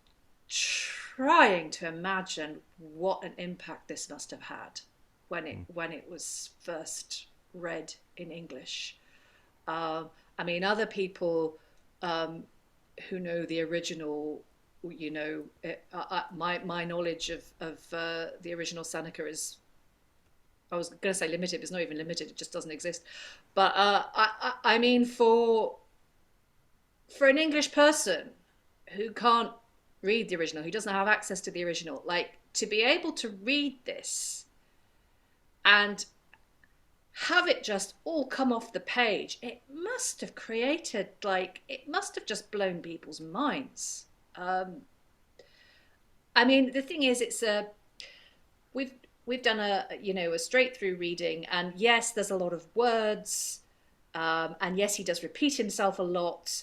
S2: trying to imagine what an impact this must have had when it was first read in English. I mean, other people who know the original, my knowledge of the original Seneca is, I was going to say limited, but it's not even limited. It just doesn't exist. But I mean, for an English person who can't read the original, who doesn't have access to the original, like, to be able to read this and have it just all come off the page, it must have created, like, it must have just blown people's minds. I mean, the thing is, it's we've done a straight through reading, and yes, there's a lot of words, and yes, he does repeat himself a lot,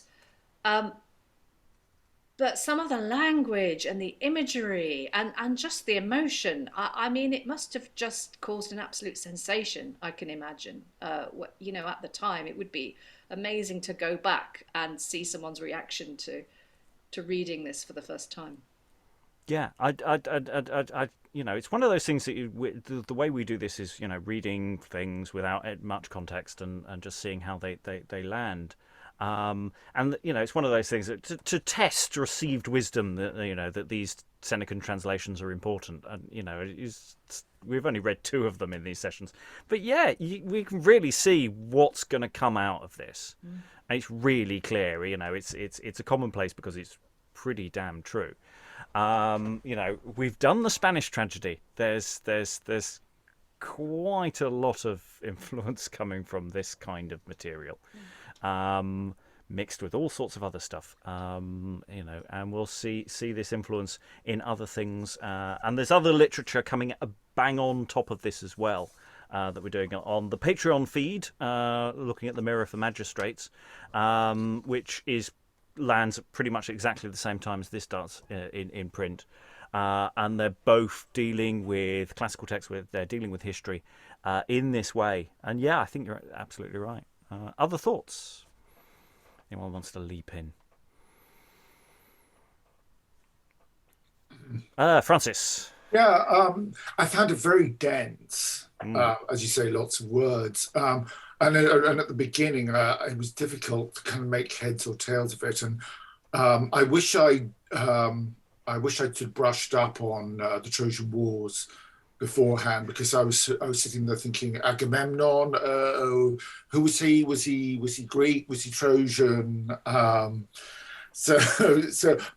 S2: but some of the language and the imagery and just the emotion, I mean, it must have just caused an absolute sensation, I can imagine. At the time, it would be amazing to go back and see someone's reaction to reading this for the first time.
S1: Yeah, it's one of those things that the way we do this is, reading things without much context and just seeing how they land. And it's one of those things that to test received wisdom that these Senecan translations are important, and we've only read 2 of them in these sessions, but we can really see what's going to come out of this, and it's really clear. It's a commonplace because it's pretty damn true. We've done the Spanish tragedy. There's quite a lot of influence coming from this kind of material. Mixed with all sorts of other stuff, and we'll see this influence in other things, and there's other literature coming bang on top of this as well, that we're doing on the Patreon feed, looking at the Mirror for Magistrates, which lands at pretty much exactly the same time as this does in print, and they're both dealing with classical texts, they're dealing with history in this way, and I think you're absolutely right. Other thoughts? Anyone wants to leap in? Francis.
S3: Yeah, I found it very dense, as you say, lots of words. And at the beginning, it was difficult to kind of make heads or tails of it. And I wish I'd brushed up on the Trojan Wars beforehand, because I was sitting there thinking, Agamemnon, who was he? Was he Greek? Was he Trojan?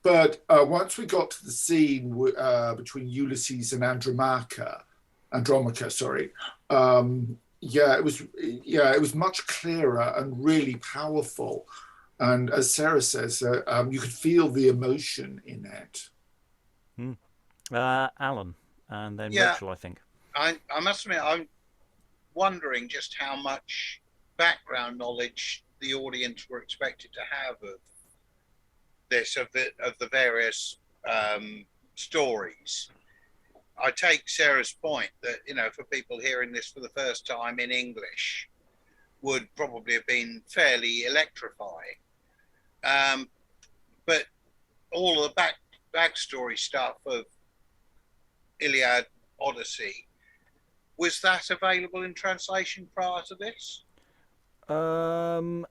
S3: But once we got to the scene between Ulysses and Andromacha, sorry. It was much clearer and really powerful. And as Sarah says, you could feel the emotion in it.
S1: Alan. And then Rachael, I think.
S6: I must admit, I'm wondering just how much background knowledge the audience were expected to have of this, of the various stories. I take Sarah's point that, for people hearing this for the first time in English, would probably have been fairly electrifying. But all of the backstory stuff of Iliad, Odyssey, was that available in translation prior to this?
S1: I mean,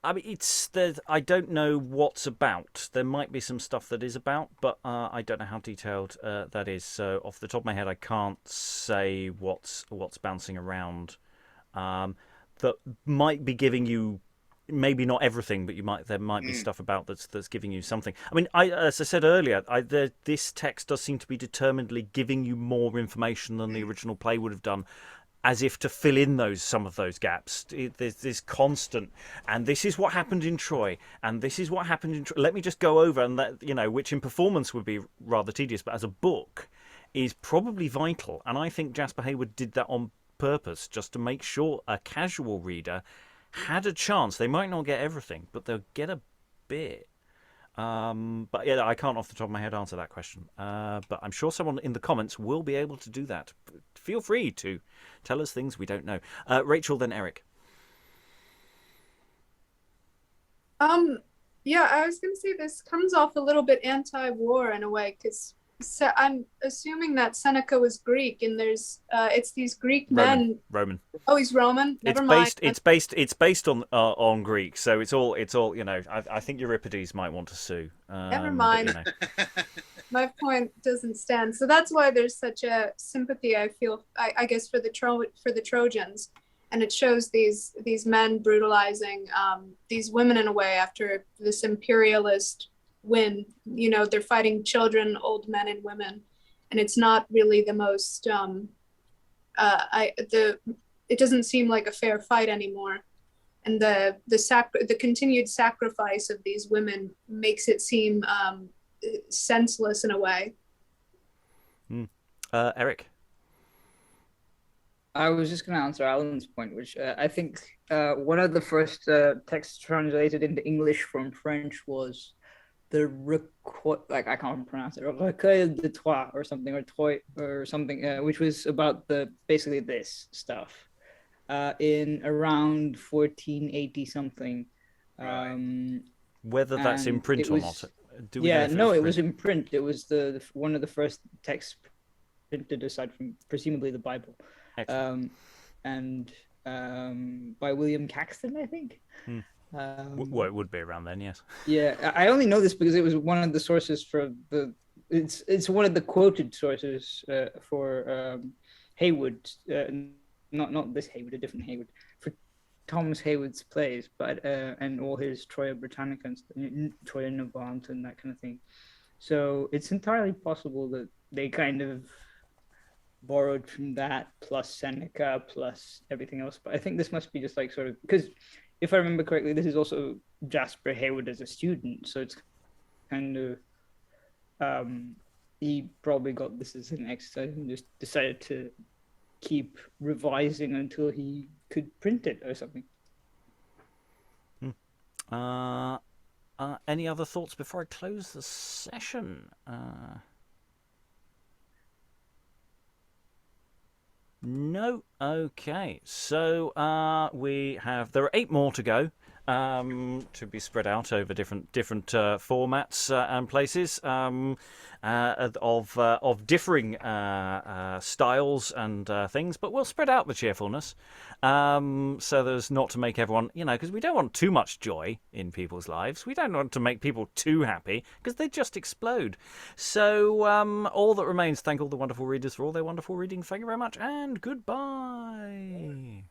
S1: I don't know what's about. There might be some stuff that is about, but I don't know how detailed that is. So off the top of my head, I can't say what's bouncing around. That might be giving you, maybe not everything, but there might be stuff about that's giving you something. I mean, as I said earlier, this text does seem to be determinedly giving you more information than the original play would have done, as if to fill in some of those gaps. There's this constant, and this is what happened in Troy, and this is what happened in Troy. Let me just go over, and that, which in performance would be rather tedious, but as a book is probably vital. And I think Jasper Heywood did that on purpose, just to make sure a casual reader had a chance. They might not get everything, but they'll get a bit. But yeah, I can't off the top of my head answer that question. But I'm sure someone in the comments will be able to do that. Feel free to tell us things we don't know. Rachael, then Eric.
S9: Yeah, I was going to say this comes off a little bit anti-war in a way, because I'm assuming that Seneca was Greek, and there's it's these Greek men.
S1: Roman.
S9: Oh, he's Roman. Never mind.
S1: It's based on Greek, so it's all I think Euripides might want to sue.
S9: Never mind.
S1: But,
S9: My point doesn't stand. So that's why there's such a sympathy I feel, I guess, for the Trojans. And it shows these men brutalizing these women in a way after this imperialist win. They're fighting children, old men, and women, and it's not really the most. It doesn't seem like a fair fight anymore, and the continued sacrifice of these women makes it seem senseless in a way.
S1: Eric.
S5: I was just going to answer Alan's point, which I think one of the first texts translated into English from French was the I can't pronounce it, Recueil de Troyes or something, or Troy or something, which was about basically this stuff in around 1480 something.
S1: Whether that's in print or not?
S5: It was in print. It was one of the first texts printed aside from presumably the Bible. And by William Caxton, I think.
S1: Well, it would be around then, yes.
S5: Yeah, I only know this because it was one of the sources for it's one of the quoted sources for Heywood, not this Heywood, a different Heywood, for Thomas Heywood's plays, but and all his Troia Britannica and Troia Novant and that kind of thing. So it's entirely possible that they kind of borrowed from that plus Seneca plus everything else, but I think this must be just like sort of, because if I remember correctly, this is also Jasper Heywood as a student, so it's kind of he probably got this as an exercise and just decided to keep revising until he could print it or something.
S1: Any other thoughts before I close the session? No. Okay. So there are 8 more to go, to be spread out over different formats and places of differing styles and things, but we'll spread out the cheerfulness so there's not to make everyone, because we don't want too much joy in people's lives. We don't want to make people too happy because they just explode. So all that remains, thank all the wonderful readers for all their wonderful reading. Thank you very much, and goodbye.